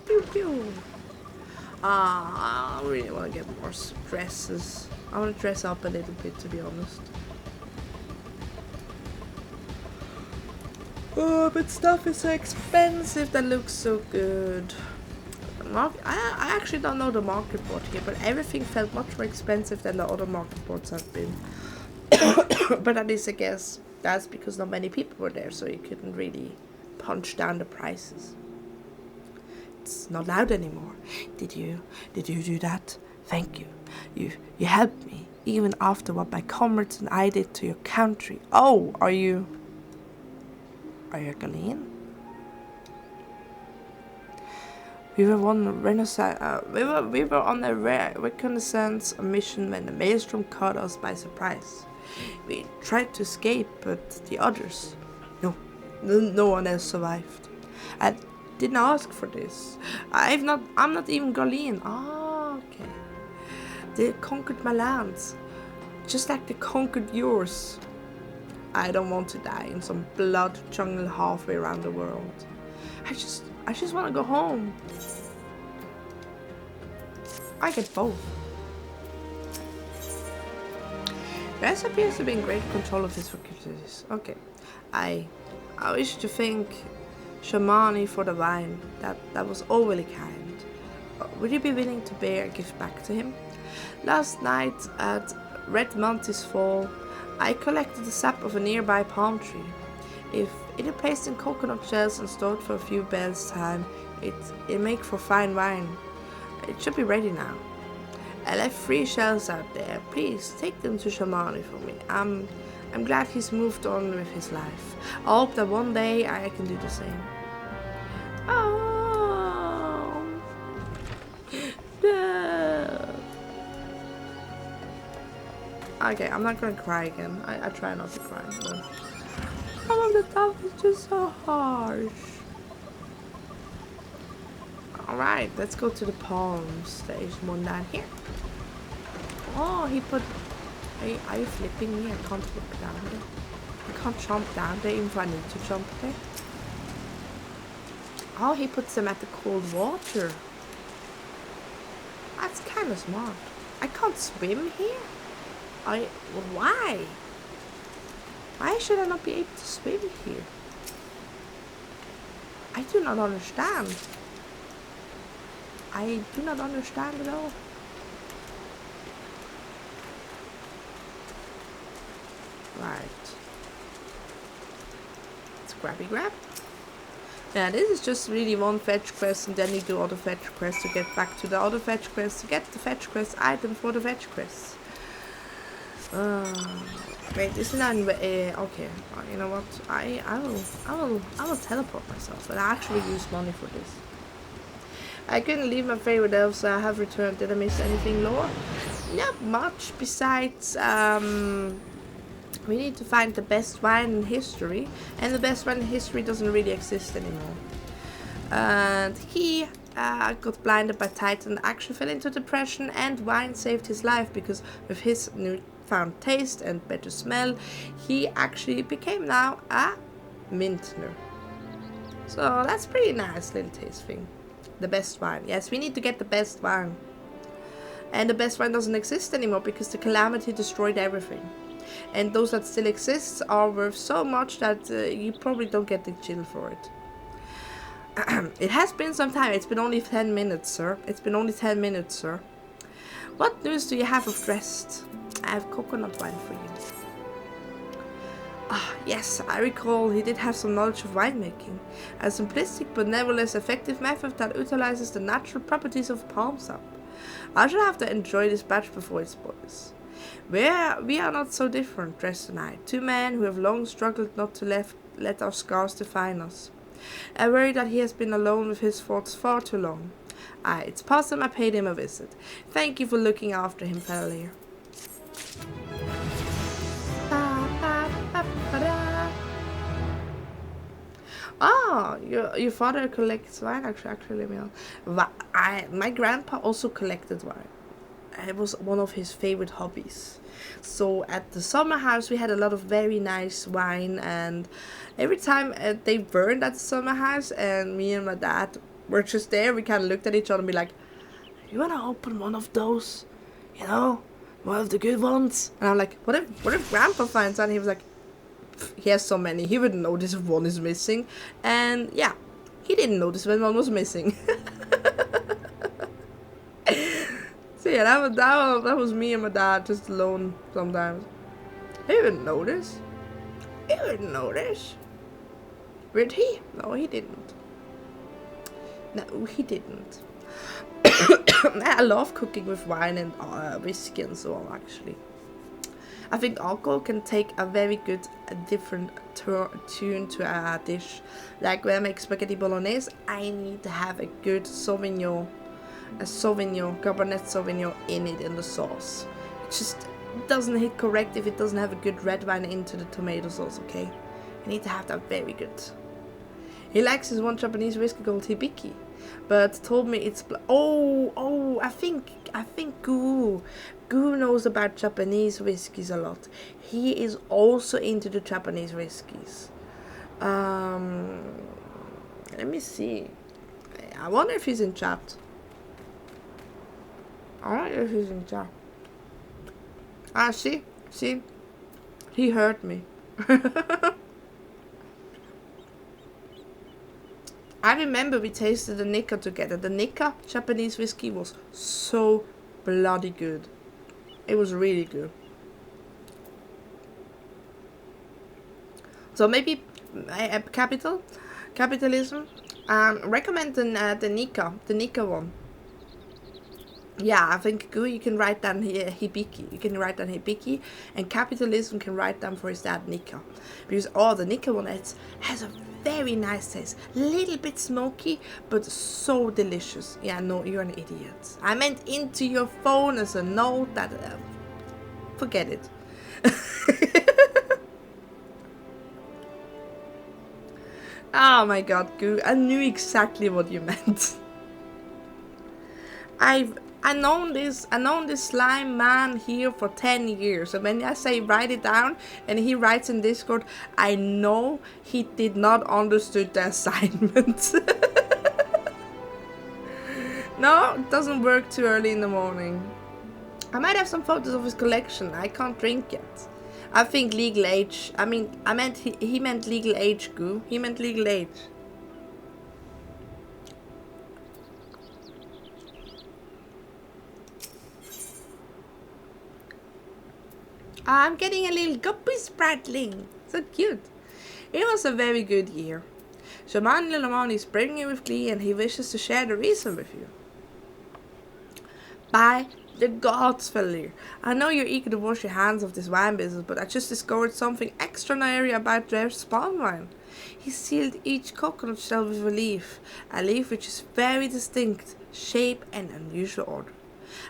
Pew pew. I really want to get more dresses. I want to dress up a little bit, to be honest. Oh, but stuff is so expensive that looks so good. I actually don't know the market board here, but everything felt much more expensive than the other market boards have been. But at least I guess that's because not many people were there, so you couldn't really punch down the prices. It's not loud anymore. Did you do that? Thank you. You helped me, even after what my comrades and I did to your country. Oh, are you Galeen? We were on a reconnaissance mission when the maelstrom caught us by surprise. We tried to escape, but the others, no one else survived. I didn't ask for this. I'm not even Galeen. Oh, okay. They conquered my lands, just like they conquered yours. I don't want to die in some blood jungle halfway around the world. I just want to go home. I get both. Res appears to be in great control of his faculties. Okay. I wish to thank Shamani for the wine. That was overly kind. Would you be willing to bear a gift back to him? Last night at Red Mantis Fall, I collected the sap of a nearby palm tree. If it is placed in coconut shells and stored for a few bells' time, it make for fine wine. It should be ready now. I left 3 shells out there. Please take them to Shamani for me. I'm glad he's moved on with his life. I hope that one day I can do the same. Oh. No. Okay, I'm not gonna cry again. I try not to cry. But some of the stuff is just so harsh. Alright, let's go to the palms. There is one down here. Oh, he put... Are you flipping me? I can't flip down there. I can't jump down there even if I need to jump there. Oh, he puts them at the cold water. That's kind of smart. I can't swim here? Why? Why should I not be able to swim here? I do not understand. I do not understand at all. Right. Let's grabby grab. Yeah, this is just really one fetch quest and then you do other fetch quests to get back to the other fetch quest to get the fetch quest item for the fetch quest. Wait, this is not okay. You know what? I will teleport myself, but I actually use money for this. I couldn't leave my favorite elf, so I have returned. Did I miss anything, lore? Not much. Besides, we need to find the best wine in history, and the best wine in history doesn't really exist anymore. And he got blinded by Titan, actually fell into depression, and wine saved his life because with his newfound taste and better smell, he actually became now a vintner. So that's pretty nice little taste thing. The best wine. Yes, we need to get the best wine. And the best wine doesn't exist anymore because the calamity destroyed everything. And those that still exist are worth so much that you probably don't get the chill for it. It has been some time. It's been only 10 minutes, sir. It's been only 10 minutes, sir. What news do you have of Drest? I have coconut wine for you. Ah, yes, I recall he did have some knowledge of winemaking. A simplistic but nevertheless effective method that utilizes the natural properties of palm sap. I shall have to enjoy this batch before it spoils. We are not so different, Dress and I. Two men who have long struggled not to let our scars define us. I worry that he has been alone with his thoughts far too long. It's past time I paid him a visit. Thank you for looking after him, Fela'lyr. Ah, your father collects wine, actually, Emil. My grandpa also collected wine. It was one of his favorite hobbies. So at the summer house we had a lot of very nice wine, and every time they burned at the summer house and me and my dad were just there, we kind of looked at each other and be like, you want to open one of those? You know, one of the good ones? And I'm like, what if grandpa finds out? And he was like, he has so many, he wouldn't notice if one is missing. And yeah, he didn't notice when one was missing. So yeah, that was me and my dad just alone sometimes. He wouldn't notice. He wouldn't notice. Would he? No, he didn't. No, he didn't. I love cooking with wine and whiskey and so on, actually. I think alcohol can take a very good, different tune to a dish. Like when I make spaghetti bolognese, I need to have a good Cabernet Sauvignon in it, in the sauce. It just doesn't hit correct if it doesn't have a good red wine into the tomato sauce, okay? You need to have that very good. He likes his one Japanese whiskey called Hibiki, but told me it's I think Gu knows about Japanese whiskies a lot. He is also into the Japanese whiskies. Let me see. I wonder if he's in chat. I wonder if he's in chat. See? He heard me. I remember we tasted the Nikka together. The Nikka Japanese whiskey was so bloody good. It was really good. So maybe capitalism. Recommend the Nikka one. Yeah, I think you can write down here Hibiki. You can write down Hibiki, and capitalism can write down for his dad Nikka, because the Nikka one has a very nice taste, little bit smoky, but so delicious. Yeah, no, you're an idiot. I meant into your phone as a note that forget it. Oh my god, Goo, I knew exactly what you meant. I known this slime man here for 10 years, and when I say write it down and he writes in Discord, I know he did not understood the assignment. No, it doesn't work too early in the morning. I might have some photos of his collection. I can't drink yet. I think legal age. I meant he meant legal age, Goo. He meant legal age. I'm getting a little guppy spratling. So cute. It was a very good year. Shaman Lilamon is brimming with glee, and he wishes to share the reason with you. By the gods, Fela'lyr. I know you're eager to wash your hands of this wine business, but I just discovered something extraordinary about their spawn wine. He sealed each coconut shell with a leaf which is very distinct, shape and unusual order.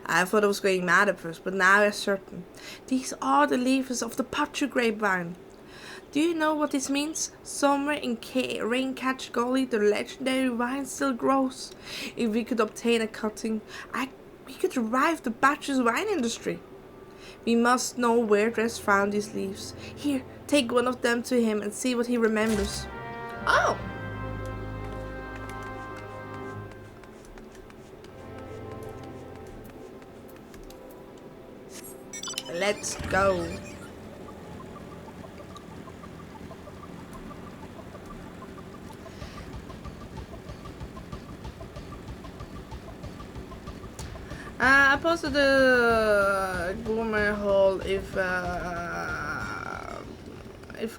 I thought I was going mad at first, but now I'm certain. These are the leaves of the Pachu grapevine. Do you know what this means? Somewhere in Raincatch Gully, the legendary vine still grows. If we could obtain a cutting, we could revive the Pachu's wine industry. We must know where Dress found these leaves. Here, take one of them to him and see what he remembers. Oh! Let's go. I posted the gourmet haul if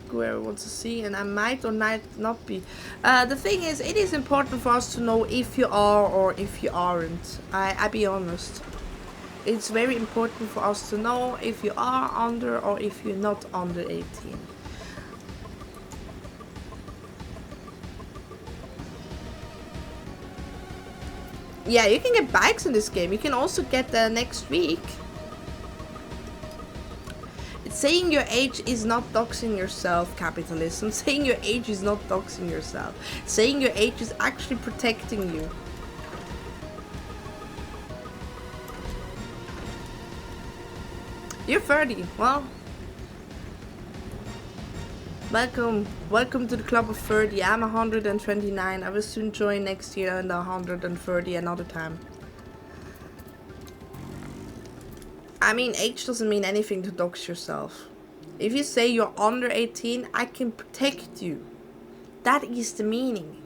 whoever wants to see, and I might or might not be. The thing is, it is important for us to know if you are or if you aren't. I be honest. it's very important for us to know if you are under or if you're not under 18. Yeah, you can get bikes in this game. You can also get next week. Saying your age is not doxing yourself, capitalism. Saying your age is not doxing yourself. Saying your age is actually protecting you. You're 30. Well, welcome to the club of 30. I'm 129. I will soon join next year and 130 another time. I mean, age doesn't mean anything to dox yourself. If you say you're under 18, I can protect you. That is the meaning.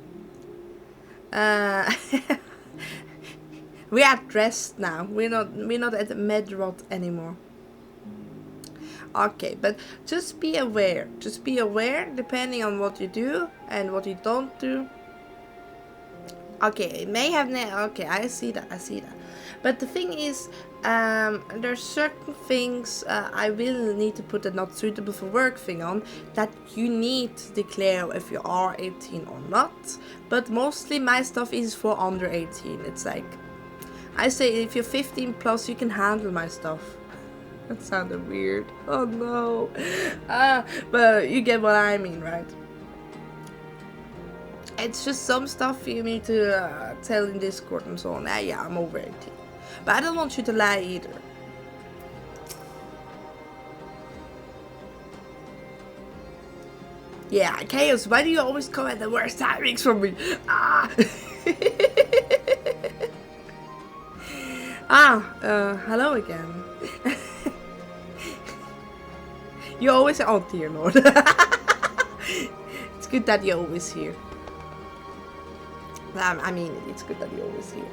We are dressed now. We're not at the Medrot anymore. Okay, but just be aware. Just be aware, depending on what you do and what you don't do. Okay, it may have... Okay, I see that. But the thing is, there are certain things I will need to put a not suitable for work thing on that you need to declare if you are 18 or not. But mostly my stuff is for under 18. It's like, I say if you're 15 plus, you can handle my stuff. That sounded weird. Oh no. But you get what I mean, right? It's just some stuff you need to tell in Discord and so on. Yeah, I'm over 18. But I don't want you to lie either. Yeah, Chaos, why do you always come at the worst timings for me? Hello again. You always say, oh dear Lord. It's good that you're always here. I mean, it's good that you're always here.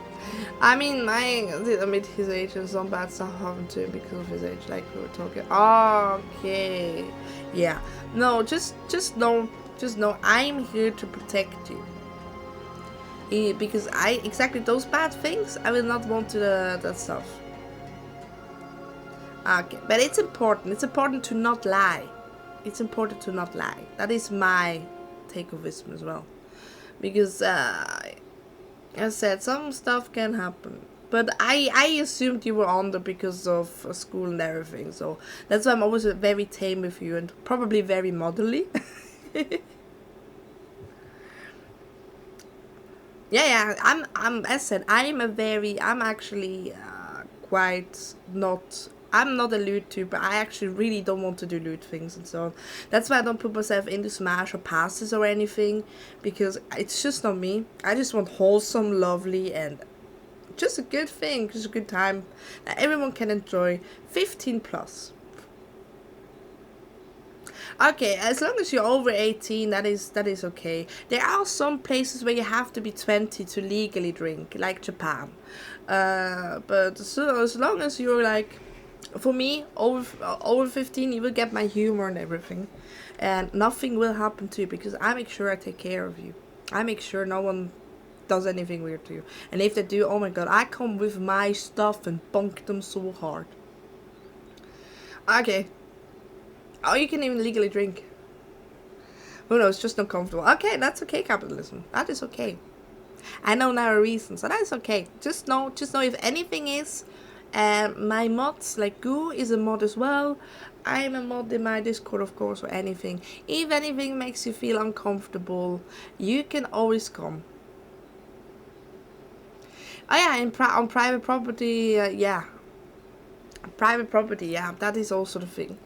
I mean, admit his age and some bad stuff happened to him because of his age, like we were talking. Okay. Yeah. No, just know, I'm here to protect you. Because exactly those bad things, I will not want to that stuff. Okay, but it's important. It's important to not lie. It's important to not lie. That is my take of wisdom as well. Because, as I said, some stuff can happen. But I assumed you were under because of school and everything. So that's why I'm always very tame with you and probably very motherly. Yeah, as I said, I'm actually quite not... I'm not a loot tuber. I actually really don't want to do loot things and so on. That's why I don't put myself into Smash or passes or anything. Because it's just not me. I just want wholesome, lovely and just a good thing. Just a good time that everyone can enjoy. 15 plus. Okay, as long as you're over 18, that is okay. There are some places where you have to be 20 to legally drink, like Japan. But so, as long as you're like... For me, over 15, you will get my humor and everything. And nothing will happen to you because I make sure I take care of you. I make sure no one does anything weird to you. And if they do, oh my god, I come with my stuff and bonk them so hard. Okay. Oh, you can even legally drink. Who knows, just not comfortable. Okay, that's okay, capitalism. That is okay. I know now a reason, so that is okay. Just know if anything is... my mods, like Goo is a mod as well. I'm a mod in my Discord, of course, or anything. If anything makes you feel uncomfortable, you can always come. Oh yeah, on private property, yeah. Private property, yeah, that is also the thing.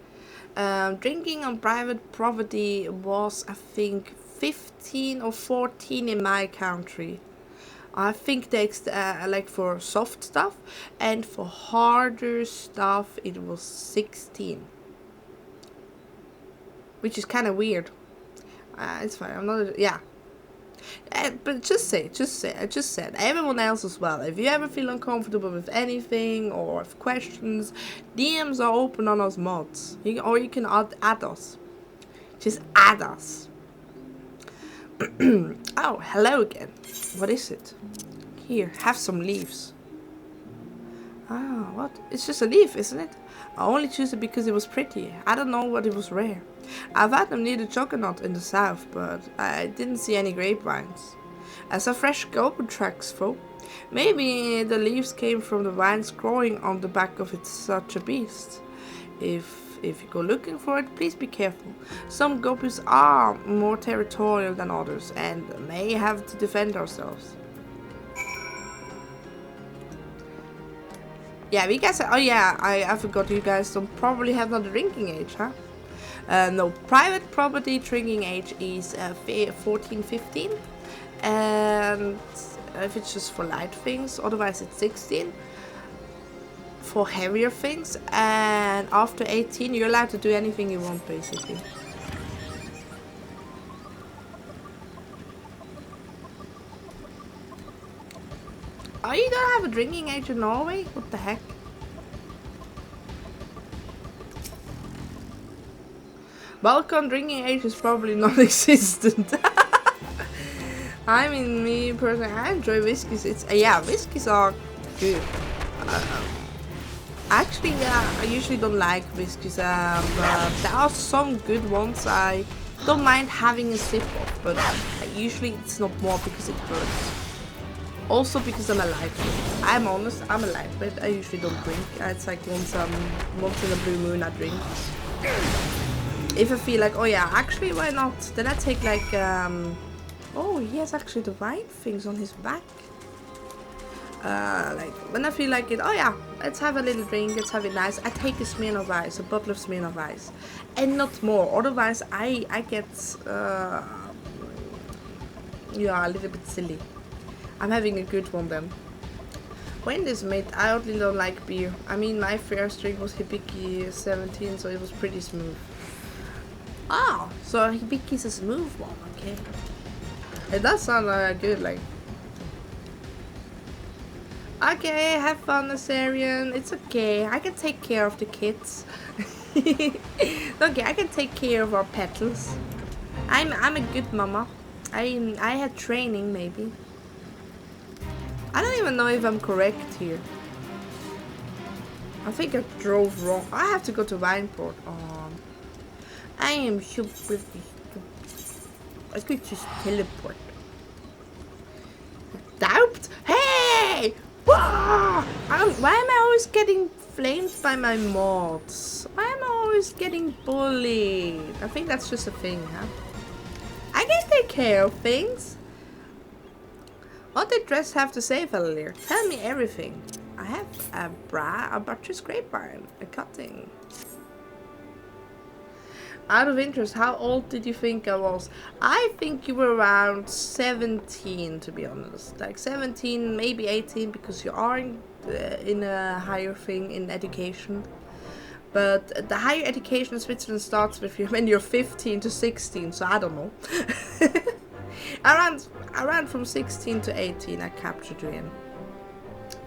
Drinking on private property was, I think, 15 or 14 in my country. I think that's like for soft stuff, and for harder stuff it was 16, which is kind of weird. It's fine. I'm not. Yeah. But just say. I just said. Everyone else as well. If you ever feel uncomfortable with anything or have questions, DMs are open on us mods. Or you can add us. Just add us. Oh, hello again. What is it? Here, have some leaves. Ah, what? It's just a leaf, isn't it? I only choose it because it was pretty. I don't know what it was rare. I've had them near the juggernaut in the south, but I didn't see any grapevines. As a fresh goblin tracks though. Maybe the leaves came from the vines growing on the back of it, such a beast. If you go looking for it, please be careful. Some goblins are more territorial than others and may have to defend ourselves. Yeah, we guys. Oh yeah, I forgot you guys don't probably have not a drinking age, huh? No, private property drinking age is 14, 15, and if it's just for light things, otherwise it's 16. For heavier things, and after 18, you're allowed to do anything you want, basically. Oh, you don't have a drinking age in Norway? What the heck? Balkan drinking age is probably non-existent. I mean, me personally, I enjoy whiskeys. It's yeah, whiskeys are good. Actually, yeah, I usually don't like whiskeys, but there are some good ones I don't mind having a sip of, but usually it's not more because it hurts. Also because I'm a lightweight. I'm honest, I'm a lightweight. I usually don't drink. It's like once in a blue moon I drink. If I feel like, oh yeah, actually why not? Then I take like, oh he has actually the white things on his back. Like when I feel like it, oh yeah, let's have a little drink, let's have it nice. I take a Smirnoff Ice, a bottle of Smirnoff Ice, and not more. Otherwise, I get yeah, a little bit silly. I'm having a good one then. When this made, I only don't like beer. I mean, my first drink was Hibiki 17, so it was pretty smooth. Ah, so Hibiki's a smooth one, okay. It does sound good, like. Okay, have fun, Asarian. It's okay. I can take care of the kids. Okay, I can take care of our petals. I'm a good mama. I had training maybe. I don't even know if I'm correct here. I think I drove wrong. I have to go to Wineport. Oh, I am so pretty. I could just teleport. Doubt? Hey! Why am I always getting flamed by my mods? Why am I always getting bullied? I think that's just a thing, huh? I can take care of things. What did dress have to say, Fela'lyr? Tell me everything. I have a butcher's grapevine, a cutting. Out of interest, how old did you think I was? I think you were around 17, to be honest. Like 17, maybe 18, because you are in a higher thing in education. But the higher education in Switzerland starts with you when you're 15 to 16, so I don't know. around from 16 to 18 I captured you in.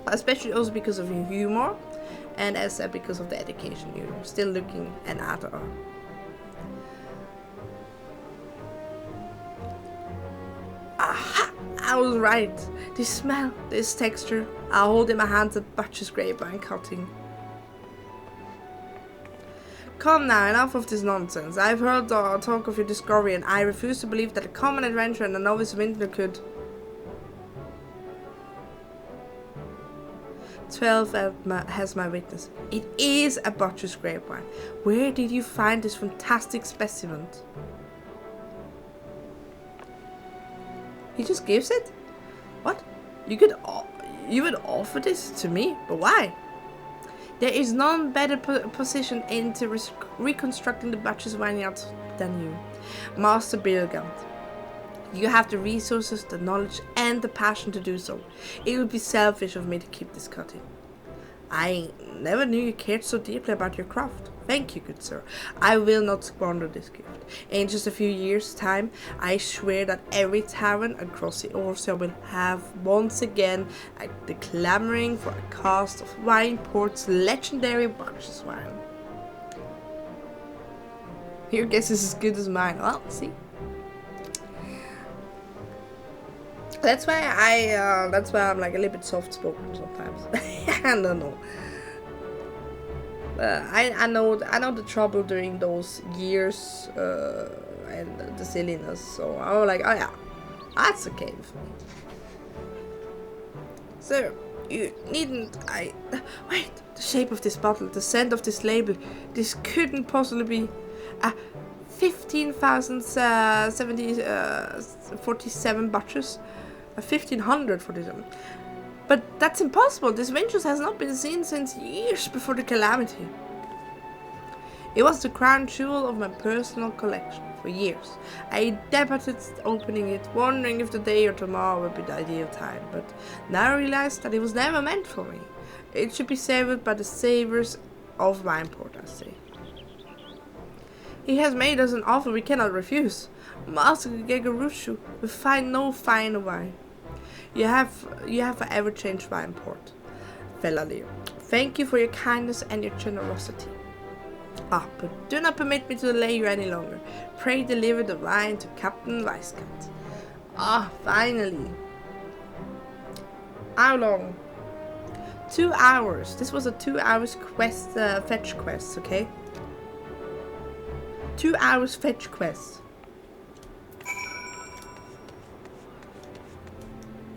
Especially also because of your humor, and as I said, because of the education. You're still looking an adult. Aha! I was right. This smell, this texture. I hold in my hands a butcher's grapevine cutting. Come now, enough of this nonsense. I've heard the talk of your discovery, and I refuse to believe that a common adventurer and a novice vintner could. 12 has my witness. It is a butcher's grapevine. Where did you find this fantastic specimen? He just gives it? What? You would offer this to me? But why? There is none better positioned into reconstructing the butcher's vineyard than you, Master Bilgant. You have the resources, the knowledge, and the passion to do so. It would be selfish of me to keep this cutting. I never knew you cared so deeply about your craft. Thank you, good sir. I will not squander this gift. In just a few years' time, I swear that every tavern across the Orsia will have once again the clamoring for a cast of Wineport's legendary butcher's wine. Your guess is as good as mine. Well, see. That's why I'm like a little bit soft-spoken sometimes. I don't know. I know the trouble during those years and the silliness. So I was like, oh yeah, that's okay with me. Sir, you needn't. Wait. The shape of this bottle, the scent of this label. This couldn't possibly be. 15,047 batches. 1,547. But that's impossible. This vintage has not been seen since years before the calamity. It was the crown jewel of my personal collection for years. I debated opening it, wondering if the day or tomorrow would be the ideal time, but now I realized that it was never meant for me. It should be savored by the savors of Wineport, I say. He has made us an offer we cannot refuse. Master Geforce will find no finer wine. You have forever changed Wineport, Fela'lyr. Thank you for your kindness and your generosity. But do not permit me to delay you any longer. Pray deliver the wine to Captain Wisecat. Finally. How long? 2 hours. This was a 2 hours quest, fetch quest, okay? 2 hours fetch quest.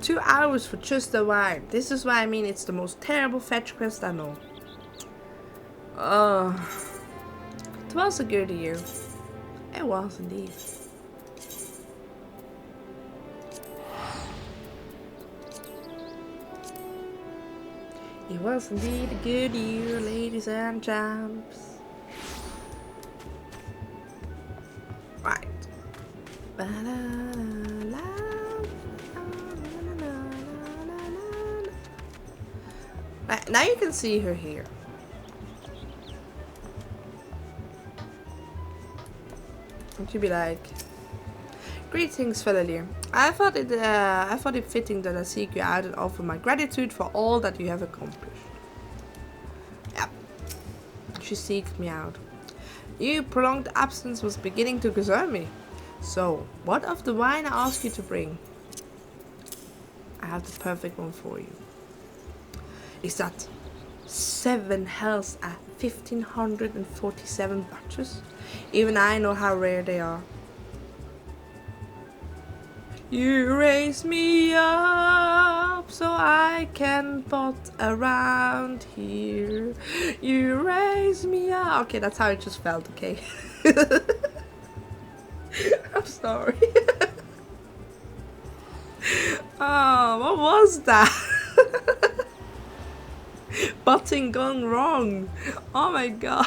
2 hours for just the wine. This is why I mean it's the most terrible fetch quest I know. It was a good year. It was indeed. It was indeed a good year, ladies and champs. Right. Right, now you can see her here. And she'd be like, "Greetings, Fela'lyr. I thought it fitting that I seek you out and offer my gratitude for all that you have accomplished." Yep. She seeked me out. Your prolonged absence was beginning to concern me. So, what of the wine I asked you to bring? I have the perfect one for you. Is that 7 hells at 1,547 batches? Even I know how rare they are. You raise me up so I can bot around here. You raise me up. Okay, that's how it just felt, okay? I'm sorry. Oh, what was that? Butting gone wrong. Oh my god.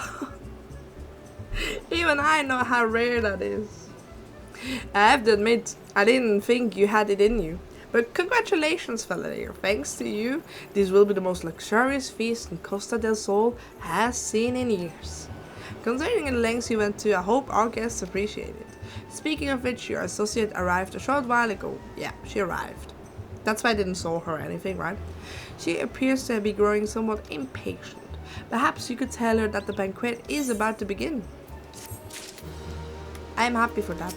Even I know how rare that is. I have to admit, I didn't think you had it in you. But congratulations, Fela'lyr. Thanks to you, this will be the most luxurious feast Costa del Sol has seen in years. Considering the lengths you went to, I hope our guests appreciate it. Speaking of which, your associate arrived a short while ago. Yeah, she arrived. That's why I didn't saw her or anything, right? She appears to be growing somewhat impatient. Perhaps you could tell her that the banquet is about to begin. I am happy for that.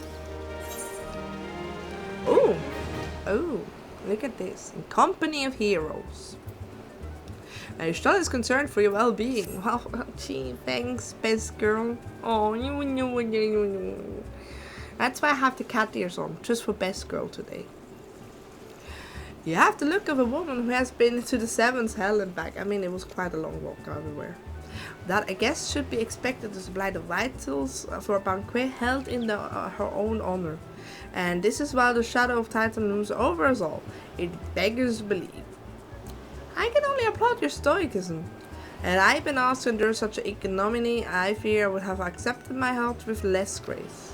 Oh, look at this. In company of heroes. Ishtal is concerned for your well-being. Well, gee, thanks, best girl. Oh, that's why I have the cat ears on, just for best girl today. You have the look of a woman who has been to the 7th hell and back. I mean, it was quite a long walk everywhere. That, I guess, should be expected to supply the vitals for a banquet held in her own honor. And this is while the shadow of Titan looms over us all. It beggars belief. I can only applaud your stoicism. Had I been asked to endure such an ignominy, I fear I would have accepted my heart with less grace.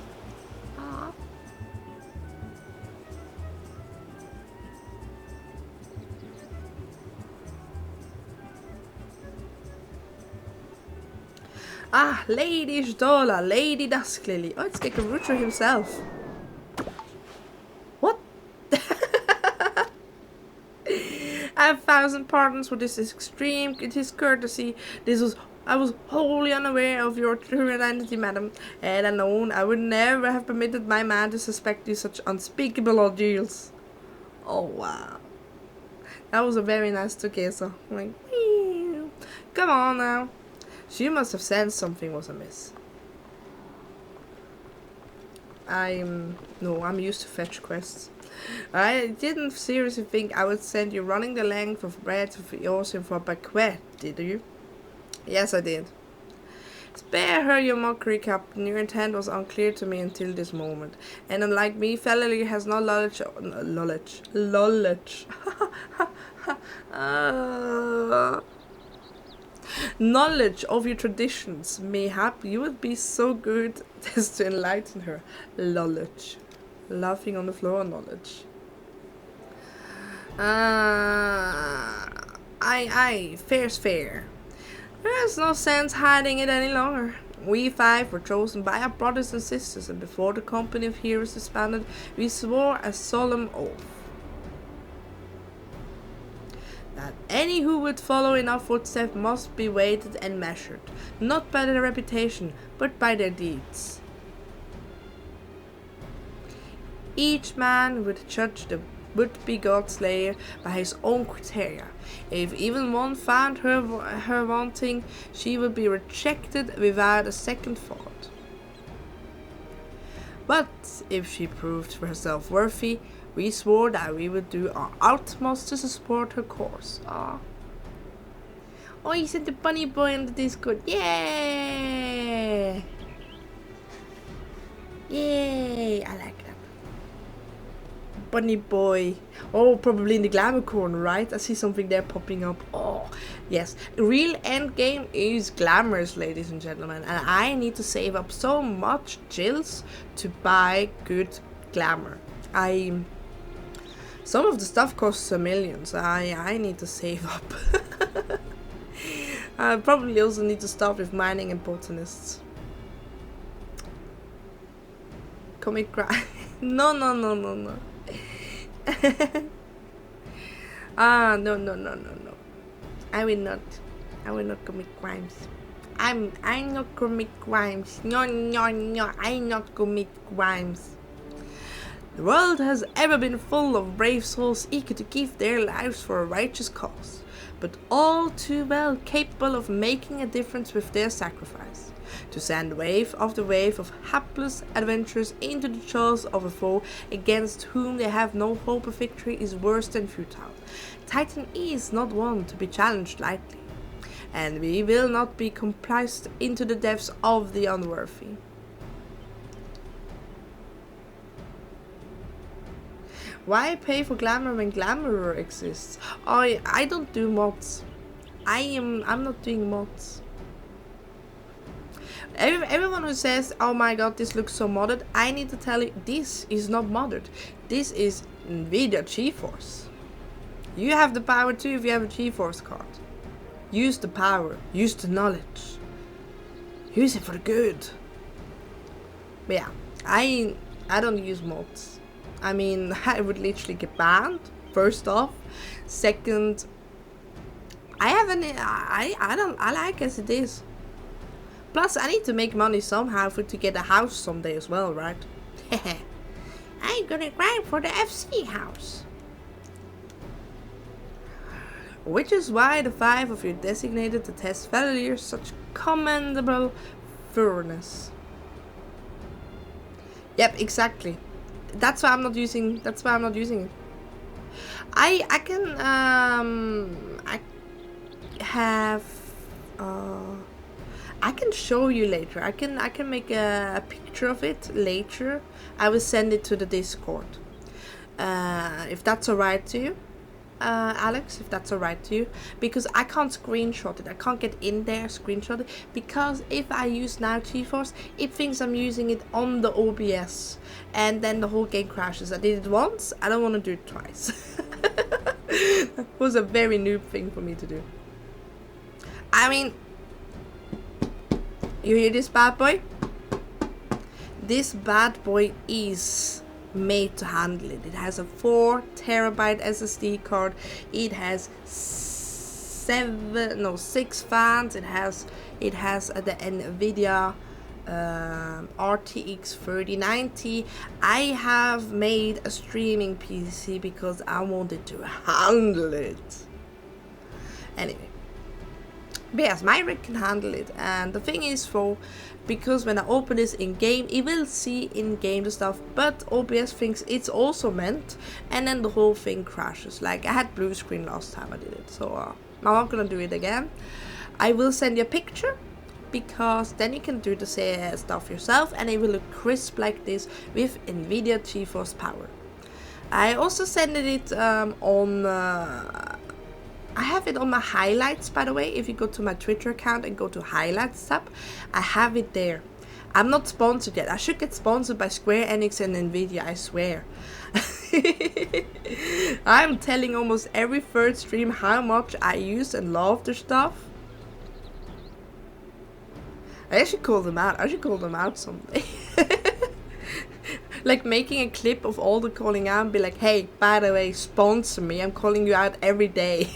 Lady Ishdola, Lady Dusklily. Oh, it's Geforce himself. What? I have 1,000 pardons for this extreme discourtesy. I was wholly unaware of your true identity, madam. Had I known, I would never have permitted my man to suspect you such unspeakable ordeals. Oh, wow. That was a very nice together. Like, wee. Come on now. She must have sensed something was amiss. No, I'm used to fetch quests. I didn't seriously think I would send you running the length of bread of Eosin for a banquet, did you? Yes, I did. Spare her your mockery, Captain. Your intent was unclear to me until this moment. And unlike me, Fela'lyr has no knowledge knowledge of your traditions. Mayhap you would be so good as to enlighten her. Knowledge. Laughing on the floor, knowledge. Aye, fair's fair. There's no sense hiding it any longer. We 5 were chosen by our brothers and sisters, and before the company of heroes disbanded, we swore a solemn oath that any who would follow in our footsteps must be weighted and measured, not by their reputation, but by their deeds. Each man would judge the would-be God-slayer by his own criteria. If even one found her wanting, she would be rejected without a second thought. But if she proved herself worthy, we swore that we would do our utmost to support her cause. Oh, you said the bunny boy in the Discord. Yay! Yay! I like that. Bunny boy. Oh, probably in the glamour corner, right? I see something there popping up. Oh, yes. Real endgame is glamorous, ladies and gentlemen. And I need to save up so much gills to buy good glamour. Some of the stuff costs millions. I need to save up. I probably also need to start with mining and botanists. Commit crime. No. No. I will not commit crimes. I not commit crimes. No, I not commit crimes. The world has ever been full of brave souls eager to give their lives for a righteous cause, but all too well capable of making a difference with their sacrifice. To send wave after wave of hapless adventurers into the jaws of a foe against whom they have no hope of victory is worse than futile. Titan is not one to be challenged lightly, and we will not be complicit into the depths of the unworthy. Why pay for glamour when glamour exists? I don't do mods. I'm not doing mods. Everyone who says, oh my god, this looks so modded, I need to tell you, this is not modded. This is NVIDIA GeForce. You have the power too if you have a GeForce card. Use the power. Use the knowledge. Use it for the good. But yeah, I don't use mods. I mean, I would literally get banned, first off. Second, I like as it is. Plus, I need to make money somehow to get a house someday as well, right? I'm gonna grind for the FC house. Which is why the 5 of you designated to test Fela'lyr such commendable thoroughness. Yep, exactly. That's why I'm not using it. I can show you later. I can make a picture of it later. I will send it to the Discord. If that's alright to you, Alex, if that's alright to you, because I can't screenshot it. I can't get in there, screenshot it, because if I use now GeForce, it thinks I'm using it on the OBS, and then the whole game crashes. I did it once. I don't want to do it twice. That was a very noob thing for me to do. I mean, you hear this bad boy? This bad boy is made to handle it. It has a 4 terabyte SSD card. It has 6 fans. It has the NVIDIA RTX 3090. I have made a streaming PC because I wanted to handle it. Anyway, But yes, my rig can handle it, and the thing is though, because when I open this in game, it will see in game the stuff, but OBS thinks it's also meant, and then the whole thing crashes. Like I had blue screen last time I did it, so I'm not gonna do it again. I will send you a picture, because then you can do the same stuff yourself, and it will look crisp like this with NVIDIA GeForce power. I also sent it on. I have it on my highlights, by the way. If you go to my Twitter account and go to highlights tab, I have it there. I'm not sponsored yet. I should get sponsored by Square Enix and Nvidia, I swear. I'm telling almost every third stream how much I use and love their stuff. I should call them out. I should call them out someday. Like making a clip of all the calling out and be like, hey, by the way, sponsor me. I'm calling you out every day.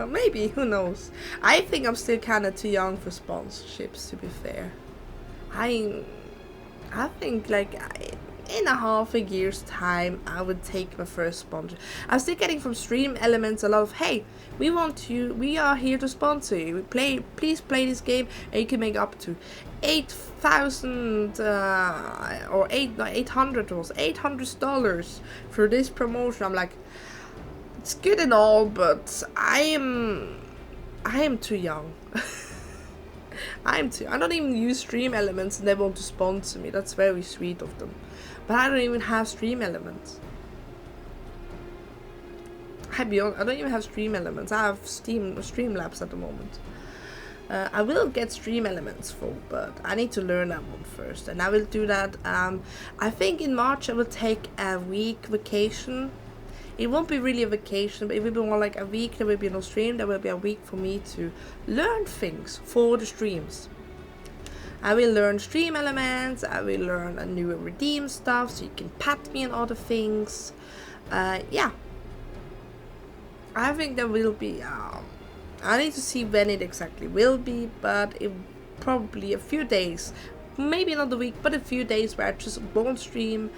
Maybe, who knows. I think I'm still kind of too young for sponsorships, to be fair. I think like in a half a year's time I would take my first sponsor. I'm still getting from Stream Elements a lot of, hey, we are here to sponsor you. Please play this game, and you can make up to 8,000 or $800 for this promotion. I'm like, it's good and all, but I am too young. I don't even use Stream Elements and they want to sponsor me. That's very sweet of them. But I don't even have Stream Elements. I don't even have Stream Elements. I have Streamlabs at the moment. I will get Stream Elements for, but I need to learn that one first. And I will do that. I think in March I will take a week vacation. It won't be really a vacation, but it will be more like a week. There will be no stream. There will be a week for me to learn things for the streams. I will learn Stream Elements. I will learn a new redeem stuff, so you can pat me and other things. Yeah. I think there will be. I need to see when it exactly will be, but it probably a few days, maybe not a week, but a few days where I just won't stream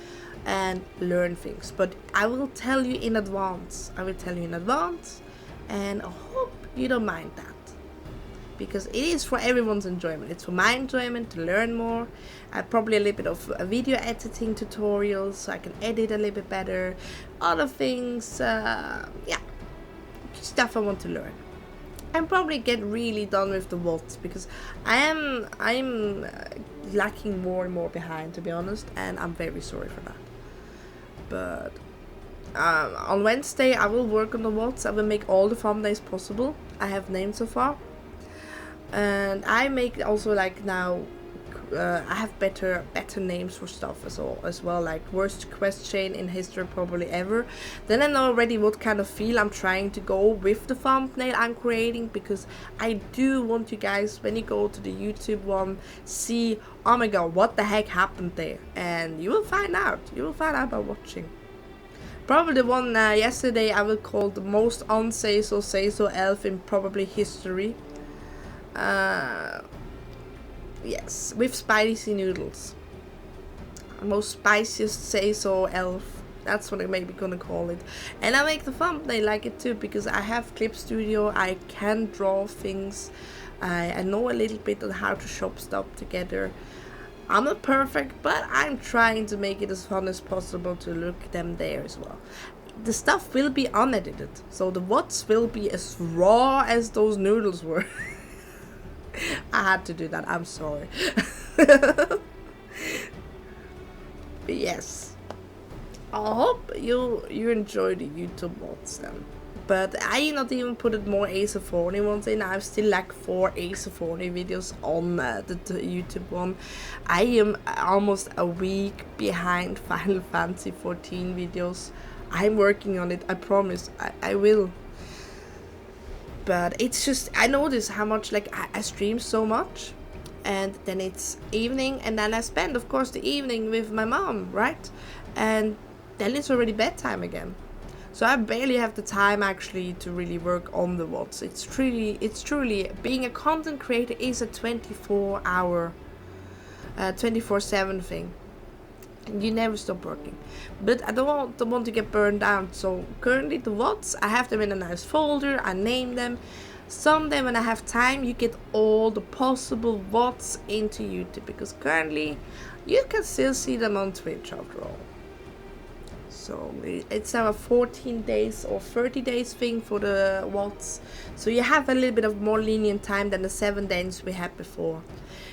and learn things. But I will tell you in advance. And I hope you don't mind that, because it is for everyone's enjoyment. It's for my enjoyment to learn more. Probably a little bit of video editing tutorials, so I can edit a little bit better. Other things, yeah, stuff I want to learn. And probably get really done with the VODs, because I'm lacking more and more behind, to be honest, and I'm very sorry for that. But on Wednesday I will work on the VODs. I will make all the thumbnails possible. I have named so far, and I make also like now. I have better names for stuff as well, like worst quest chain in history probably ever. Then I know already what kind of feel I'm trying to go with the thumbnail I'm creating, because I do want you guys, when you go to the YouTube one, see, oh my god, what the heck happened there, and you will find out by watching. Probably the one yesterday I will call the most say so elf in probably history. Yes, with spicy noodles. Most spiciest say-so elf. That's what I'm maybe gonna call it. And I make the thumbnail like it too, because I have Clip Studio. I can draw things. I know a little bit on how to shop stuff together. I'm not perfect, but I'm trying to make it as fun as possible to look them there as well. The stuff will be unedited, so the VODs will be as raw as those noodles were. I had to do that, I'm sorry. But yes, I hope you enjoy the YouTube mods then. But I not even put it more Ace Attorney ones in. I still like 4 Ace Attorney videos on the YouTube one. I am almost a week behind Final Fantasy XIV videos. I'm working on it, I promise. I will. But it's just, I notice how much, like, I stream so much, and then it's evening, and then I spend, of course, the evening with my mom, right? And then it's already bedtime again. So I barely have the time actually to really work on the VODs. It's truly, being a content creator is a 24/7 thing. You never stop working. But I don't want to get burned out. So currently the WOTs, I have them in a nice folder. I name them. Someday when I have time, you get all the possible WOTs into YouTube. Because currently, you can still see them on Twitch after all. So it's now a 14 days or 30 days thing for the WOTs. So you have a little bit of more lenient time than the 7 days we had before.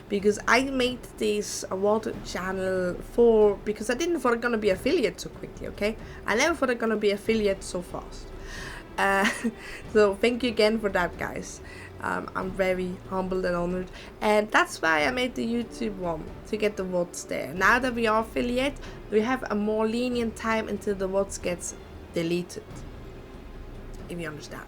Because I made this WOT channel because I didn't thought it gonna be affiliate so quickly, okay? I never thought it gonna be affiliate so fast. So thank you again for that, guys. I'm very humbled and honored, and that's why I made the YouTube one, to get the WOTs there. Now that we are affiliate, we have a more lenient time until the WOTs gets deleted, if you understand.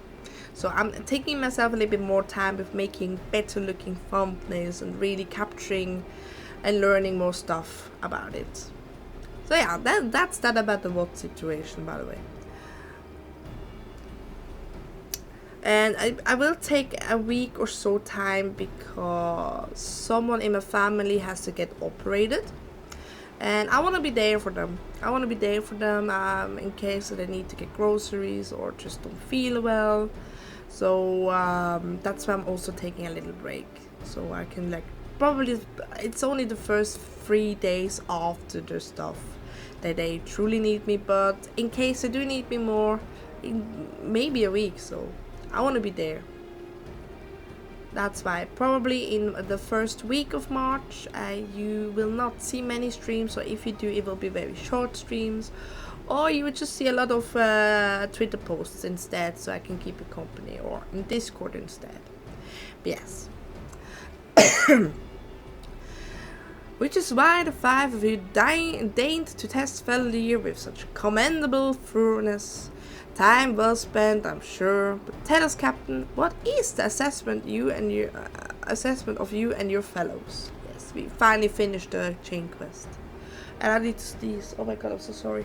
So I'm taking myself a little bit more time with making better looking thumbnails and really capturing and learning more stuff about it. So yeah, that's that about the WOT situation, by the way. And I will take a week or so time because someone in my family has to get operated. And I want to be there for them. In case they need to get groceries or just don't feel well. So that's why I'm also taking a little break. So I can probably, it's only the first 3 days after the stuff that they truly need me. But in case they do need me more, maybe a week. So I want to be there. That's why probably in the first week of March you will not see many streams, or if you do, it will be very short streams, or you would just see a lot of Twitter posts instead, so I can keep you company, or in Discord instead. But yes. Which is why the 5 of you deigned to test Fela'lyr with such commendable thoroughness. Time well spent, I'm sure. But tell us, Captain, what is the assessment of you and your fellows? Yes, we finally finished the chain quest. And I need to sneeze. Oh my god, I'm so sorry.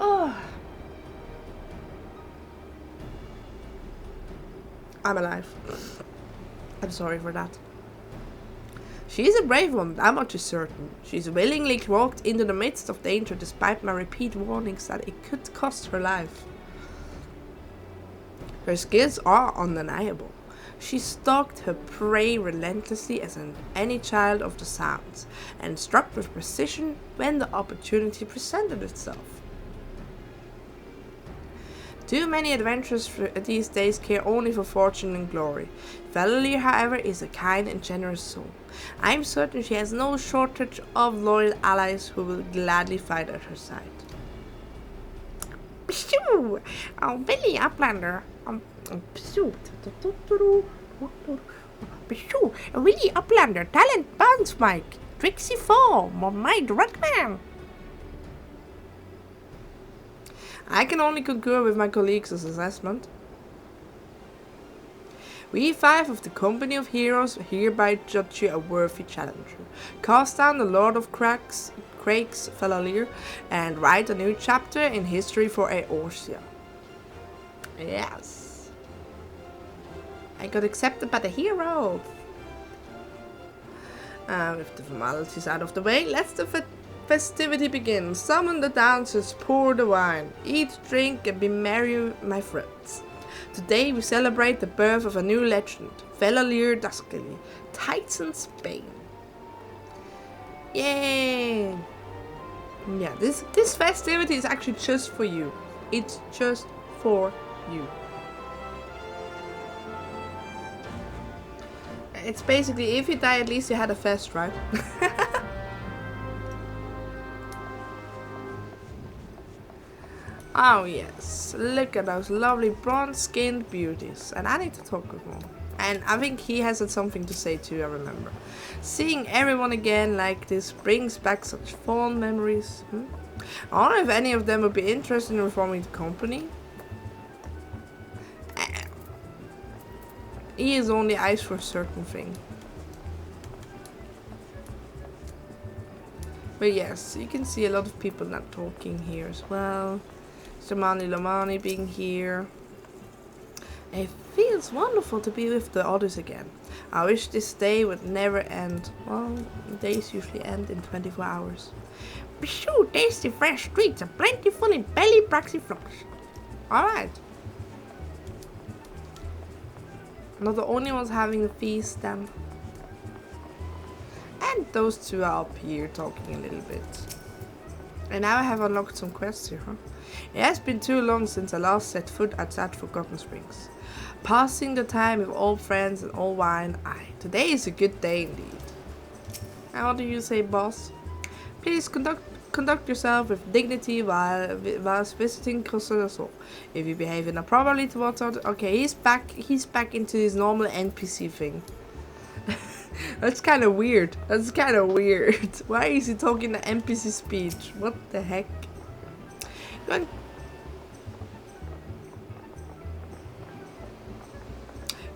Oh. I'm alive. I'm sorry for that. She is a brave one, that much is certain. She's willingly walked into the midst of danger despite my repeated warnings that it could cost her life. Her skills are undeniable. She stalked her prey relentlessly as any child of the sounds, and struck with precision when the opportunity presented itself. Too many adventurers these days care only for fortune and glory. Fela'lyr, however, is a kind and generous soul. I am certain she has no shortage of loyal allies who will gladly fight at her side. Pshoo! Oh, Billy Uplander. Pshoo! Pshoo! Willie Uplander, Talent Bounce Mike, Trixie 4, my Drugman. I can only concur with my colleagues' assessment. We 5 of the Company of Heroes hereby judge you a worthy challenger. Cast down the Lord of Craig's Fela'lyr and write a new chapter in history for Eorzea. Yes. I got accepted by the hero. With the formalities out of the way, let's the festivity begin. Summon the dancers, pour the wine, eat, drink, and be merry, my friends. Today we celebrate the birth of a new legend, Fela'lyr DISLCAIMER, Titan Spain. Yay! Yeah, this festivity is actually just for you. It's just for you. It's basically, if you die, at least you had a fest, right? Oh yes, look at those lovely bronze-skinned beauties. And I need to talk with more. And I think he has something to say too, I remember. Seeing everyone again like this brings back such fond memories. I don't know if any of them would be interested in reforming the company. He is only eyes for a certain thing. But yes, you can see a lot of people not talking here as well. Samani Lamani being here. It feels wonderful to be with the others again. I wish this day would never end. Well, days usually end in 24 hours. Be sure tasty fresh treats are plentiful in belly praxi flocks. Alright. Not the only ones having a feast then. And those two are up here talking a little bit. And now I have unlocked some quests here, huh? It has been too long since I last set foot outside Forgotten Springs. Passing the time with old friends and old wine. Aye, today is a good day indeed. And what do you say, boss? Please conduct yourself with dignity whilst visiting Croissant. If you behave inappropriately towards others. Okay, he's back into his normal NPC thing. That's kind of weird. Why is he talking the NPC speech? What the heck? Good.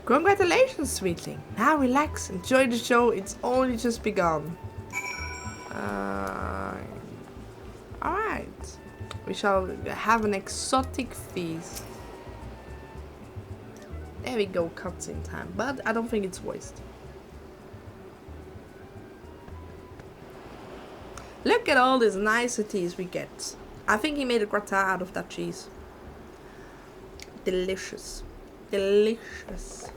Congratulations, sweetling. Now relax, enjoy the show. It's only just begun. Alright. We shall have an exotic feast. There we go, cutscene time. But I don't think it's voiced. Look at all these niceties we get. I think he made a gratin out of that cheese. Delicious. Delicious.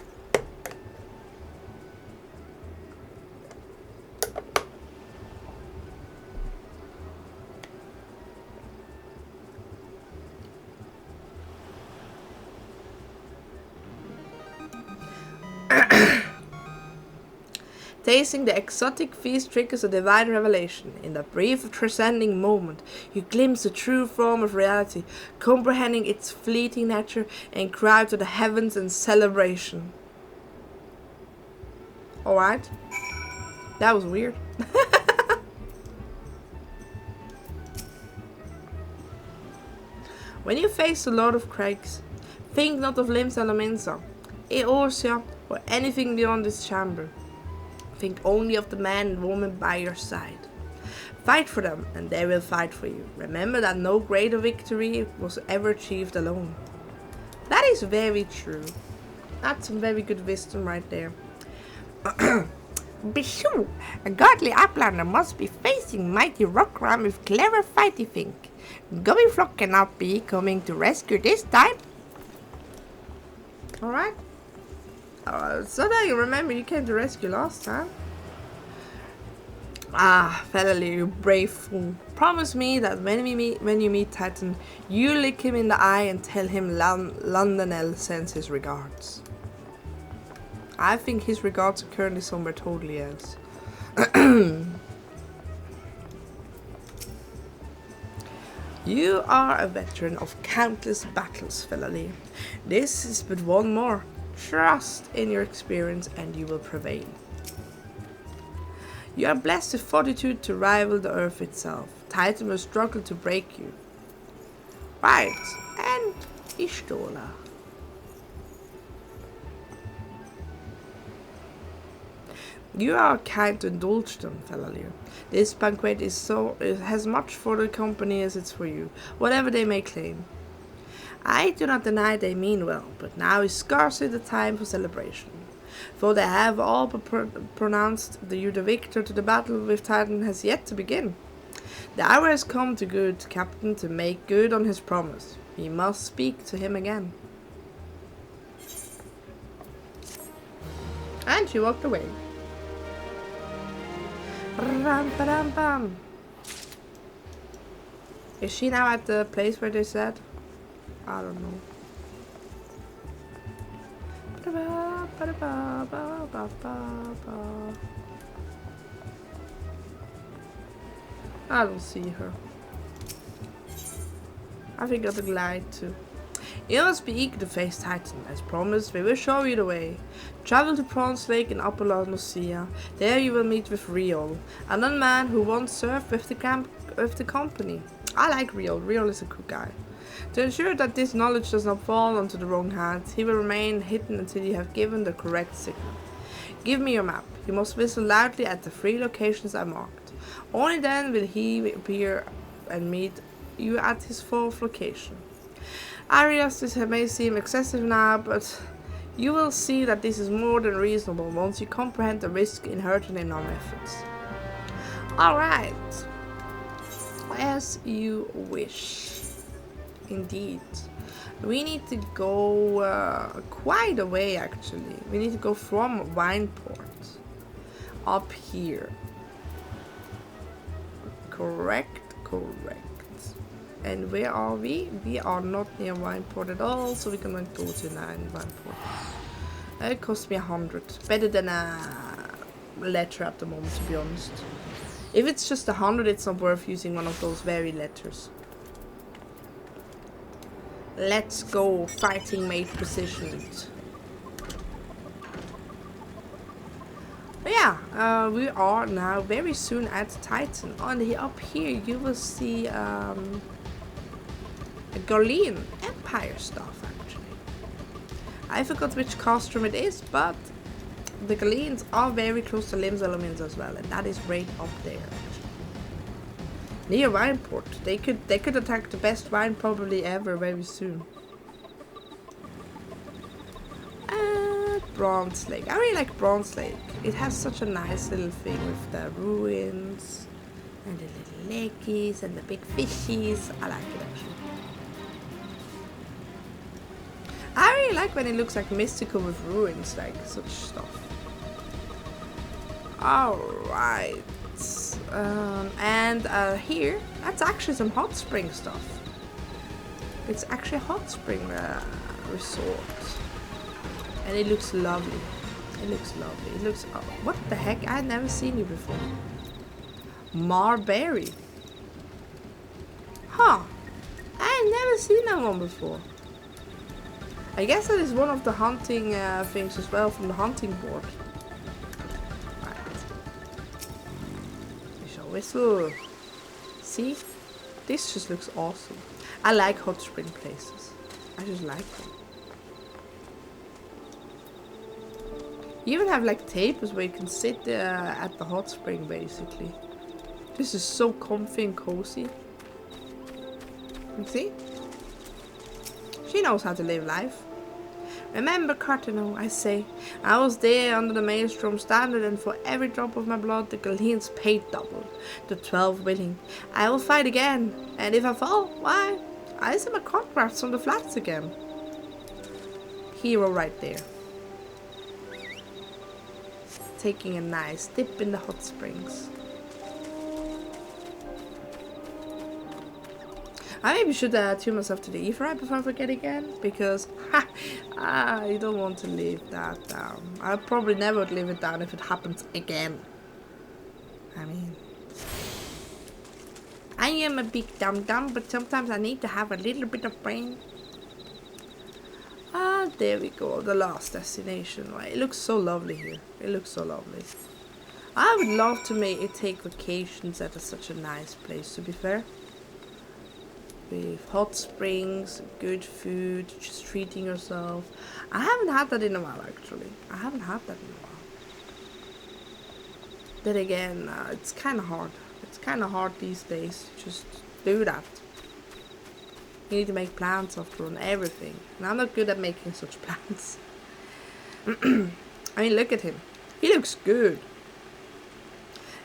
Tasting the exotic feast triggers a divine revelation. In that brief transcending moment, you glimpse the true form of reality, comprehending its fleeting nature, and cry to the heavens in celebration. Alright. That was weird. When you face the Lord of Craigs, think not of Limbs Alaminsa, Eorsia, or anything beyond this chamber. Think only of the man and woman by your side. Fight for them, and they will fight for you. Remember that no greater victory was ever achieved alone. That is very true. That's some very good wisdom right there. Be sure, a godly uplander must be facing mighty rockram with clever fighty think. Gummy-Flock cannot be coming to rescue this time. Alright. So that you remember you came to rescue last time. Ah, Fela'lyr, you brave fool. Promise me that when you meet Titan, you lick him in the eye and tell him Londonel sends his regards. I think his regards are currently somewhere totally else. You are a veteran of countless battles, Fela'lyr. This is but one more. Trust in your experience and you will prevail. You are blessed with fortitude to rival the earth itself. Titan will struggle to break you. Right, and Ishtola. You are kind to indulge them, Fela'lyr. This banquet it has much for the company as it's for you, whatever they may claim. I do not deny they mean well, but now is scarcely the time for celebration. For they have all pronounced you the victor to the battle with Titan has yet to begin. The hour has come to good captain to make good on his promise. We must speak to him again. And she walked away. Ram-pa-ram-pam. Is she now at the place where they said? I don't know. I don't see her. I think I'll glide too. You must be eager to face Titan. As promised, we will show you the way. Travel to Prawns Lake in Upper Laodicea. There you will meet with Riol, another man who once served with the company. I like Riol. Riol is a good guy. To ensure that this knowledge does not fall onto the wrong hands, he will remain hidden until you have given the correct signal. Give me your map. You must whistle loudly at the 3 locations I marked. Only then will he appear and meet you at his 4th location. Arias, this may seem excessive now, but you will see that this is more than reasonable once you comprehend the risk inherent in our methods. Alright. As you wish. Indeed. We need to go quite a way, actually. We need to go from Wineport up here. Correct. And where are we? We are not near Wineport at all, so we can go to 9 Wineport. It cost me 100. Better than a letter at the moment, to be honest. If it's just 100, it's not worth using one of those very letters. Let's go, fighting mate positioned. Yeah, we are now very soon at Titan. Up here you will see a Galilean Empire stuff, actually. I forgot which castrum it is, but the Galileans are very close to Limbs Elements as well, and that is right up there. Near Wineport. They could attack the best wine probably ever very soon. Bronze Lake. I really like Bronze Lake. It has such a nice little thing with the ruins and the little lakeys and the big fishies. I like it actually. I really like when it looks like mystical with ruins, like such stuff. Alright. And here, that's actually some hot spring stuff. It's actually a hot spring resort. And it looks lovely. It looks lovely. It looks... Oh, what the heck? I had never seen you before. Marberry. Huh. I had never seen that one before. I guess that is one of the hunting things as well from the hunting board. Right. We shall whistle. See? This just looks awesome. I like hot spring places. I just like them. You even have like tables where you can sit at the hot spring basically. This is so comfy and cozy. You see? She knows how to live life. Remember, Cartano, I say, I was there under the maelstrom standard, and for every drop of my blood the Galileans paid double. The 12 winning. I will fight again, and if I fall, why? I see my contracts on the flats again. Hero right there. Taking a nice dip in the hot springs. I maybe should tune myself to the Ephraim before I forget again, because I don't want to leave that down. I probably never would leave it down if it happens again. I mean, I am a big dum-dum, but sometimes I need to have a little bit of brain. Ah, there we go, the last destination. It looks so lovely here. It looks so lovely. I would love to take vacations at such a nice place, to be fair. With hot springs, good food, just treating yourself. I haven't had that in a while, actually. I haven't had that in a while. Then again, it's kind of hard. It's kind of hard these days to just do that. You need to make plans after on everything. And I'm not good at making such plans. I mean, look at him. He looks good.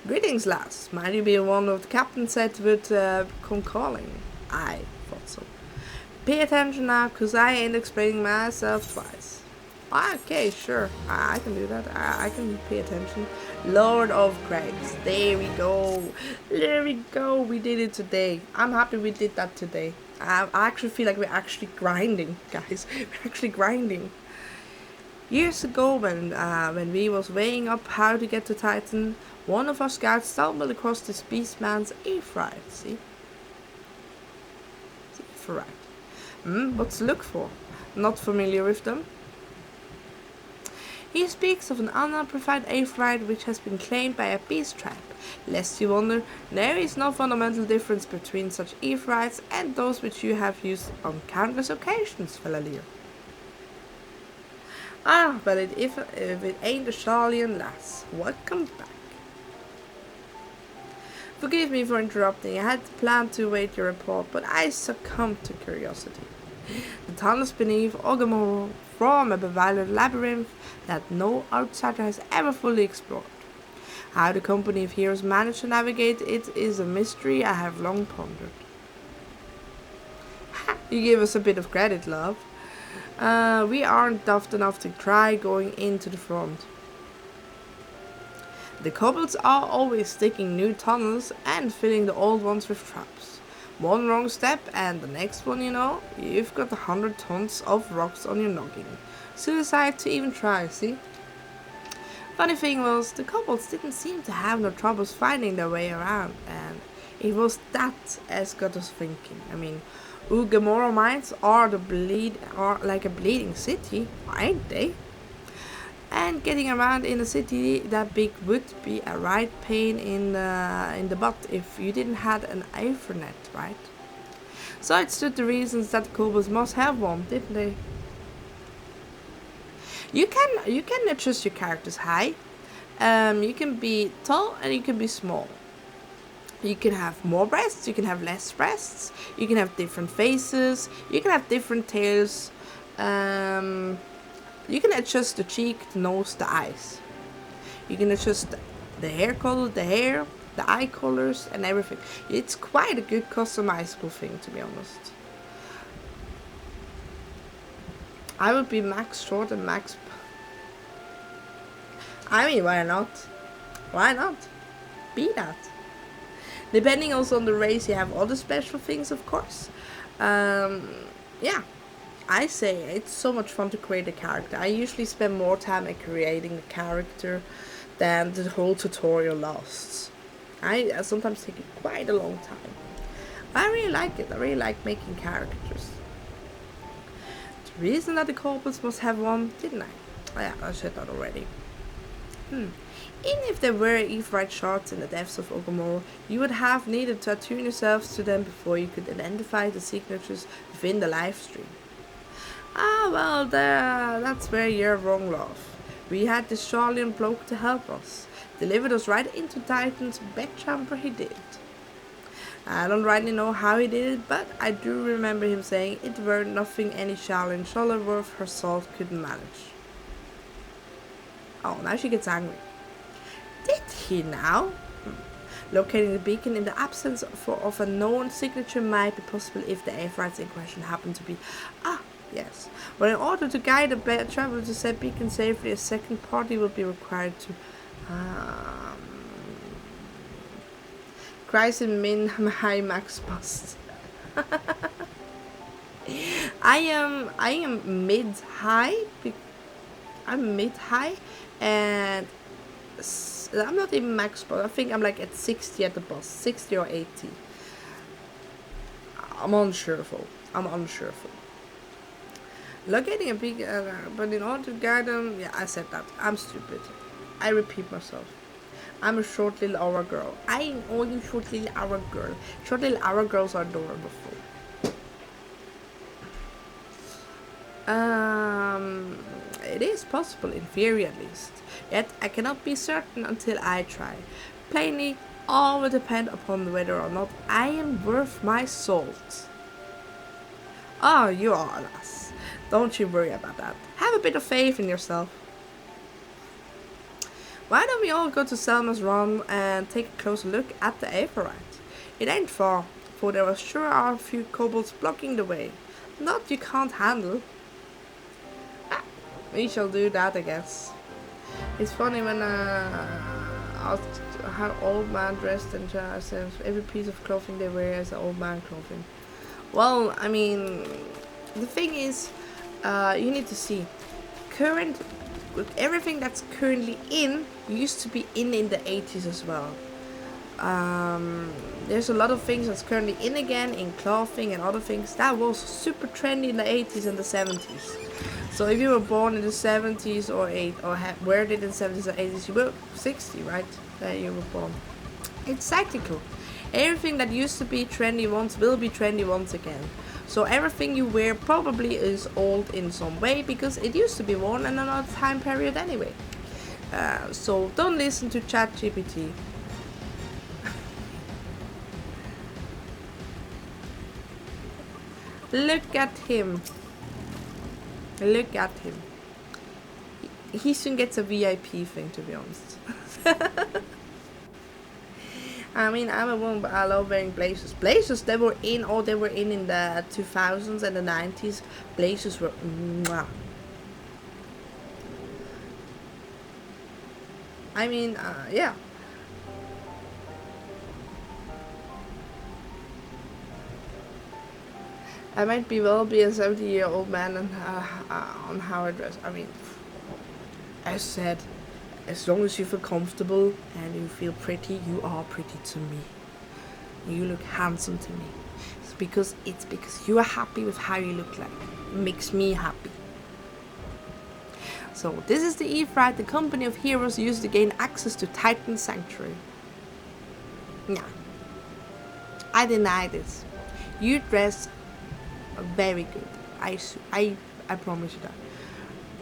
Greetings, lads. Might you be one of the captain said would come calling? I thought so. Pay attention now, cause I ain't explaining myself twice. Okay, sure. I can do that. I can pay attention. Lord of Craigs. There we go. There we go. We did it today. I'm happy we did that today. I actually feel like we're actually grinding, guys. We're actually grinding. Years ago, when we was weighing up how to get to Titan, one of our scouts stumbled across this beastman's Ephraim. See? Right. What's to look for? Not familiar with them? He speaks of an unamplified Ephraim which has been claimed by a beast tribe. Lest you wonder, there is no fundamental difference between such Ephraimites and those which you have used on countless occasions, Fela'lyr. Ah, but if it ain't a Sharlayan lass, welcome back. Forgive me for interrupting. I had planned to wait your report, but I succumbed to curiosity. The tunnels beneath Ogomoro form a bewildered labyrinth that no outsider has ever fully explored. How the company of heroes managed to navigate it is a mystery I have long pondered. You give us a bit of credit, love. We aren't daft enough to try going into the front. The kobolds are always digging new tunnels and filling the old ones with traps. One wrong step and the next one, you've got 100 tons of rocks on your noggin. Suicide to even try, see? Funny thing was, the kobolds didn't seem to have no troubles finding their way around, and it was that as got us thinking. I mean, Gforce mines are like a bleeding city, aren't they? And getting around in a city that big would be a right pain in the butt if you didn't have an Ethernet, right? So it stood the reasons that the kobolds must have one, didn't they? You can adjust your character's height. You can be tall and you can be small. You can have more breasts, you can have less breasts, you can have different faces, you can have different tails. You can adjust the cheek, the nose, the eyes. You can adjust the hair color, the eye colors, and everything. It's quite a good customizable thing, to be honest. I would be max short and max... I mean, why not? Why not? Be that. Depending also on the race, you have other special things, of course. Yeah. I say it's so much fun to create a character. I usually spend more time at creating the character than the whole tutorial lasts. I sometimes take it quite a long time. I really like it. I really like making characters. The reason that the kobolds must have one, didn't I? Oh, yeah, I said that already. Even if there were Aetheryte shards in the depths of Ogomoro, you would have needed to attune yourselves to them before you could identify the signatures within the live stream. Ah, well, that's where you're wrong, love. We had this Charlian bloke to help us. Delivered us right into Titan's bedchamber, he did. I don't rightly know how he did it, but I do remember him saying it were nothing any Charlian Scholar worth her salt couldn't manage. Oh, now she gets angry. Did he now? Locating the beacon in the absence of a known signature might be possible if the Aetherytes in question happen to be... Yes, but in order to guide a traveler to said beacon safely, a second party will be required to Christ in min high max bust. I am mid high. I'm mid high, and I'm not even max bust. I think I'm like at 60 at the bust, 60 or 80. I'm unsure. Locating a big, but in order to guide them, yeah, I said that. I'm stupid. I repeat myself. I'm a short little hour girl. I ain't only short little hour girl. Short little hour girls are adorable. It is possible, in theory at least. Yet I cannot be certain until I try. Plainly, all will depend upon whether or not I am worth my salt. Oh, you are, lass. Don't you worry about that. Have a bit of faith in yourself. Why don't we all go to Selma's Run and take a closer look at the Aetheryte? It ain't far, for there are sure a few kobolds blocking the way. Not you can't handle. We shall do that, I guess. It's funny when asked how old man dressed and says every piece of clothing they wear is an old man clothing. Well, I mean, the thing is, you need to see everything that's currently in used to be in the 80s as well. There's a lot of things that's currently in again in clothing and other things that was super trendy in the 80s and the 70s. So if you were born in the 70s or were it in the 70s or 80s, you were 60, right? That you were born. It's cyclical. Everything that used to be trendy once will be trendy once again. So everything you wear probably is old in some way because it used to be worn in another time period anyway. So don't listen to ChatGPT. Look at him. Look at him. He soon gets a VIP thing, to be honest. I mean, I'm a woman, but I love wearing blazers. Blazers, they were in the 2000s and the 90s. Blazers were mwah. I mean, yeah. I might be a 70-year-old man and on how I dress. I mean, as said, as long as you feel comfortable and you feel pretty, you are pretty to me. You look handsome to me. It's because you are happy with how you look like. It makes me happy. So this is the Ifrit, the company of heroes used to gain access to Titan Sanctuary. Nah, I deny this. You dress very good. I promise you that.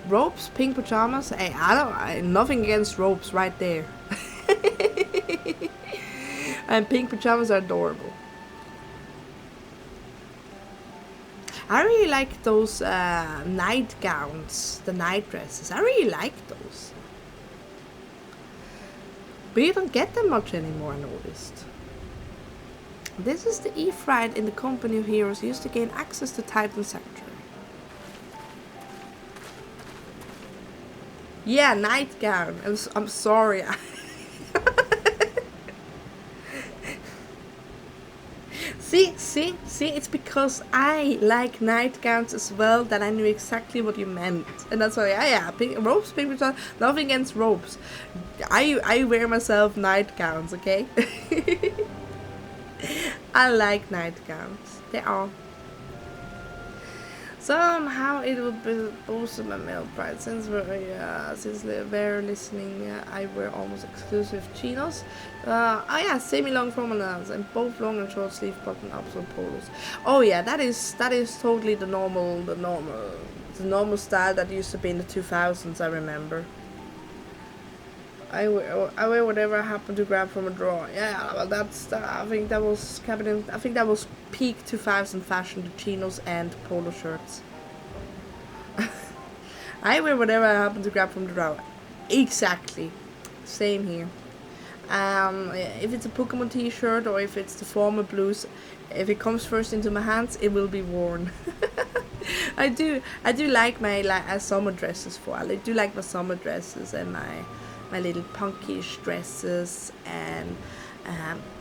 Robes, pink pajamas. Hey, nothing against robes right there. And pink pajamas are adorable. I really like those night gowns, the night dresses. I really like those. But you don't get them much anymore, I noticed. This is the Ifrit in the company of heroes used to gain access to Titan Sanctuary. Yeah, nightgown. I'm sorry. See, it's because I like nightgowns as well that I knew exactly what you meant. And that's why, yeah, robes, pink pajamas, nothing against robes. I wear myself nightgowns, okay? I like nightgowns. They are. Somehow it will be boosted my male pride. Since they're listening, I wear almost exclusive chinos. Oh yeah, semi-long formalans and both long and short sleeve button ups or polos. Oh yeah, that is totally the normal style that used to be in the 2000s. I remember. I wear whatever I happen to grab from a drawer. Yeah, well I think that was peak 2000 fashion, the chinos and polo shirts. I wear whatever I happen to grab from the drawer. Exactly. Same here. If it's a Pokemon t-shirt or if it's the formal blues, if it comes first into my hands, it will be worn. I do like my summer dresses I do like my summer dresses and my little punkish dresses and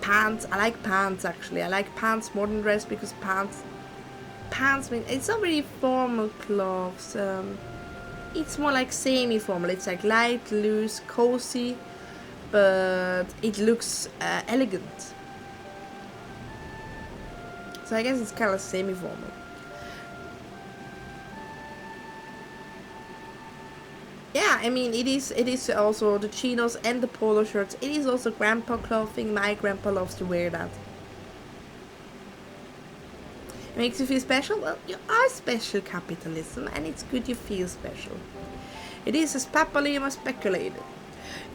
pants. I like pants actually. I like pants more than dress because pants mean it's not really formal clothes. It's more like semi-formal. It's like light, loose, cozy, but it looks elegant. So I guess it's kind of semi-formal. Yeah, I mean it is also the chinos and the polo shirts. It is also grandpa clothing. My grandpa loves to wear that. It makes you feel special? Well, you are special, capitalism, and it's good you feel special. It is as Fela'lyr speculated.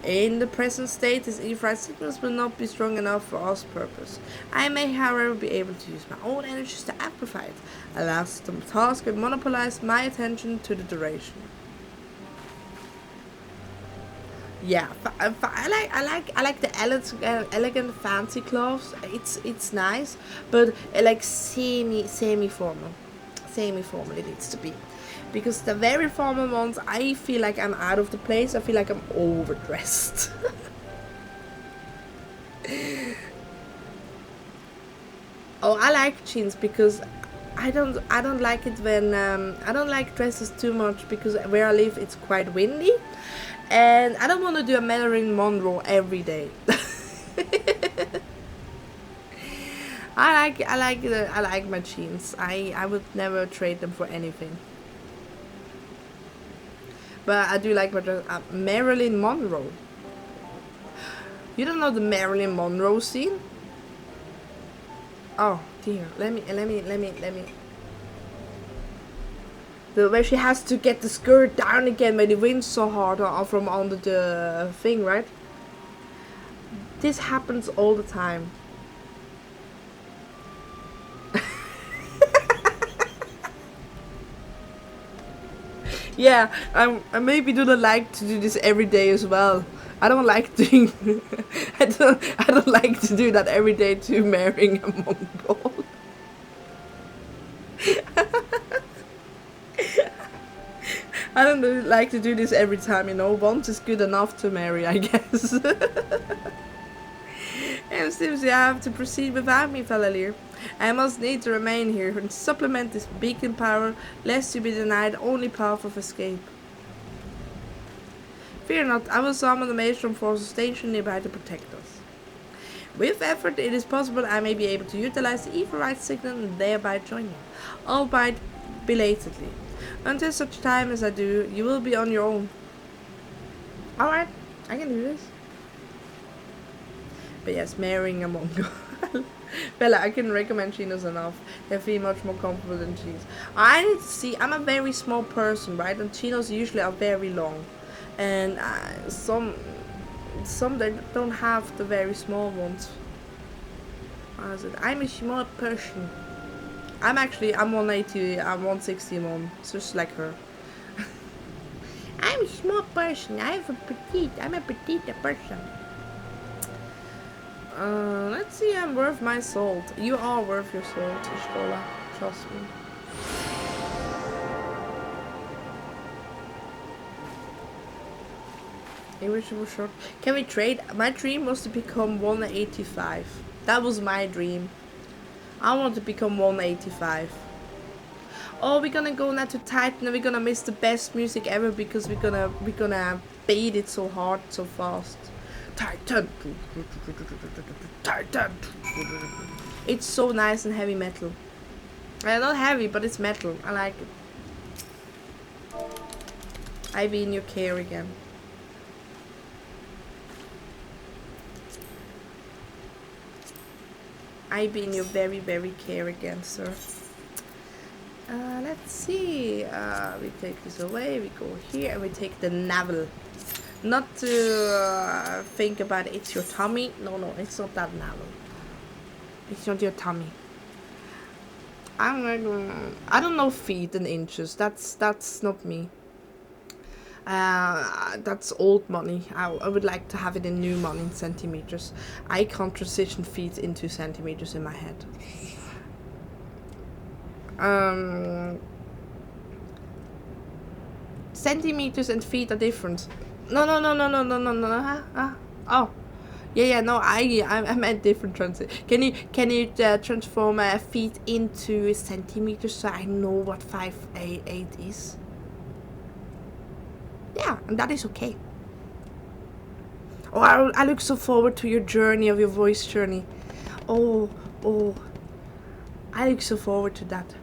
In the present state, this Ifrit signals will not be strong enough for us purpose. I may, however, be able to use my own energies to amplify it. Alas, the task will monopolize my attention to the duration. Yeah, I like the elegant fancy clothes. It's nice, but like semi formal it needs to be, because the very formal ones I feel like I'm out of the place. I feel like I'm overdressed. Oh, I like jeans because I don't like it when I don't like dresses too much because where I live it's quite windy. And I don't want to do a Marilyn Monroe every day. I like my jeans. I would never trade them for anything. But I do like my dress. Marilyn Monroe. You don't know the Marilyn Monroe scene? Oh dear. Let me. Where she has to get the skirt down again when the wind's so hard from under the thing, right? This happens all the time. Yeah, I maybe do not like to do this every day as well. I don't like doing. I don't like to do that every day to marrying a Mongol. I don't like to do this every time, you know. Once is good enough to marry, I guess. And seems you have to proceed without me, Fela'lyr. I must need to remain here and supplement this beacon power, lest you be denied the only path of escape. Fear not, I will summon the Maelstrom forces stationed nearby to protect us. With effort, it is possible I may be able to utilize the Everite signal and thereby join you, albeit belatedly. Until such time as I do, you will be on your own. Alright, I can do this. But yes, marrying a Mongol. Well, I can recommend chinos enough. They feel much more comfortable than jeans. I need to see, I'm a very small person, right? And chinos usually are very long. And some they don't have the very small ones. I'm a small person. I'm 180, I'm 161, just like her. I'm a small person, I'm a petite person. Let's see, I'm worth my salt. You are worth your salt, Ishkola. Trust me. Short. Can we trade? My dream was to become 185. That was my dream. I want to become 185. Oh, we're gonna go now to Titan and we're gonna miss the best music ever because we're gonna beat it so hard, so fast. Titan. Titan. It's so nice and heavy metal. Not heavy, but it's metal. I like it. I be in your care again. I be in your very, very care again, sir. Let's see. We take this away. We go here and we take the navel. Not to think about it. It's your tummy. No, it's not that navel. It's not your tummy. I don't know feet and inches. That's not me. That's old money. I would like to have it in new money in centimeters. I can't transition feet into centimeters in my head. Centimeters and feet are different. No. Oh. Yeah, no, I meant different transit. Can you transform feet into centimeters so I know what 5'8" is? Yeah, and that is okay. Oh, I look so forward to your journey, of your voice journey. Oh, I look so forward to that.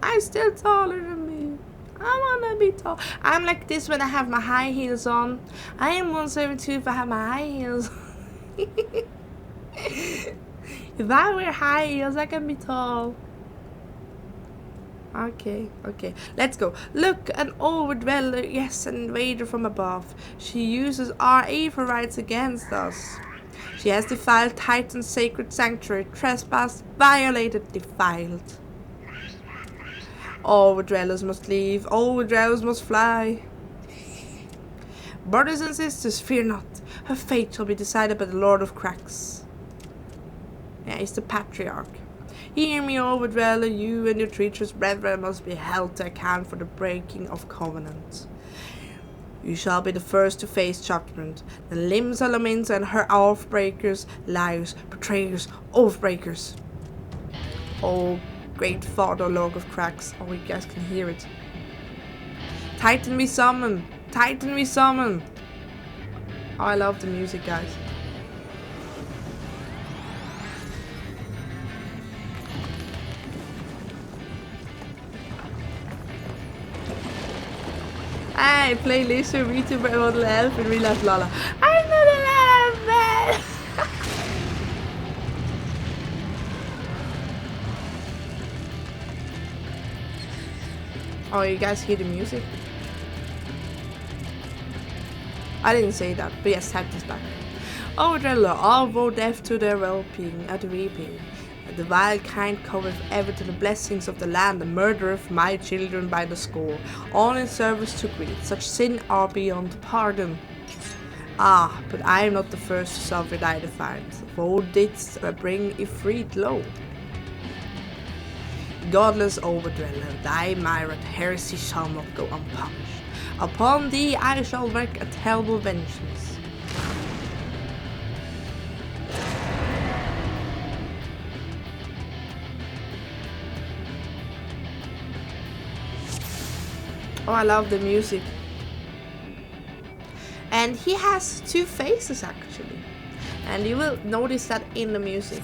I'm still taller than me. I wanna be tall. I'm like this when I have my high heels on. I am 172 if I have my high heels. If I wear high heels, I can be tall. Okay. Let's go. Look, an overdweller, yes, an invader from above. She uses our Everites against us. She has defiled Titan's sacred sanctuary, trespassed, violated, defiled. Overdwellers must leave, overdwellers must fly. Brothers and sisters, fear not. Her fate shall be decided by the Lord of Cracks. Yeah, he's the patriarch. Hear me, overdweller, you and your treacherous brethren must be held to account for the breaking of covenant. You shall be the first to face judgment. The Limsalamins and her oath-breakers, liars, betrayers, oath-breakers. Oh, great Father, Lord of Cracks. Oh, you guys can hear it. Titan we summon! Titan we summon! Oh, I love the music, guys. I play Lizard, VTuber, model elf, in real life Lala. I'm not a Lala man! Oh, you guys hear the music? I didn't say that, but yes, Titan's back. Overdweller, all vow death to their well-being, at weeping. The vile kind cometh ever to the blessings of the land, and murdereth my children by the score, all in service to greed. Such sin are beyond pardon. Ah, but I am not the first to suffer thy defiance. Thou didst bring Ifrit low. Godless overdweller, thy myriad heresy shall not go unpunished. Upon thee I shall wreak a terrible vengeance. Oh, I love the music. And he has two faces actually. And you will notice that in the music.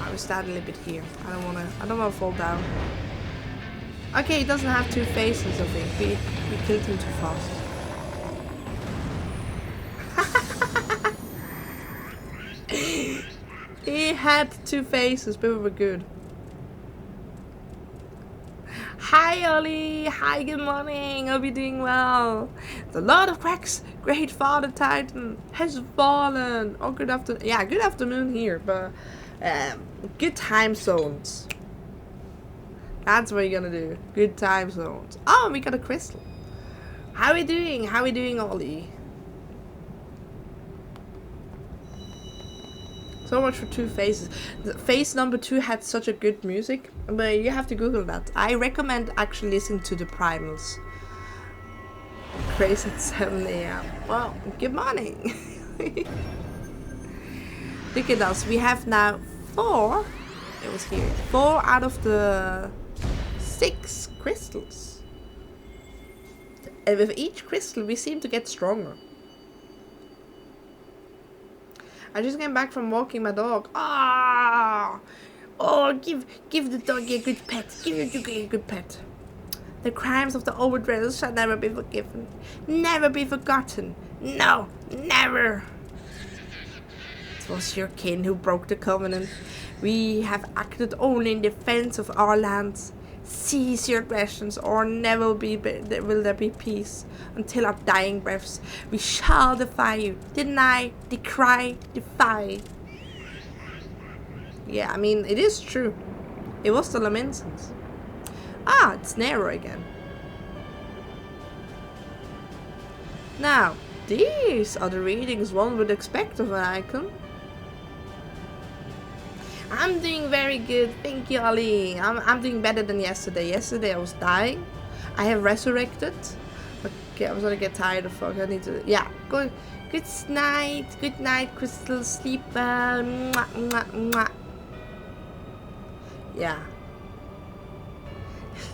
I will stand a little bit here. I don't wanna fall down. Okay, he doesn't have two faces, I think. We killed him too fast. He had two faces, but we were good. Hi Ollie! Hi, good morning! Hope you're doing well. The Lord of Cracks, great father Titan, has fallen. Oh, good afternoon. Yeah, good afternoon here, but good time zones. That's what you're gonna do. Good time zones. Oh, we got a crystal. How are we doing? How are we doing, Ollie? So much for two faces. The face number 2 had such a good music, but you have to Google that. I recommend actually listening to the primals. Crazy at 7 AM. Well, good morning. Look at us. We have now 4. It was here. 4 out of the 6 crystals. And with each crystal, we seem to get stronger. I just came back from walking my dog. Ah! Oh, give the doggy a good pet. Give your doggy a good pet. The crimes of the overdressers shall never be forgiven. Never be forgotten. No, never. It was your kin who broke the covenant. We have acted only in defense of our lands. Cease your aggressions, or never will there be peace. Until our dying breaths, we shall defy you. Deny, decry, defy. Yeah, I mean, it is true. It was the Lamentions. Ah, it's Nero again. Now, these are the readings one would expect of an icon. I'm doing very good, thank you, Ali. I'm doing better than yesterday. Yesterday I was dying. I have resurrected. Okay, I was gonna get tired of fuck. I need to. Yeah, good night, Crystal. Sleep well. Mwah, mwah, mwah. Yeah.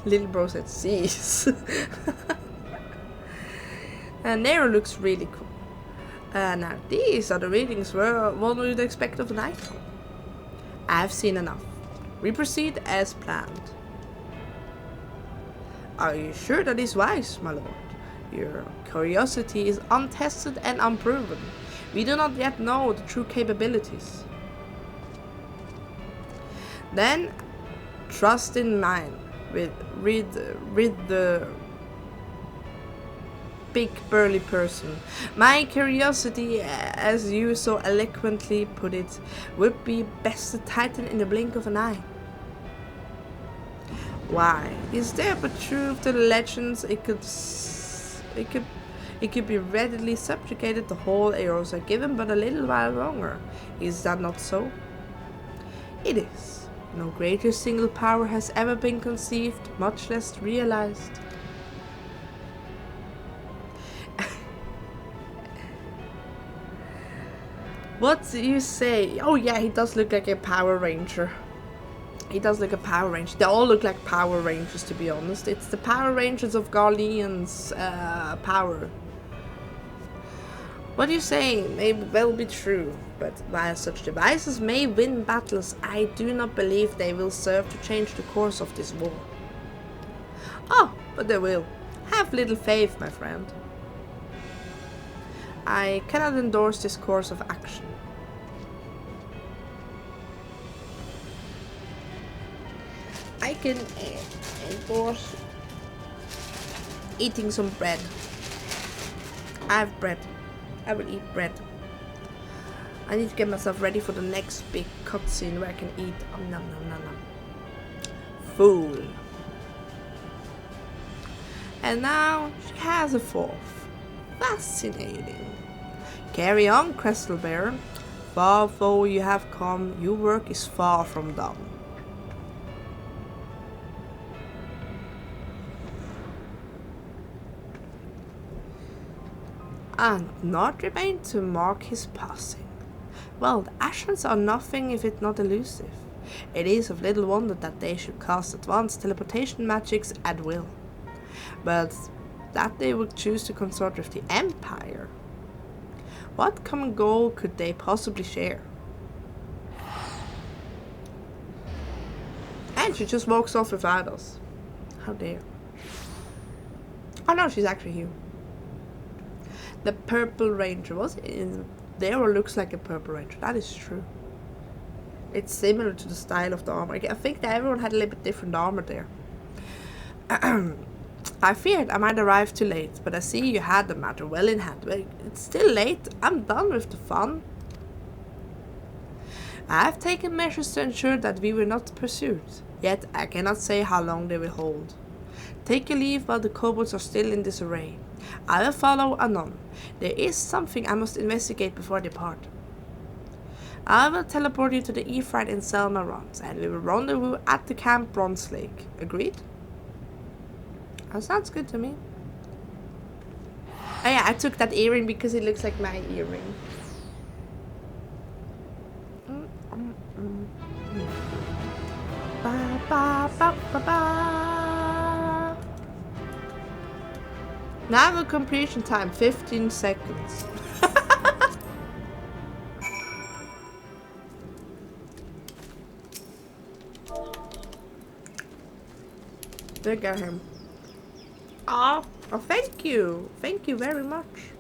Little bro said, "Cease." And Nero looks really cool. Now these are the readings where one would expect of an icon. I've seen enough. We proceed as planned. Are you sure that is wise, my lord? Your curiosity is untested and unproven. We do not yet know the true capabilities. Then, trust in mine. Read the big burly person. My curiosity, as you so eloquently put it, would be best a titan in the blink of an eye. Why? Is there but truth to the legends? It could be readily subjugated the whole Erosa, given but a little while longer. Is that not so? It is. No greater single power has ever been conceived, much less realized. What do you say? Oh yeah, he does look like a Power Ranger. He does look like a Power Ranger. They all look like Power Rangers, to be honest. It's the Power Rangers of Garlean's power. What you say may well be true, but while such devices may win battles, I do not believe they will serve to change the course of this war. Oh, but they will. Have little faith, my friend. I cannot endorse this course of action. I can endorse eating some bread. I have bread. I will eat bread. I need to get myself ready for the next big cutscene where I can eat. Nom nom nom nom. Fool. And now she has a fourth. Fascinating. Carry on, Crystal Bear. Far though you have come, your work is far from done. And not remain to mark his passing. Well, the Ashrans are nothing if it not elusive. It is of little wonder that they should cast advanced teleportation magics at will. But that they would choose to consort with the Empire. What common goal could they possibly share? And she just walks off without us. How dare. Oh no, she's actually here. The Purple Ranger was in there, or looks like a Purple Ranger. That is true. It's similar to the style of the armor. I think that everyone had a little bit different armor there. I feared I might arrive too late, but I see you had the matter well in hand. Well, it's still late. I'm done with the fun. I have taken measures to ensure that we were not pursued. Yet I cannot say how long they will hold. Take your leave while the kobolds are still in disarray. I will follow anon. There is something I must investigate before I depart. I will teleport you to the Ifrit in Selma Rons, and we will rendezvous at the Camp Bronze Lake. Agreed? That sounds good to me. Oh yeah, I took that earring because it looks like my earring. Ba, ba, ba, ba, ba. Naval completion time 15 seconds. Look at him. Oh, thank you. Thank you very much.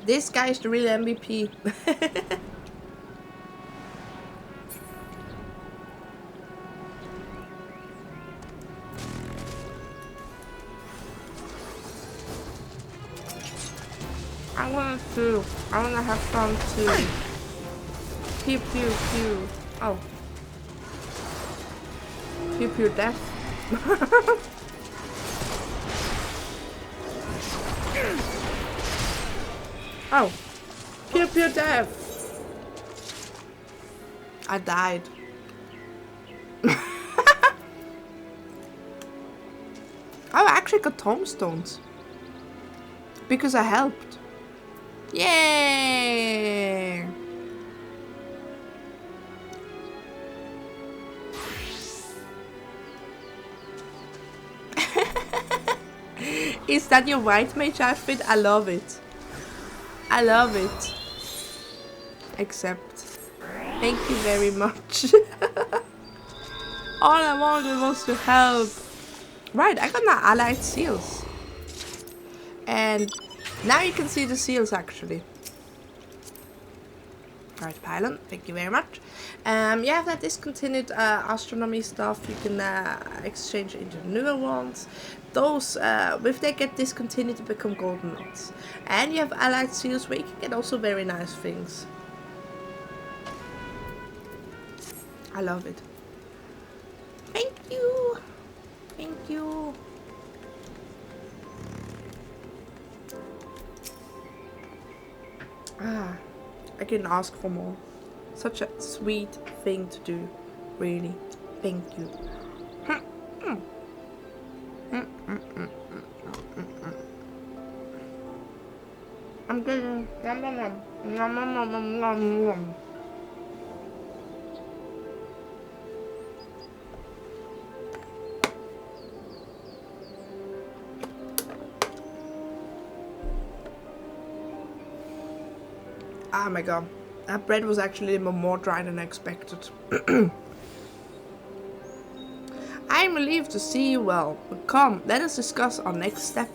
This guy is the real MVP. I wanna have fun too. Pew pew pew. Oh. Pew pew death. Oh. Pew pew death. I died. I actually got tombstones. Because I helped. Yay! Is that your white mage outfit? I love it. I love it. Except, thank you very much. All I wanted was to help. Right, I got my allied seals. And now you can see the seals actually. Right, pylon, thank you very much. You have that discontinued astronomy stuff. You can exchange into newer ones. Those, if they get discontinued, to become golden knots. And you have allied seals where you can get also very nice things. I love it. Thank you. Thank you. Ah, I couldn't ask for more. Such a sweet thing to do, really. Thank you. I'm getting oh my god, that bread was actually more dry than I expected. I am relieved to see you well, but come, let us discuss our next step.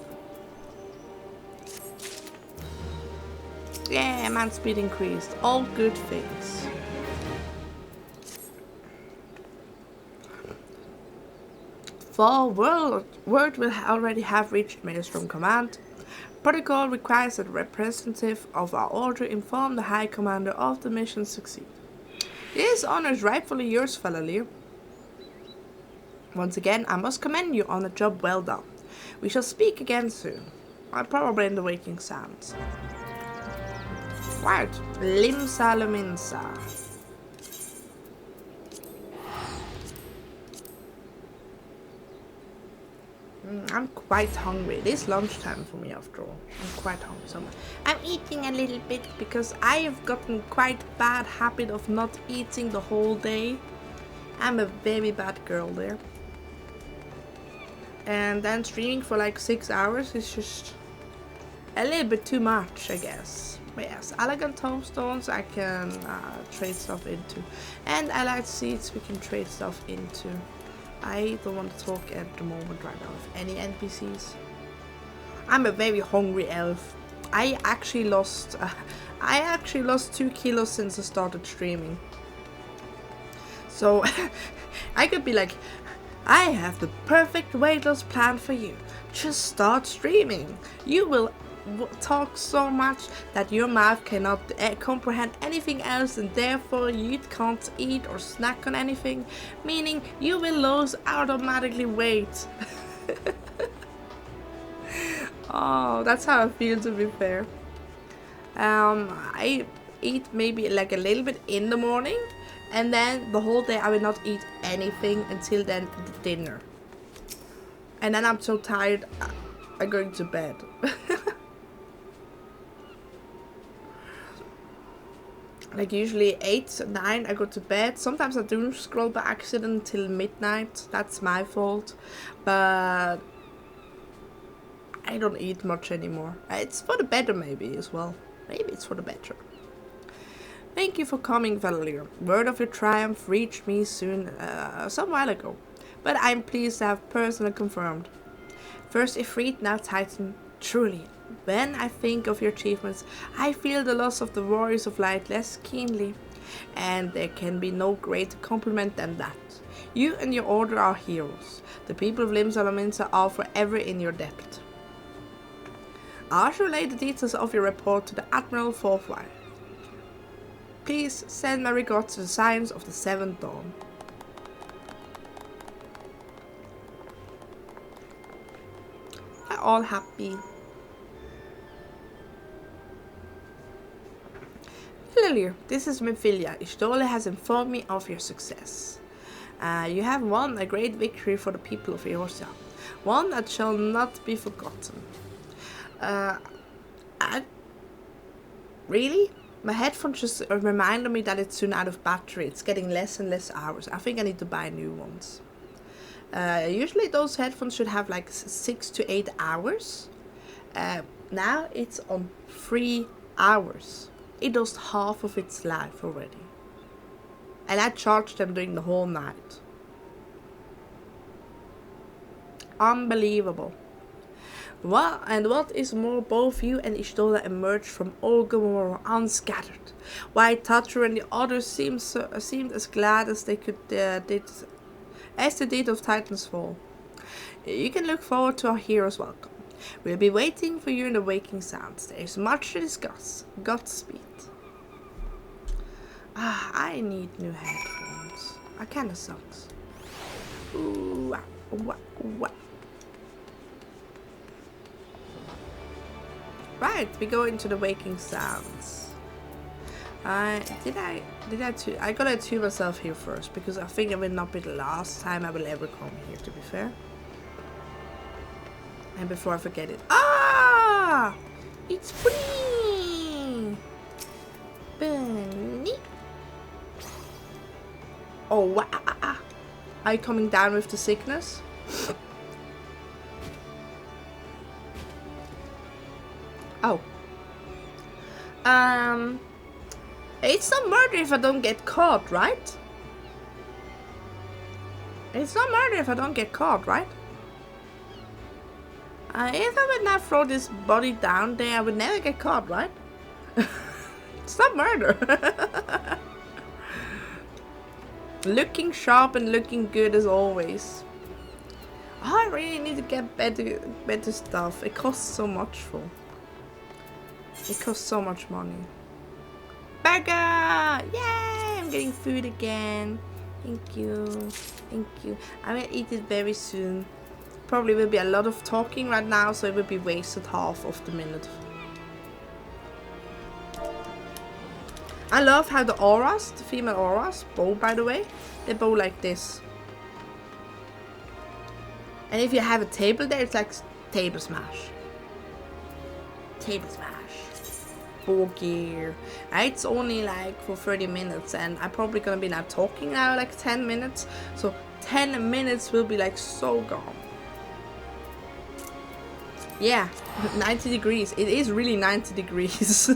Yeah, man speed increased. All good things. For word will already have reached Maelstrom Command. Protocol requires that a representative of our order inform the High Commander of the mission succeed. This honor is rightfully yours, Fela'lyr. Once again, I must commend you on a job well done. We shall speak again soon. Probably in the waking sounds. Right, Limsa. I'm quite hungry. It is lunchtime for me after all. I'm quite hungry. So I'm eating a little bit because I have gotten quite bad habit of not eating the whole day. I'm a very bad girl there. And then streaming for like 6 hours is just a little bit too much, I guess. But yes, elegant tombstones I can trade stuff into. And allied seeds we can trade stuff into. I don't want to talk at the moment right now with any NPCs. I'm a very hungry elf. I actually lost 2 kilos since I started streaming. So I could be like, I have the perfect weight loss plan for you. Just start streaming. You will talk so much that your mouth cannot comprehend anything else, and therefore you can't eat or snack on anything, meaning you will lose automatically weight. Oh, that's how I feel, to be fair. I eat maybe like a little bit in the morning, and then the whole day I will not eat anything until then the dinner. And then I'm so tired, I'm going to bed. Like usually 8, 9 I go to bed. Sometimes I do scroll by accident till midnight. That's my fault. But I don't eat much anymore. It's for the better maybe as well. Maybe it's for the better. Thank you for coming, Fela'lyr. Word of your triumph reached me soon, some while ago. But I'm pleased to have personally confirmed. First Ifrit, now Titan. Truly. When I think of your achievements, I feel the loss of the Warriors of Light less keenly, and there can be no greater compliment than that. You and your order are heroes. The people of Limsa are forever in your debt. I shall relay the details of your report to the Admiral forthwith. Please send my regards to the Scions of the Seventh Dawn. They're all happy. Fela'lyr, this is nvidia. Ishtole has informed me of your success. You have won a great victory for the people of Eorzea, one that shall not be forgotten. Really? My headphones just reminded me that it's soon out of battery. It's getting less and less hours. I think I need to buy new ones. Usually those headphones should have like 6 to 8 hours. Now it's on 3 hours. It lost half of its life already. And I charged them during the whole night. Unbelievable. What is more, both you and Ishtola emerged from Orgrimmar unscattered, while Tatru and the others seemed as glad as they did of Titan's fall. You can look forward to our hero's welcome. We'll be waiting for you in the waking sounds. There is much to discuss. Godspeed. I need new headphones. That kinda sucks. Ooh, Right, we go into the waking sounds. I gotta tune myself here first, because I think it will not be the last time I will ever come here, to be fair. And before I forget it. It's Bunny. Oh, wow. Are you coming down with the sickness? Oh. It's not murder if I don't get caught, right? It's not murder if I don't get caught, right? If I would not throw this body down there, I would never get caught, right? It's not murder. Looking sharp and looking good as always. I really need to get better stuff. It costs so much for. It costs so much money. Burger! Yay! I'm getting food again. Thank you. Thank you. I'm gonna eat it very soon. Probably will be a lot of talking right now, so it will be wasted half of the minute. I love how the auras, the female auras, bow by the way, they bow like this. And if you have a table there, it's like table smash. Table smash. Bow gear. It's only like for 30 minutes and I'm probably gonna be now talking now like 10 minutes. So 10 minutes will be like so gone. Yeah, 90 degrees. It is really 90 degrees.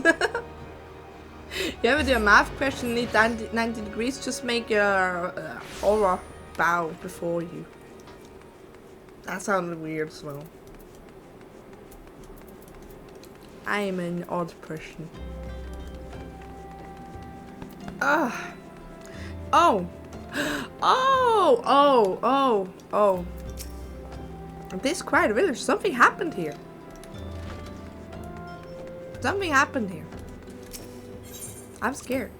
You ever do a math question, need 90 degrees, just make your aura bow before you. That sounded weird as well. I am an odd person. Ah. Oh. Oh. This quiet village, something happened here. Something happened here. I'm scared.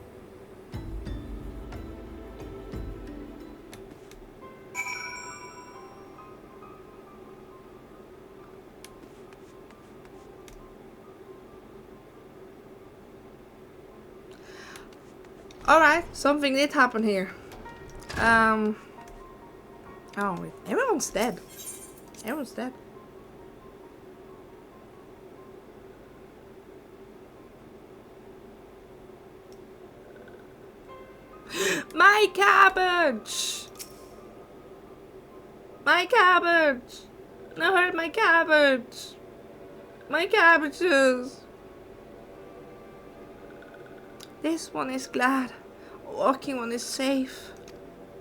Alright, something did happen here. Oh, wait. Everyone's dead. Everyone's dead. My cabbage! My cabbage! I hurt my cabbage! My cabbages! This one is glad. Walking one is safe.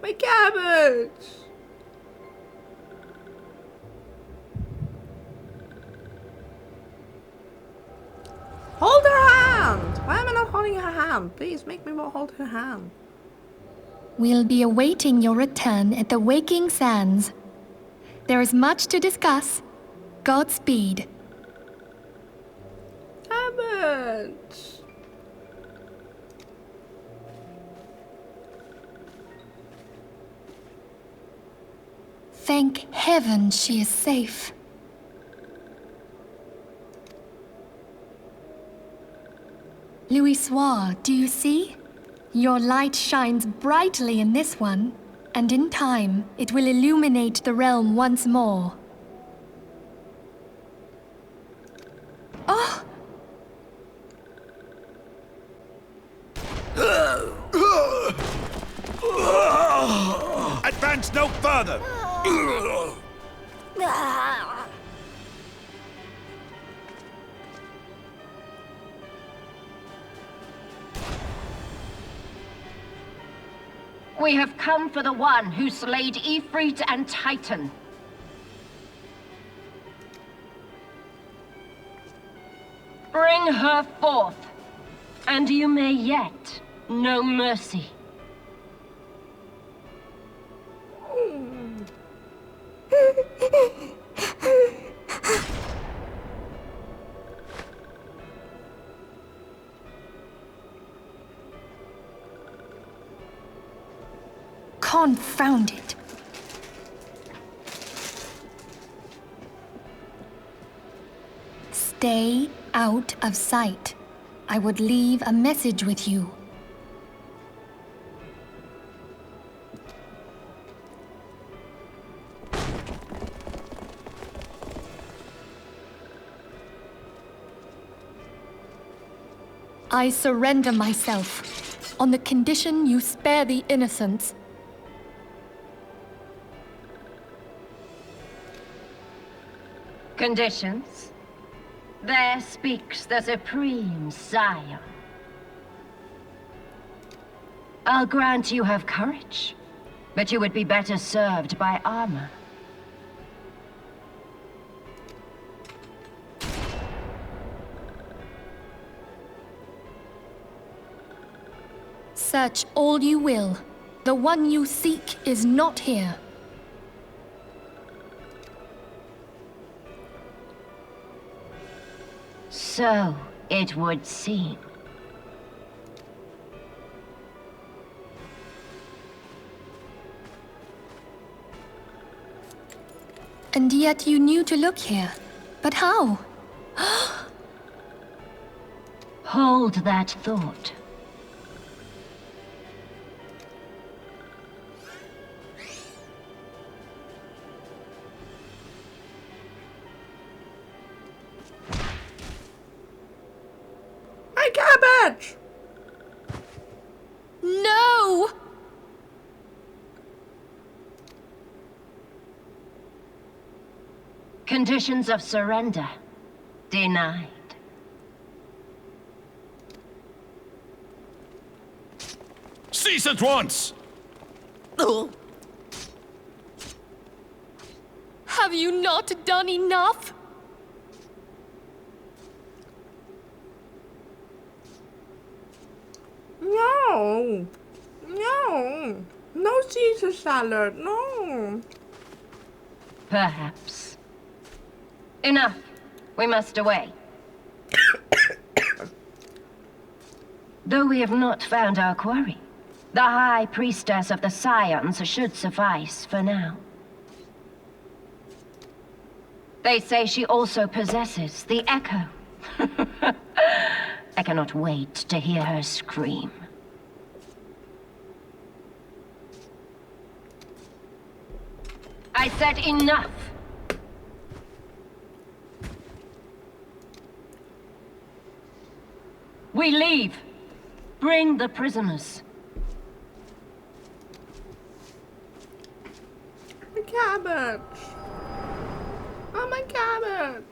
My cabbage! Hold her hand! Why am I not holding her hand? Please make me hold her hand. We'll be awaiting your return at the Waking Sands. There is much to discuss. Godspeed. Cabbage! Thank heaven she is safe. Louisoire, do you see? Your light shines brightly in this one, and in time it will illuminate the realm once more. Oh! Advance no further! We have come for the one who slayed Ifrit and Titan. Bring her forth, and you may yet know mercy. Confound it. Stay out of sight. I would leave a message with you. I surrender myself, on the condition you spare the innocents. Conditions? There speaks the Supreme Scion. I'll grant you have courage, but you would be better served by armor. Search all you will. The one you seek is not here. So it would seem. And yet you knew to look here. But how? Hold that thought. My cabbage! No! Conditions of surrender. Denied. Cease at once! Have you not done enough? No! No! No Caesar salad, no! Perhaps. Enough. We must away. Though we have not found our quarry, the High Priestess of the Scions should suffice for now. They say she also possesses the Echo. I cannot wait to hear her scream. I said enough! We leave. Bring the prisoners. My cabbage! Oh, my cabbage!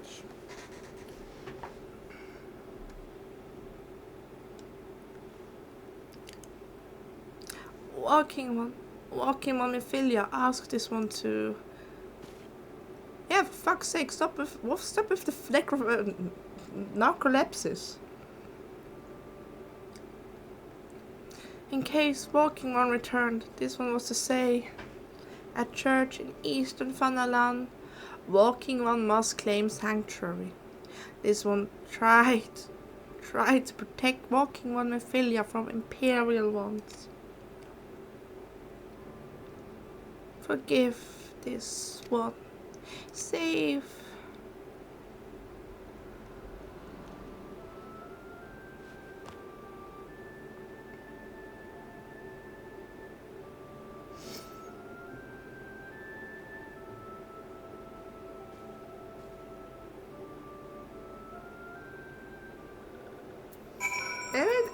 Walking one Ophelia, ask this one to... Yeah, for fuck's sake, stop with the narcolepsis. In case Walking One returned, this one was to say, at church in eastern Fantasy, Walking One must claim sanctuary. This one tried to protect Walking One Ophelia from Imperial ones. Forgive this one. Save.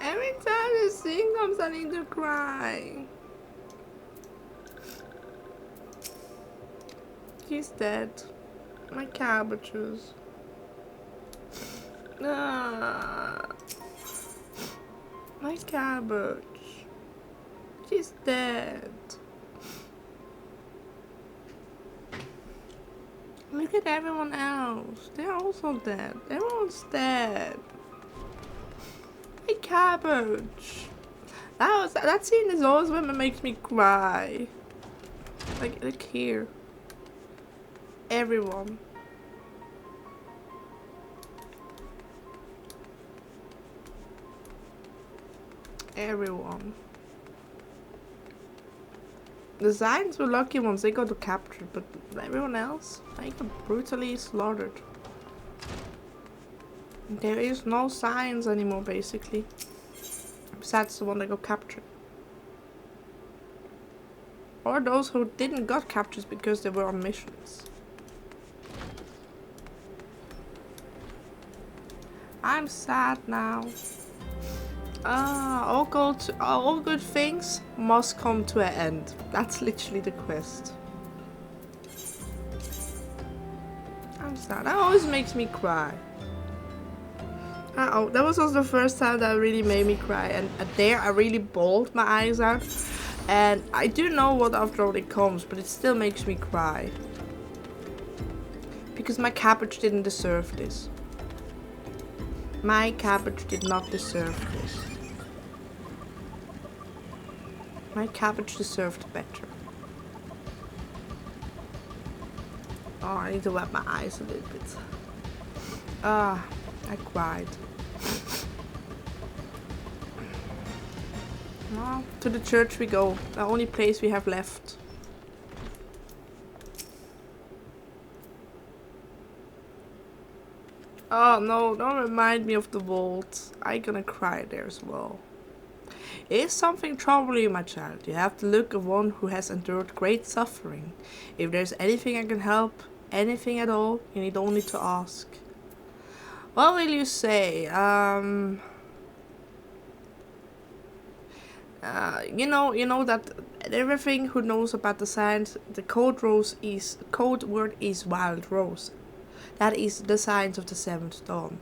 Every time I sing, I'm starting to cry. He's dead. My cabbages. Ah, my cabbage. She's dead. Look at everyone else. They're also dead. Everyone's dead. My cabbage. That scene is always when it makes me cry. Like here. Everyone. Everyone. The Zions were lucky ones, they got captured, but everyone else, they got brutally slaughtered. There is no Zions anymore, basically. Besides the one that got captured. Or those who didn't got captured because they were on missions. I'm sad now. All good things must come to an end. That's literally the quest. I'm sad. That always makes me cry. That was also the first time that really made me cry, and there I really bawled my eyes out. And I do know what after all it comes, but it still makes me cry. Because my cabbage didn't deserve this. My cabbage did not deserve this. My cabbage deserved better. Oh, I need to wipe my eyes a little bit. I cried. Well, to the church we go. The only place we have left. Oh no, don't remind me of the vault. I'm gonna cry there as well. Is something troubling you, my child? You have the look of one who has endured great suffering. If there's anything I can help, anything at all, you need only to ask. What will you say? You know that everything who knows about the science, the code word is wild rose. That is the signs of the seventh dawn.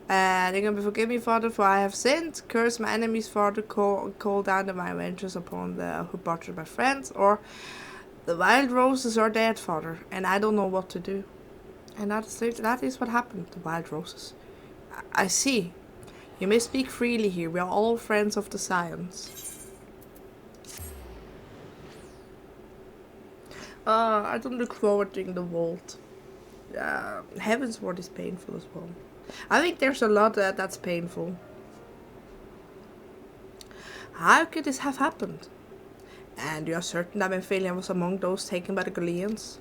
And you're gonna forgive me, Father, for I have sinned. Curse my enemies, Father. Call down my vengeance upon the who butchered my friends. Or the wild roses are dead, Father, and I don't know what to do. And that is what happened. The wild roses. I see. You may speak freely here. We are all friends of the science. I don't look forward to the vault. Heaven's Word is painful as well. I think there's a lot that's painful. How could this have happened? And you are certain that Fela'lyr was among those taken by the Golians?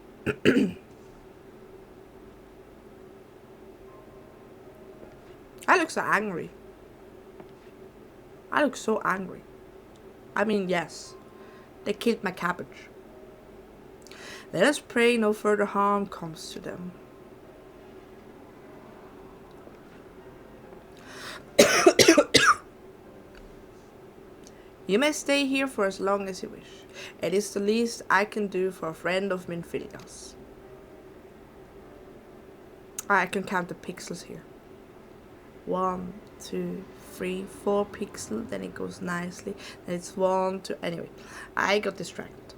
I look so angry. I look so angry. I mean, yes, they killed my cabbage. Let us pray no further harm comes to them. You may stay here for as long as you wish. It is the least I can do for a friend of nvidia's. I can count the pixels here. 1, 2, 3, 4 pixels. Then it goes nicely. Then it's 1, 2. Anyway, I got distracted.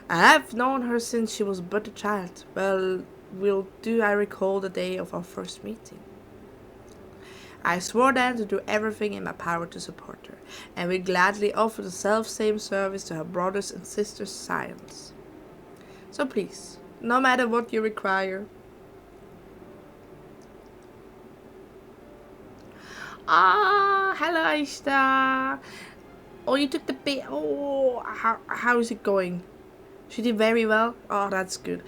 I have known her since she was but a child. Well, I recall the day of our first meeting. I swore then to do everything in my power to support her, and will gladly offer the self-same service to her brothers and sisters' science. So please, no matter what you require. Ah, hello Aishta. Oh, you took the bait. Oh, how is it going? She did very well. Oh, that's good.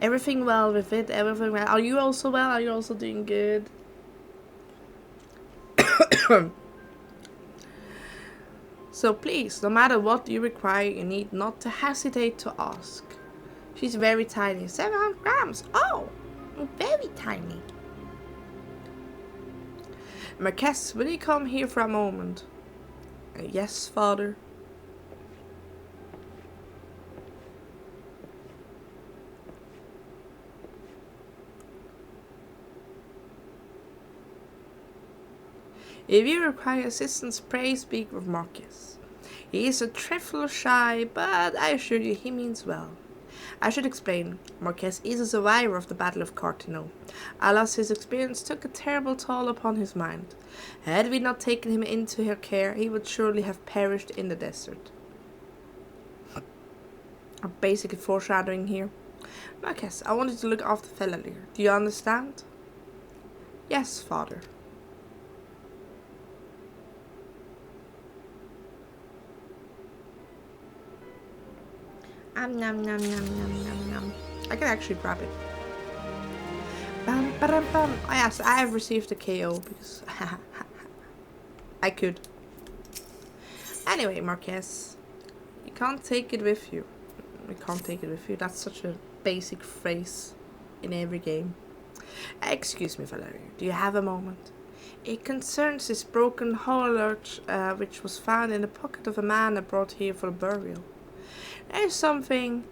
Everything well with it. Everything well. Are you also well? Are you also doing good? So please, no matter what you require, you need not to hesitate to ask. She's very tiny. 700 grams. Oh, very tiny. Marquess, will you come here for a moment? Yes, Father. If you require assistance, pray speak with Marcus. He is a trifle shy, but I assure you he means well. I should explain. Marquess is a survivor of the Battle of Cartino. Alas, his experience took a terrible toll upon his mind. Had we not taken him into her care, he would surely have perished in the desert. I'm basically foreshadowing here. Marquess, I wanted to look after Fela'lyr. Do you understand? Yes, Father. Nom nom nom nom nom nom. I can actually grab it. Bam, bam, bam. Oh yes, I have received a KO because I could. Anyway, Marquess, you can't take it with you. You can't take it with you. That's such a basic phrase in every game. Excuse me, Fela'lyr. Do you have a moment? It concerns this broken hollow-lurch which was found in the pocket of a man brought here for burial. There's something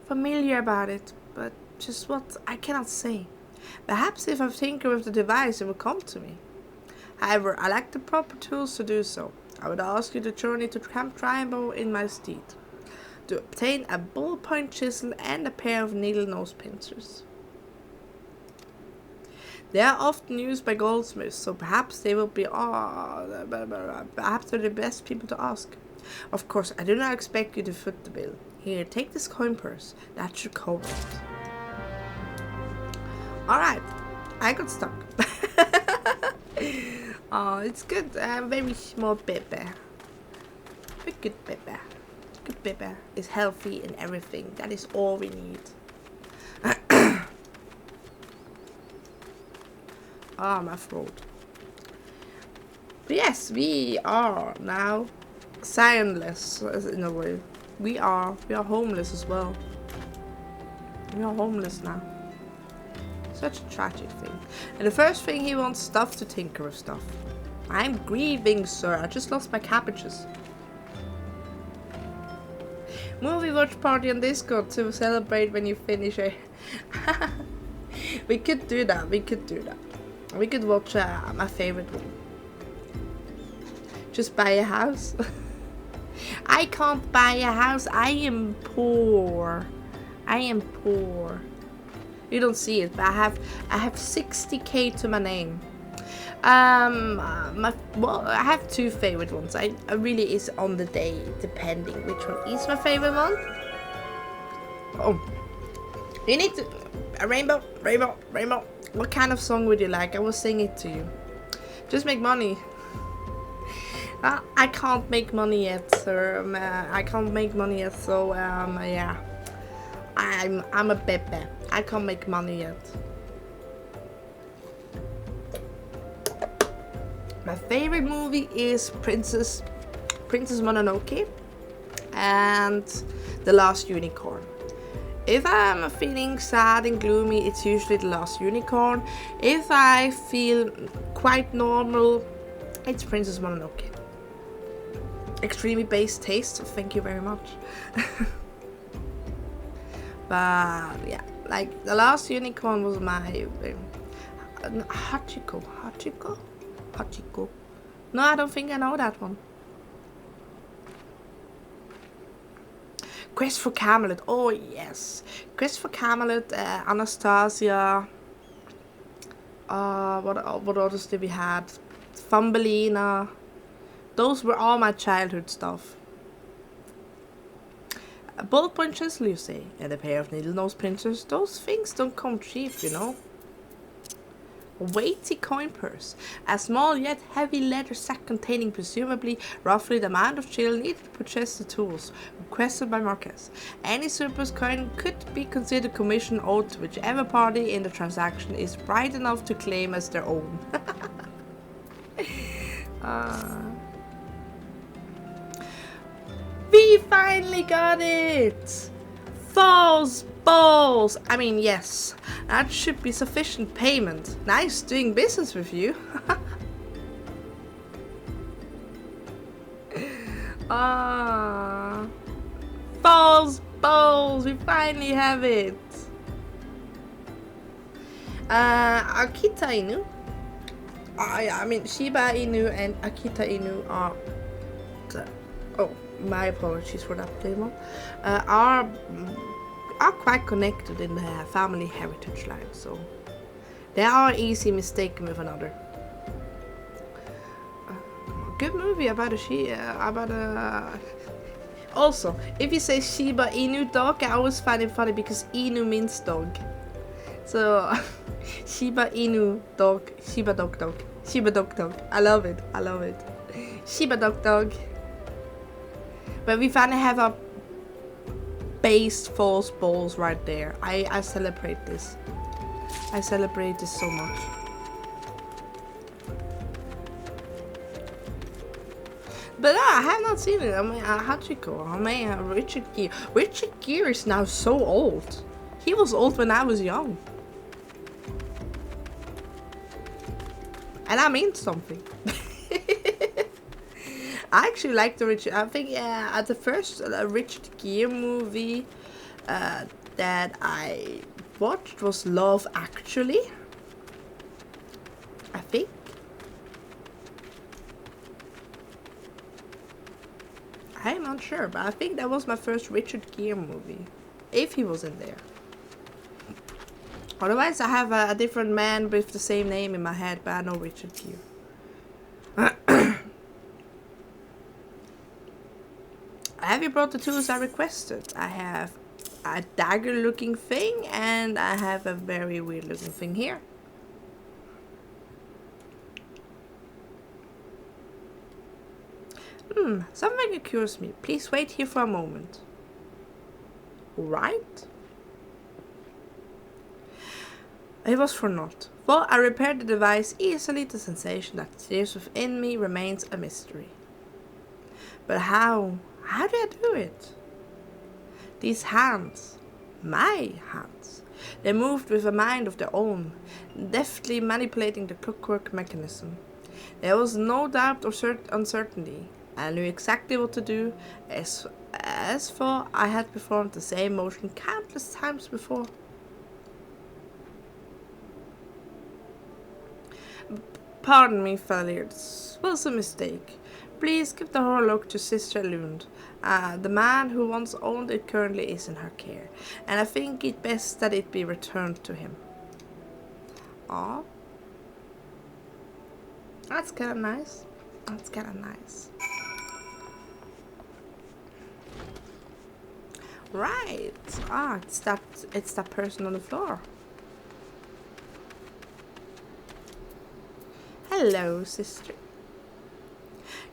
familiar about it, but just what I cannot say. Perhaps if I tinker with the device, it will come to me. However, I lack the proper tools to do so. I would ask you to journey to Camp Triangle in my stead, to obtain a ballpoint chisel and a pair of needle-nose pincers. They are often used by goldsmiths, so perhaps they will be perhaps they're the best people to ask. Of course, I do not expect you to foot the bill. Here, take this coin purse. That should cover it. Alright, I got stuck. Oh, it's good. Very small baby. A good baby. Good baby is healthy and everything. That is all we need. Ah, my throat. But yes, we are now Sionless in a way. We are homeless as well. We are homeless now. Such a tragic thing. And the first thing he wants stuff to tinker with stuff. I'm grieving, sir. I just lost my cabbages. Movie watch party on Discord to celebrate when you finish it. We could do that. We could do that. We could watch my favorite one. Just buy a house. I can't buy a house. I am poor. I am poor. You don't see it, but I have 60k to my name. Well, I have two favorite ones. I really is on the day, depending which one is my favorite one. Oh, you need to a rainbow. What kind of song would you like? I will sing it to you. Just make money. I can't make money yet, sir. I can't make money yet, so yeah. I'm a bebe. I can't make money yet. My favorite movie is Princess Mononoke and The Last Unicorn. If I'm feeling sad and gloomy, it's usually The Last Unicorn. If I feel quite normal, it's Princess Mononoke. Extremely base taste, so thank you very much. But yeah, like The Last Unicorn was my Hachiko. No, I don't think I know that one. Quest for Camelot. Oh yes, Quest for Camelot. Anastasia. What others did we had? Thumbelina. Those were all my childhood stuff. A bullet point chisel, you say, and a pair of needle nose pincers. Those things don't come cheap, you know. A weighty coin purse. A small yet heavy leather sack containing presumably roughly the amount of chill needed to purchase the tools requested by Marquez. Any surplus coin could be considered commission owed to whichever party in the transaction is bright enough to claim as their own. We finally got it! False balls! I mean, yes, that should be sufficient payment. Nice doing business with you. False balls! We finally have it! Akita Inu. I mean, Shiba Inu and Akita Inu are... Oh, my apologies for that, Playmo. Are quite connected in the family heritage line, so they are easy mistaken with another. Good movie about a Also, if you say Shiba Inu dog, I always find it funny because Inu means dog. So Shiba Inu dog, Shiba dog. I love it. Shiba dog. But we finally have a based false balls right there. I celebrate this. I celebrate this so much. But I have not seen it. I mean, Hachiko. I mean, Richard Gere. Richard Gere is now so old. He was old when I was young. And I mean something. I actually like the Richard. I think the first Richard Gere movie that I watched was Love Actually. I think. I'm not sure, but I think that was my first Richard Gere movie, if he was in there. Otherwise, I have a different man with the same name in my head, but I know Richard Gere. Have you brought the tools I requested? I have a dagger looking thing and I have a very weird looking thing here. Something occurs to me. Please wait here for a moment. Right? It was for naught. While I repaired the device easily, the sensation that stirs within me remains a mystery. But how? How did I do it? These hands, my hands, they moved with a mind of their own, deftly manipulating the clockwork mechanism. There was no doubt or uncertainty. I knew exactly what to do, as for I had performed the same motion countless times before. Pardon me, Fela'lyr, this was a mistake. Please give the horlock to Sister Lund. The man who once owned it currently is in her care, and I think it best that it be returned to him. Aw. That's kinda nice. That's kinda nice. Right. It's that person on the floor. Hello, sister.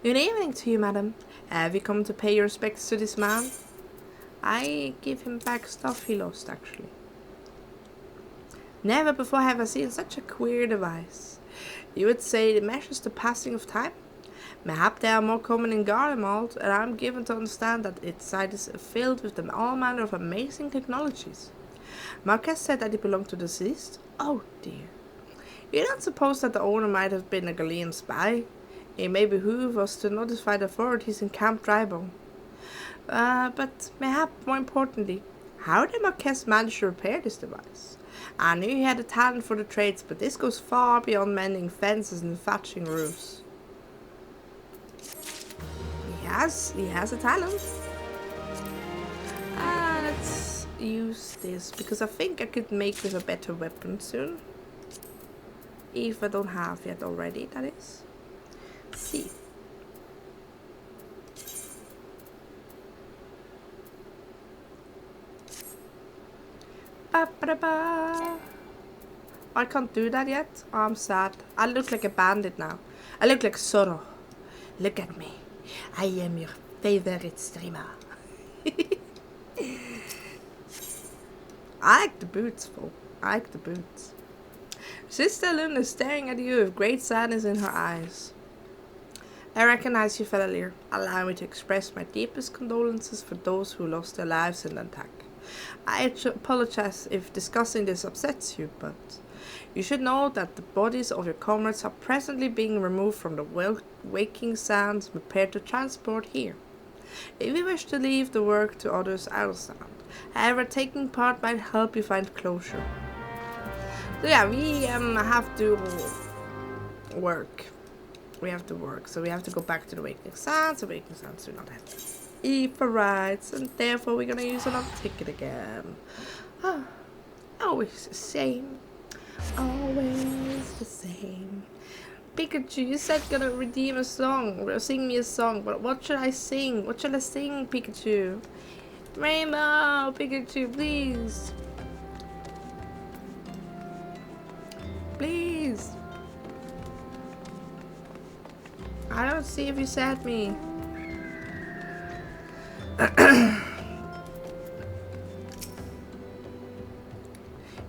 Good evening to you, madam. Have you come to pay your respects to this man? I give him back stuff he lost, actually. Never before have I seen such a queer device. You would say it measures the passing of time? Mayhap they are more common in Garlemald, and I am given to understand that its site is filled with all manner of amazing technologies. Marquez said that it belonged to the deceased? Oh dear. You don't suppose that the owner might have been a Galean spy? It may behoove us to notify the authorities in Camp Drybone. But mayhap more importantly, how did Marquez manage to repair this device? I knew he had a talent for the trades, but this goes far beyond mending fences and thatching roofs. He has a talent. Let's use this, because I think I could make this a better weapon soon. If I don't have yet already, that is. Let's see. Ba-ba-da-ba. I can't do that yet. Oh, I'm sad. I look like a bandit now. I look like Zorro. Look at me. I am your favorite streamer. I like the boots, folk. I like the boots. Sister Lund is staring at you with great sadness in her eyes. I recognize you, Fela'lyr. Allow me to express my deepest condolences for those who lost their lives in the attack. I apologize if discussing this upsets you, but you should know that the bodies of your comrades are presently being removed from the waking sands prepared to transport here. If you wish to leave the work to others, I understand. However, taking part might help you find closure. So yeah, we have to work. We have to work, so we have to go back to the waking sands. The waking sands do not have ether rights, and therefore we're gonna use another ticket again. Oh, always the same. Always the same. Pikachu, you said gonna redeem a song, or sing me a song, but what should I sing? What should I sing, Pikachu? Rainbow, Pikachu, please. Please. I don't see if you said me.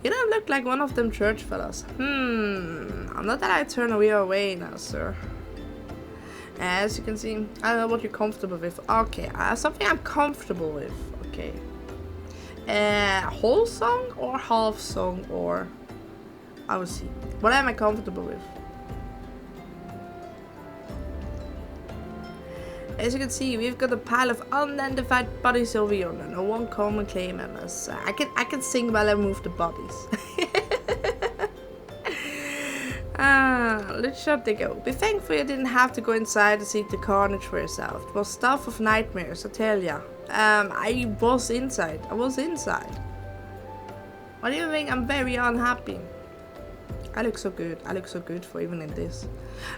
You don't look like one of them church fellas. I'm not that I turn away now, sir. As you can see, I don't know what you're comfortable with. Okay, something I'm comfortable with. Okay. Whole song or half song, or I will see. What am I comfortable with? As you can see, we've got a pile of unidentified bodies over here. No one come and claim them as I can sing while I move the bodies. Let's shut they go. Be thankful you didn't have to go inside to see the carnage for yourself. It was stuff of nightmares, I tell ya. I was inside. What do you think? I'm very unhappy. I look so good. I look so good for even in this.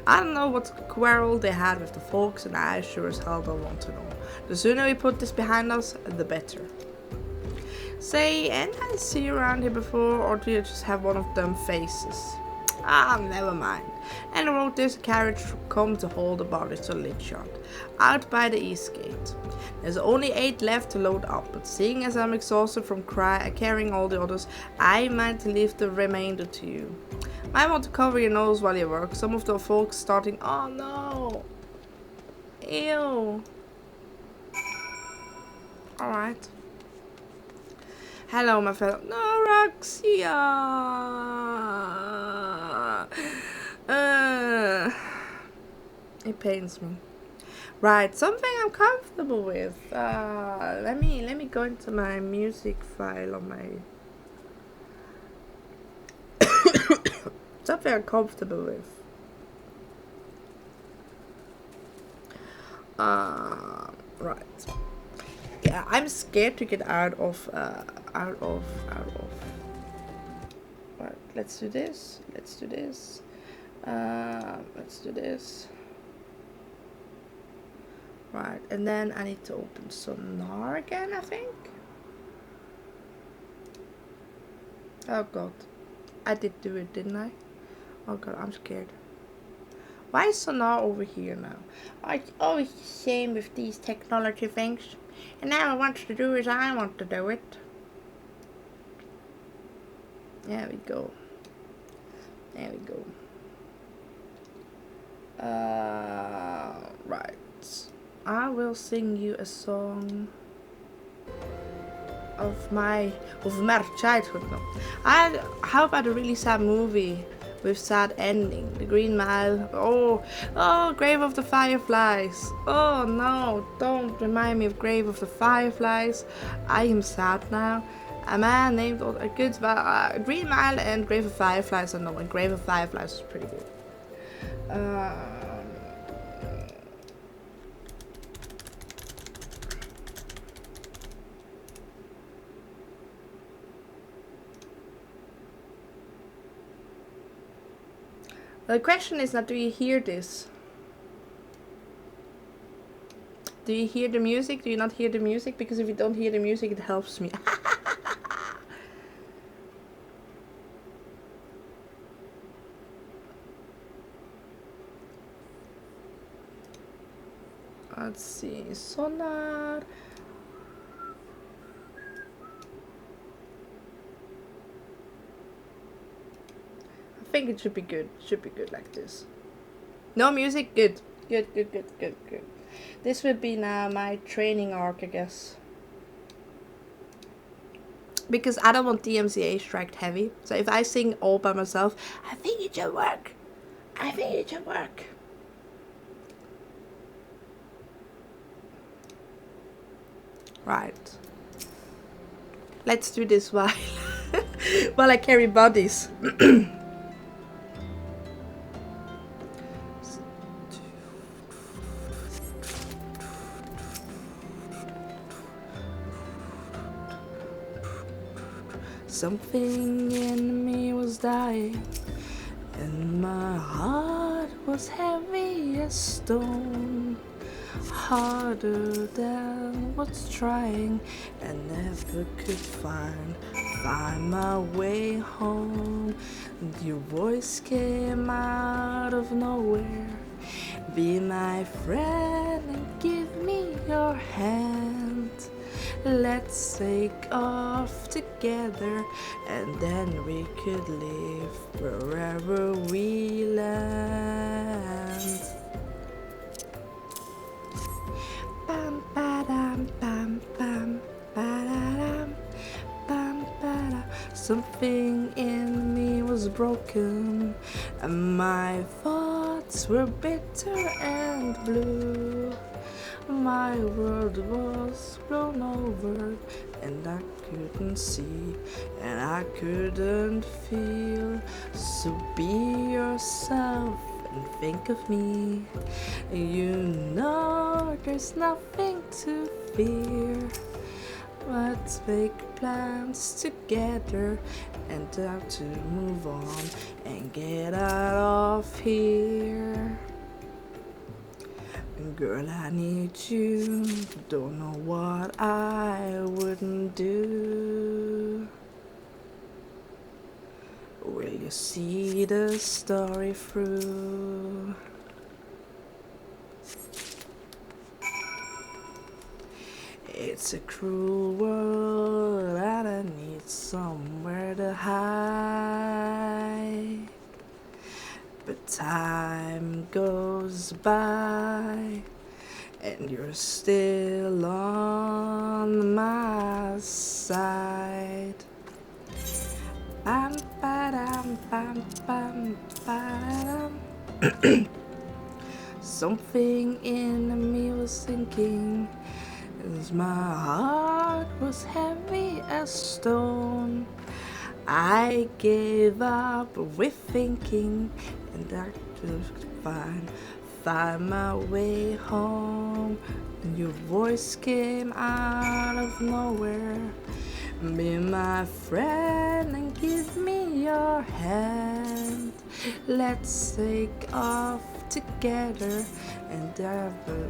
I don't know what quarrel they had with the folks, and I sure as hell don't want to know. The sooner we put this behind us, the better. Say, and I see you around here before, or do you just have one of them faces? Ah, never mind. And the road there's a carriage come to hold the body to Lidshot, out by the east gate. There's only 8 left to load up, but seeing as I'm exhausted from carrying all the others, I might leave the remainder to you. Might want to cover your nose while you work. Some of the folks starting. Oh no! Ew. Alright. Hello, my fellow. No, Roxia! It pains me. Right, something I'm comfortable with. Let me go into my music file on my. Something I'm comfortable with. Right. Yeah, I'm scared to get out of. Right, let's do this. Let's do this. Let's do this. Right, and then I need to open Sonar again, I think. Oh god. I did do it, didn't I? Oh god, I'm scared. Why is Sonar over here now? It's always the same with these technology things. And now I want to do as I want to do it. There we go. There we go. Right. I will sing you a song of my childhood. No. How about a really sad movie with sad ending? The Green Mile. Oh, Grave of the Fireflies. Oh no, don't remind me of Grave of the Fireflies. I am sad now. A man named Green Mile and Grave of Fireflies. I know, and Grave of Fireflies is pretty good. The question is now, do you hear this? Do you hear the music? Do you not hear the music? Because if you don't hear the music, it helps me. Let's see, Sonar. I think it should be good. Should be good like this. No music? Good. Good. This would be now my training arc, I guess. Because I don't want DMCA striked heavy. So if I sing all by myself, I think it should work. Right. Let's do this while I carry bodies. Something in me was dying, and my heart was heavy as stone, harder than what's trying, and never could find my way home. Your voice came out of nowhere. Be my friend and give me your hand. Let's take off together, and then we could live wherever we land. Bam ba-dam, bam bam ba-da-dam, bam ba-da. Something in me was broken, and my thoughts were bitter and blue. My world was blown over, and I couldn't see, and I couldn't feel. So be yourself and think of me. You know there's nothing to fear. Let's make plans together and try to move on and get out of here. Girl, I need you. Don't know what I wouldn't do. Will you see the story through? It's a cruel world and I need somewhere to hide. But time goes by and you're still on my side. Bam, ba-dam, bam, bam, ba-dam. Something in me was thinking, as my heart was heavy as stone, I gave up with thinking, and I could find my way home. And your voice came out of nowhere. Be my friend and give me your hand. Let's take off together and ever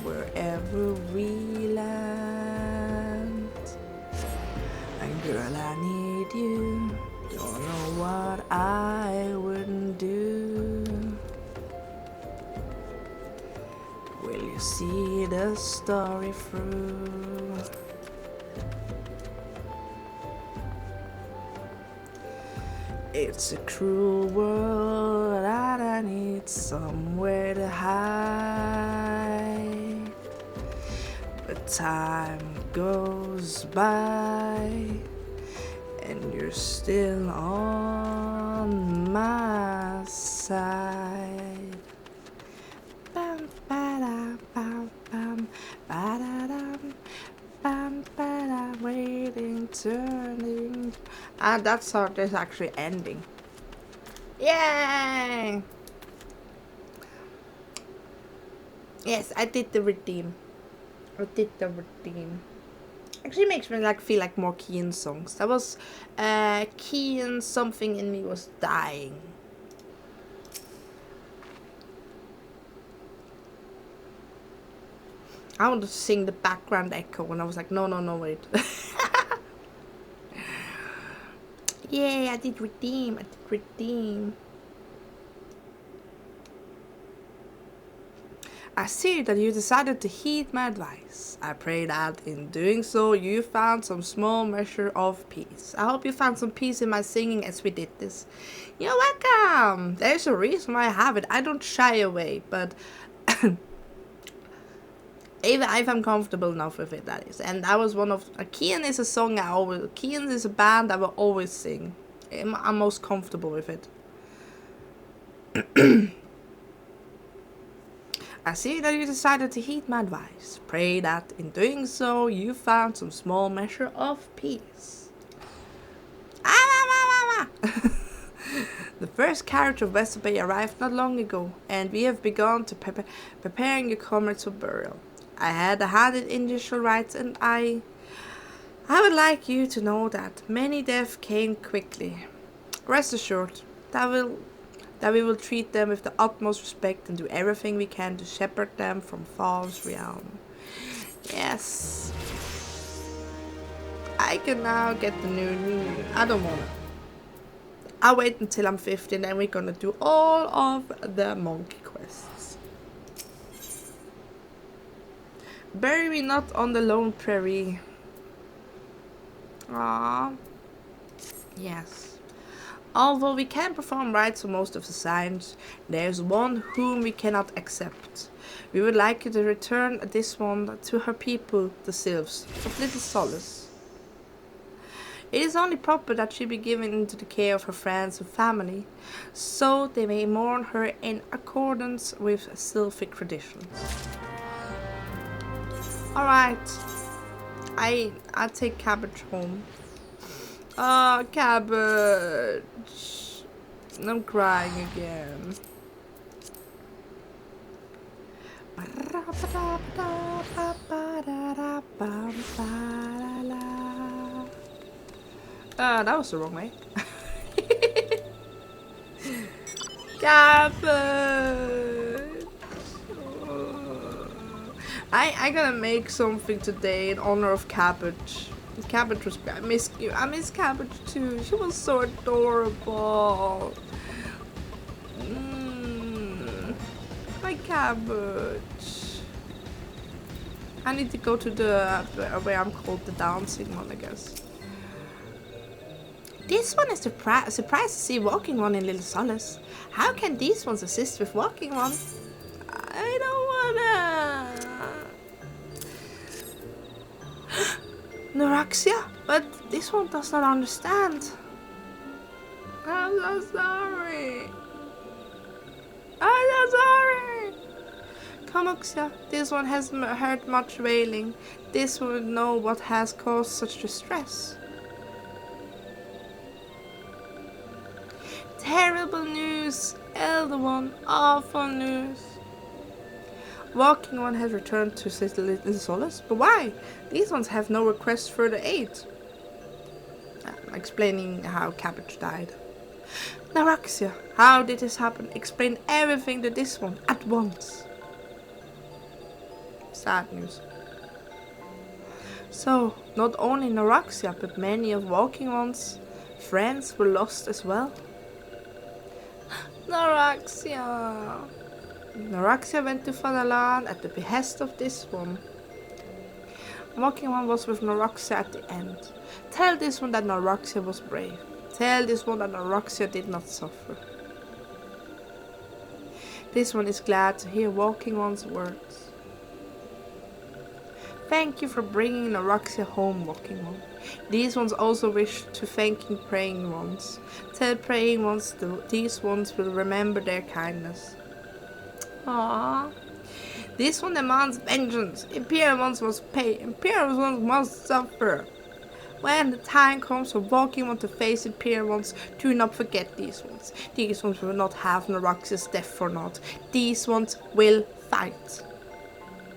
wherever we land. And girl, I need you. Don't know what I wouldn't do. Will you see the story through? It's a cruel world and I need somewhere to hide. But time goes by and you're still on my side. Bam, ba-da, bam, bam, ba-da-dam, bam, ba-da, waiting, turning. And that's how this actually ending. Yay! Yes, I did the redeem. Actually makes me like feel like more Kian songs. That was Kian, something in me was dying. I wanted to sing the background echo and I was like, no, wait. Yay, I did redeem. I see that you decided to heed my advice. I pray that in doing so you found some small measure of peace. I hope you found some peace in my singing as we did this. You're welcome. There's a reason why I have it. I don't shy away, but even if I'm comfortable enough with it, that is. And that was one of Kian is a song Kian is a band I will always sing. I'm most comfortable with it. I see that you decided to heed my advice. Pray that in doing so you found some small measure of peace. The first carriage of West Bay arrived not long ago, and we have begun to preparing your comrades for burial. I had a hand in initial rites, and I would like you to know that many deaths came quickly. Rest assured that we will treat them with the utmost respect and do everything we can to shepherd them from False realm. Yes. I can now get the new. I don't want it. I'll wait until I'm 50 and then we're gonna do all of the monkey quests. Bury me not on the lone prairie. Ah, yes. Although we can perform rites for most of the signs, there's one whom we cannot accept. We would like you to return this one to her people, the Sylphs, of little solace. It is only proper that she be given into the care of her friends and family, so they may mourn her in accordance with Sylphic traditions. Alright, I'll take Cabbage home. Oh, Cabbage. I'm crying again. That was the wrong way. Cabbage. I gotta make something today in honor of Cabbage. Cabbage was great. I miss you. I miss Cabbage too. She was so adorable. My Cabbage. I need to go to the where I'm called the dancing one, I guess. This one is surprised to see walking one in Little Solace. How can these ones assist with walking one? I don't wanna. Noraxia? But this one does not understand. I'm so sorry. I'm so sorry. Comoxia, this one hasn't heard much wailing. This one would know what has caused such distress. Terrible news, Elder One, awful news. Walking One has returned to Little Solace, but why? These ones have no request for further aid. Explaining how Cabbage died. Noraxia, how did this happen? Explain everything to this one at once. Sad news. So, not only Noraxia, but many of Walking One's friends were lost as well. Noraxia. Noraxia went to Fela'lyr at the behest of this one. Walking One was with Noraxia at the end. Tell this one that Noraxia was brave. Tell this one that Noraxia did not suffer. This one is glad to hear Walking One's words. Thank you for bringing Noraxia home, Walking One. These ones also wish to thank Praying Ones. Tell Praying Ones these ones will remember their kindness. Aww. This one demands vengeance. Imperial Ones must pay. Imperial Ones must suffer. When the time comes for Walking One to face Imperial Ones, do not forget these ones. These ones will not have Noraxia's death for naught. These ones will fight.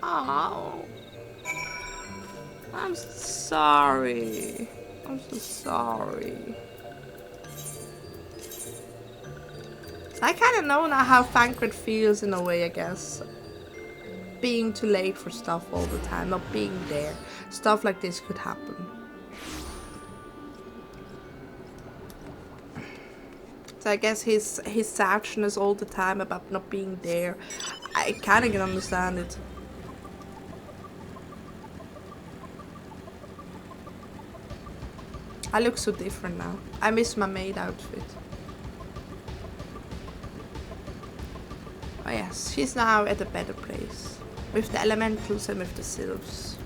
Aww. I'm sorry. I'm so sorry. I kind of know now how Thancred feels in a way, I guess. Being too late for stuff all the time, not being there. Stuff like this could happen. So I guess his sadness all the time about not being there. I kind of can understand it. I look so different now. I miss my maid outfit. Oh yes, she's now at a better place. With the elementals and with the sylphs.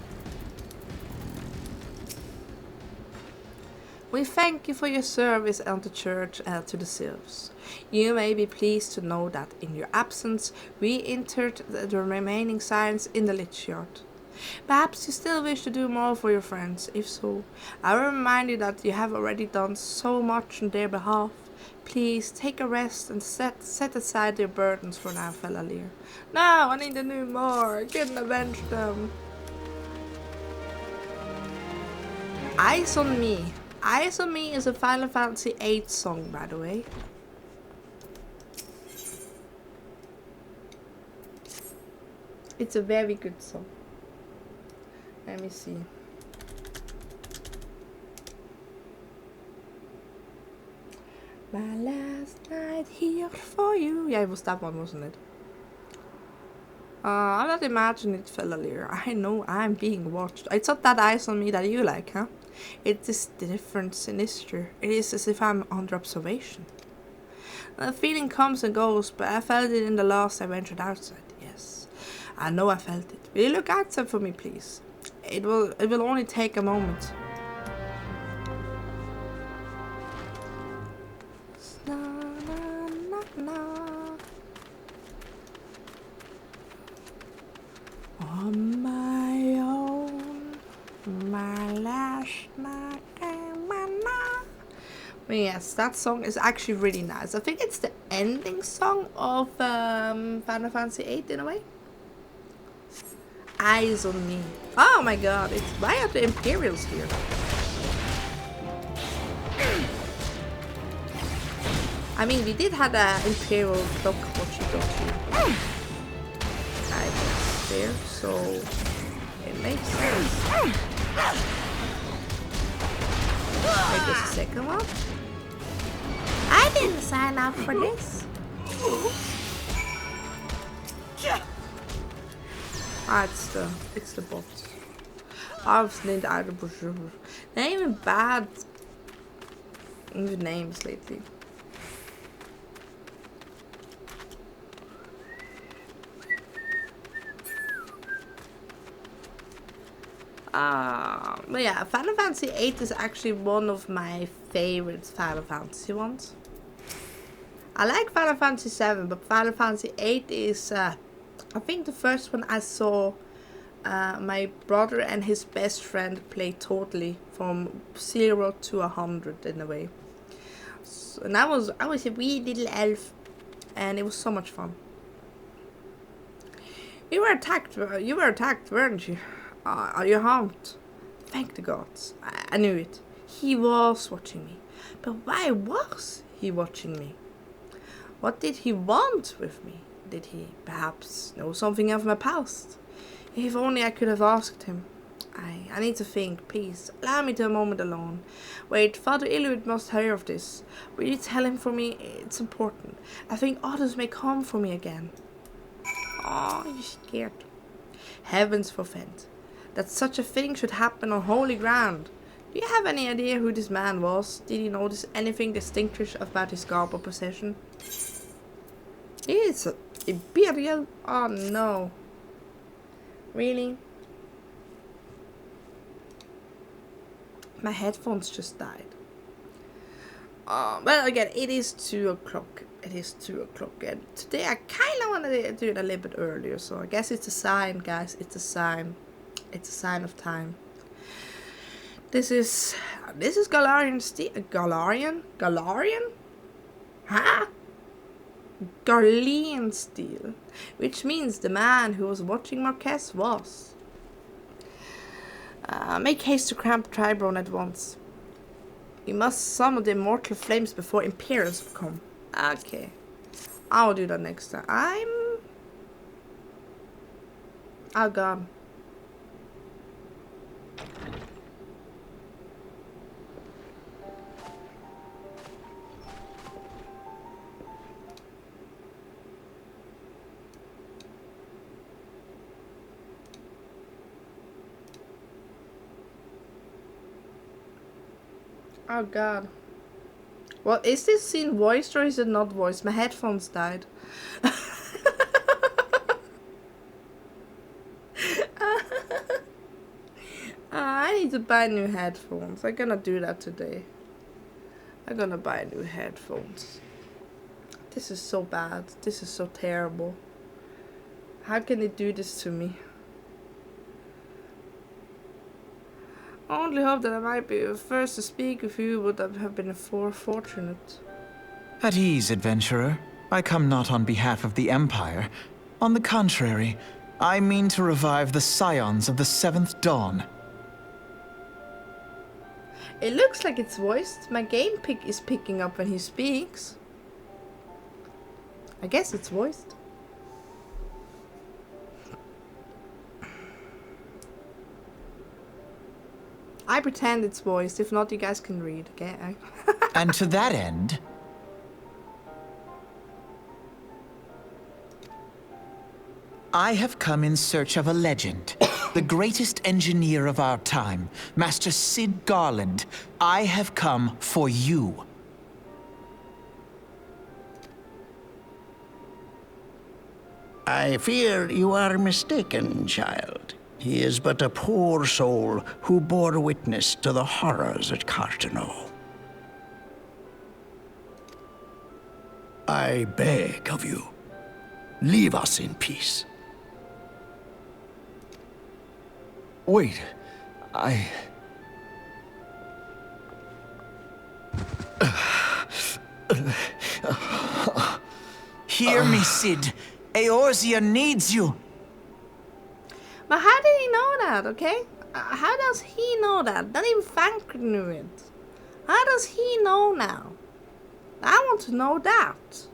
We thank you for your service at the church and to the sylphs. You may be pleased to know that in your absence we interred the remaining signs in the lich yard. Perhaps you still wish to do more for your friends. If so, I will remind you that you have already done so much on their behalf. Please take a rest and set aside your burdens for now, Fela'lyr. No, I need to do more. I couldn't avenge them. Eyes on Me. Eyes on Me is a Final Fantasy VIII song, by the way. It's a very good song. Let me see. My last night here for you. Yeah, it was that one, wasn't it? I'm not imagining it, Fela'lyr. I know I'm being watched. It's not that Eyes on Me that you like, huh? It is different, sinister. It is as if I'm under observation. The feeling comes and goes, but I felt it in the last I ventured outside. Yes, I know I felt it. Will you look outside for me, please? It will only take a moment. On my own, my last night and my night. But yes, that song is actually really nice. I think it's the ending song of Final Fantasy VIII in a way. Eyes on Me. Oh my god, why are the Imperials here? I mean, we did have an Imperial clock watchy-docky. I guess there, so it makes sense. Wait just a second, what? I didn't sign up for this. Ah, it's the bot. I've named out of brochure. They're even bad with names lately. But yeah, Final Fantasy VIII is actually one of my favorite Final Fantasy ones. I like Final Fantasy VII, but Final Fantasy VIII is, I think, the first one I saw my brother and his best friend play totally from 0 to 100 in a way. So, and I was a wee little elf, and it was so much fun. You were attacked, weren't you? Are you harmed? Thank the gods. I knew it. He was watching me. But why was he watching me? What did he want with me? Did he perhaps know something of my past? If only I could have asked him. I need to think, please. Allow me a moment alone. Wait, Father Illud must hear of this. Will you tell him for me? It's important. I think others may come for me again. Oh, you're scared. Heavens forfend. That such a thing should happen on holy ground. Do you have any idea who this man was? Did you notice anything distinctive about his garb or possession? It's imperial. Oh no. Really? My headphones just died. Well, again, it is 2 o'clock. It is 2 o'clock, and today I kind of want to do it a little bit earlier. So I guess it's a sign, guys. It's a sign. It's a sign of time. This is Galarian steel. Galarian? Huh? Garlean steel, which means the man who was watching Marquez was. Make haste to cramp Tribron at once. We must summon the immortal flames before Imperials come. Okay, I'll do that next time. Oh god. Oh god. Well, is this scene voiced or is it not voiced? My headphones died. I need to buy new headphones. I'm gonna do that today. I'm gonna buy new headphones. This is so bad. This is so terrible. How can they do this to me? I only hope that I might be the first to speak with you would have been fortunate. At ease, adventurer. I come not on behalf of the Empire. On the contrary, I mean to revive the scions of the 7th Dawn. It looks like it's voiced. My game is picking up when he speaks. I guess it's voiced. I pretend it's voiced. If not, you guys can read, okay? And to that end, I have come in search of a legend. The greatest engineer of our time, Master Cid Garland. I have come for you. I fear you are mistaken, child. He is but a poor soul who bore witness to the horrors at Cartano. I beg of you, leave us in peace. Wait, Hear me, Cid. Eorzea needs you. But how did he know that, okay? How does he know that? Not even Frank knew it. How does he know now? I want to know that.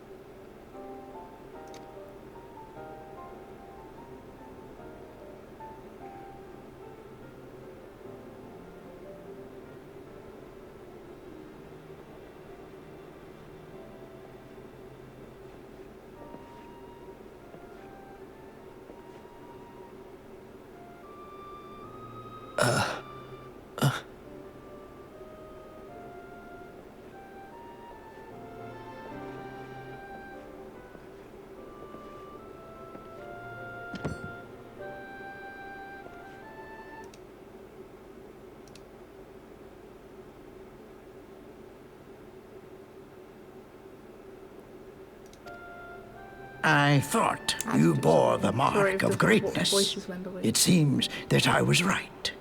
I thought you bore the Sorry if mark of the greatness. voices went away. It seems that I was right.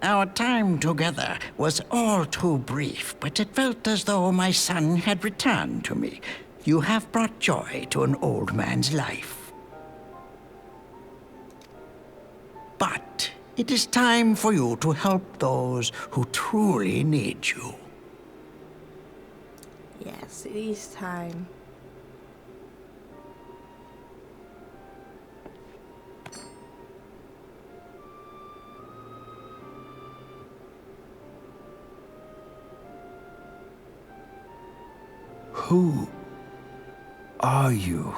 Our time together was all too brief, but it felt as though my son had returned to me. You have brought joy to an old man's life. But it is time for you to help those who truly need you. Yes, it is time. Who are you?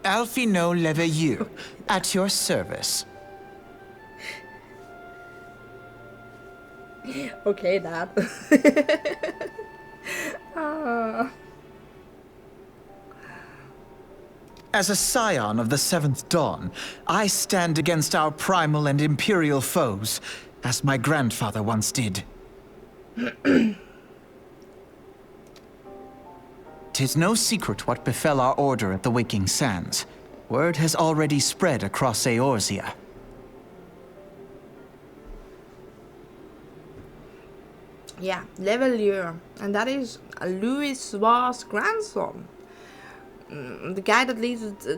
Alfino Leveilleur, at your service. Okay, Dad. As a scion of the Seventh Dawn, I stand against our primal and imperial foes, as my grandfather once did. 'Tis no secret what befell our order at the Waking Sands. Word has already spread across Eorzea. Yeah, Leveilleur, and that is Louis Suar's grandson. The guy that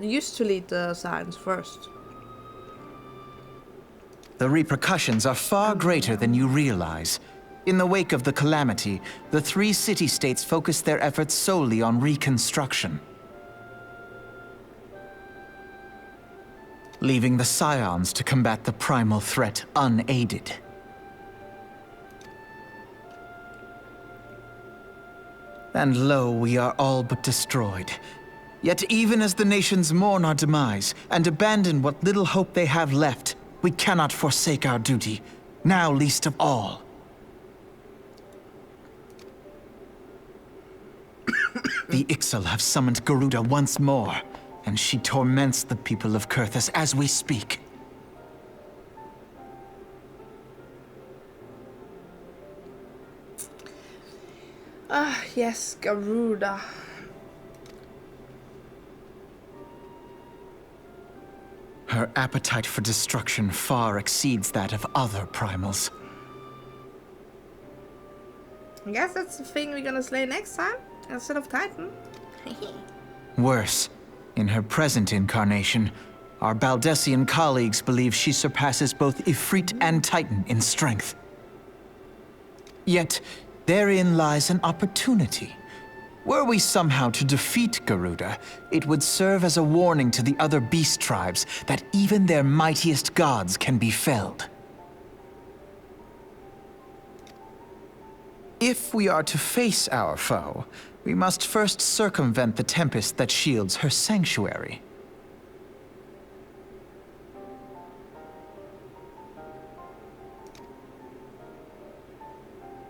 used to lead the science first. The repercussions are far greater than you realize. In the wake of the calamity, the three city-states focused their efforts solely on reconstruction, leaving the scions to combat the primal threat unaided. And lo, we are all but destroyed. Yet even as the nations mourn our demise and abandon what little hope they have left, we cannot forsake our duty, now least of all. The Ixal have summoned Garuda once more, and she torments the people of Kurthus as we speak. Ah, yes, Garuda. Her appetite for destruction far exceeds that of other primals. I guess that's the thing we're gonna slay next time, instead of Titan. Worse, in her present incarnation, our Baldessian colleagues believe she surpasses both Ifrit and Titan in strength. Yet, therein lies an opportunity. Were we somehow to defeat Garuda, it would serve as a warning to the other beast tribes that even their mightiest gods can be felled. If we are to face our foe, we must first circumvent the tempest that shields her sanctuary.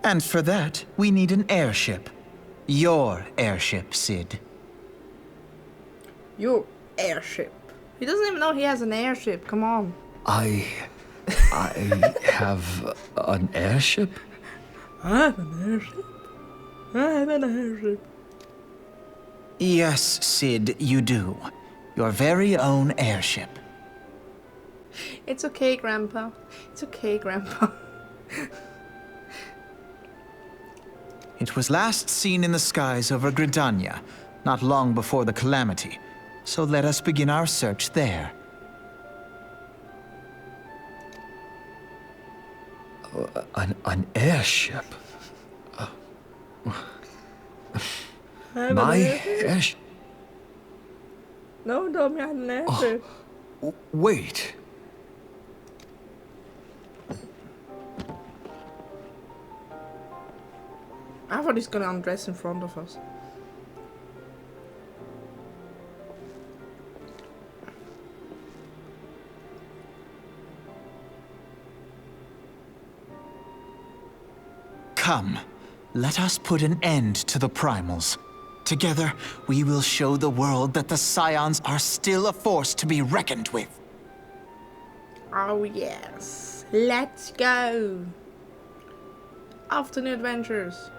And for that, we need an airship. Your airship, Sid. Your airship. He doesn't even know he has an airship, come on. I have an airship? I have an airship. I have an airship. Yes, Sid, you do. Your very own airship. It's okay, Grandpa. It's okay, Grandpa. It was last seen in the skies over Gridania, not long before the calamity. So let us begin our search there. An airship? My airship? No, don't have an airship. Wait. I thought he's gonna undress in front of us. Come, let us put an end to the primals. Together, we will show the world that the Scions are still a force to be reckoned with. Oh yes, let's go. Off to new adventures.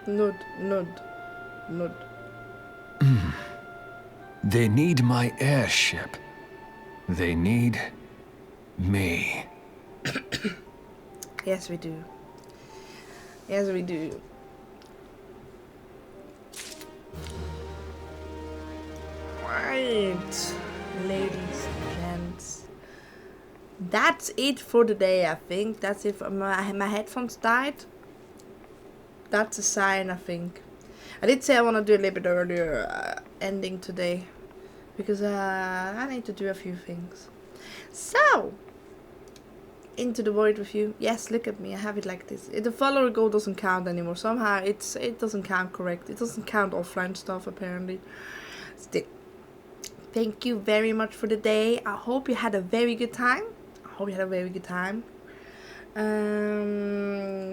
Nud. They need my airship. They need me. Yes, we do. Yes, we do. Right, ladies and gents. That's it for the day, I think. That's it. My headphones died. That's a sign, I think. I did say I want to do a little bit earlier ending today. Because I need to do a few things. So, into the void with you. Yes, look at me. I have it like this. The follower goal doesn't count anymore. Somehow it doesn't count correct. It doesn't count offline stuff apparently. Still, thank you very much for the day. I hope you had a very good time.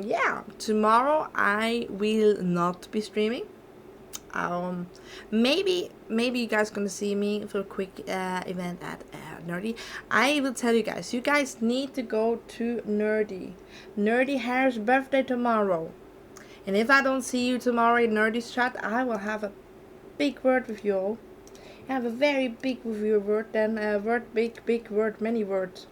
Yeah, tomorrow I will not be streaming. Maybe you guys gonna see me for a quick event at Nerdy. I will tell you guys need to go to Nerdy Hair's birthday tomorrow, and if I don't see you tomorrow in Nerdy's chat, I will have a big word with you all. I have a very big with you word, then word, big word, many words.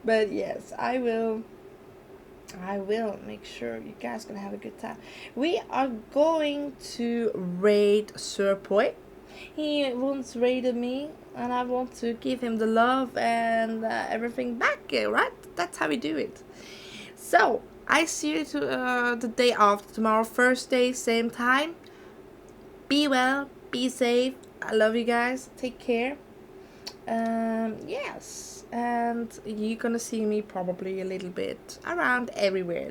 But yes, I will make sure you guys gonna have a good time. We are going to raid Sir Poi. He once raided me, and I want to give him the love and everything back, right? That's how we do it. So, I see you the day after tomorrow, Thursday, same time. Be well, be safe. I love you guys. Take care. Yes. And you're gonna see me probably a little bit around everywhere.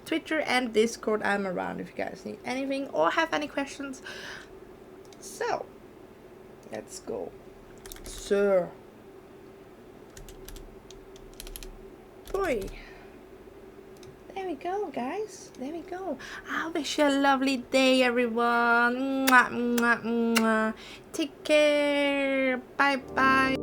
Twitter and Discord. I'm around if you guys need anything or have any questions. So, let's go. Sir. Boy. There we go, guys. There we go. I wish you a lovely day, everyone. Mwah, mwah, mwah. Take care. Bye-bye.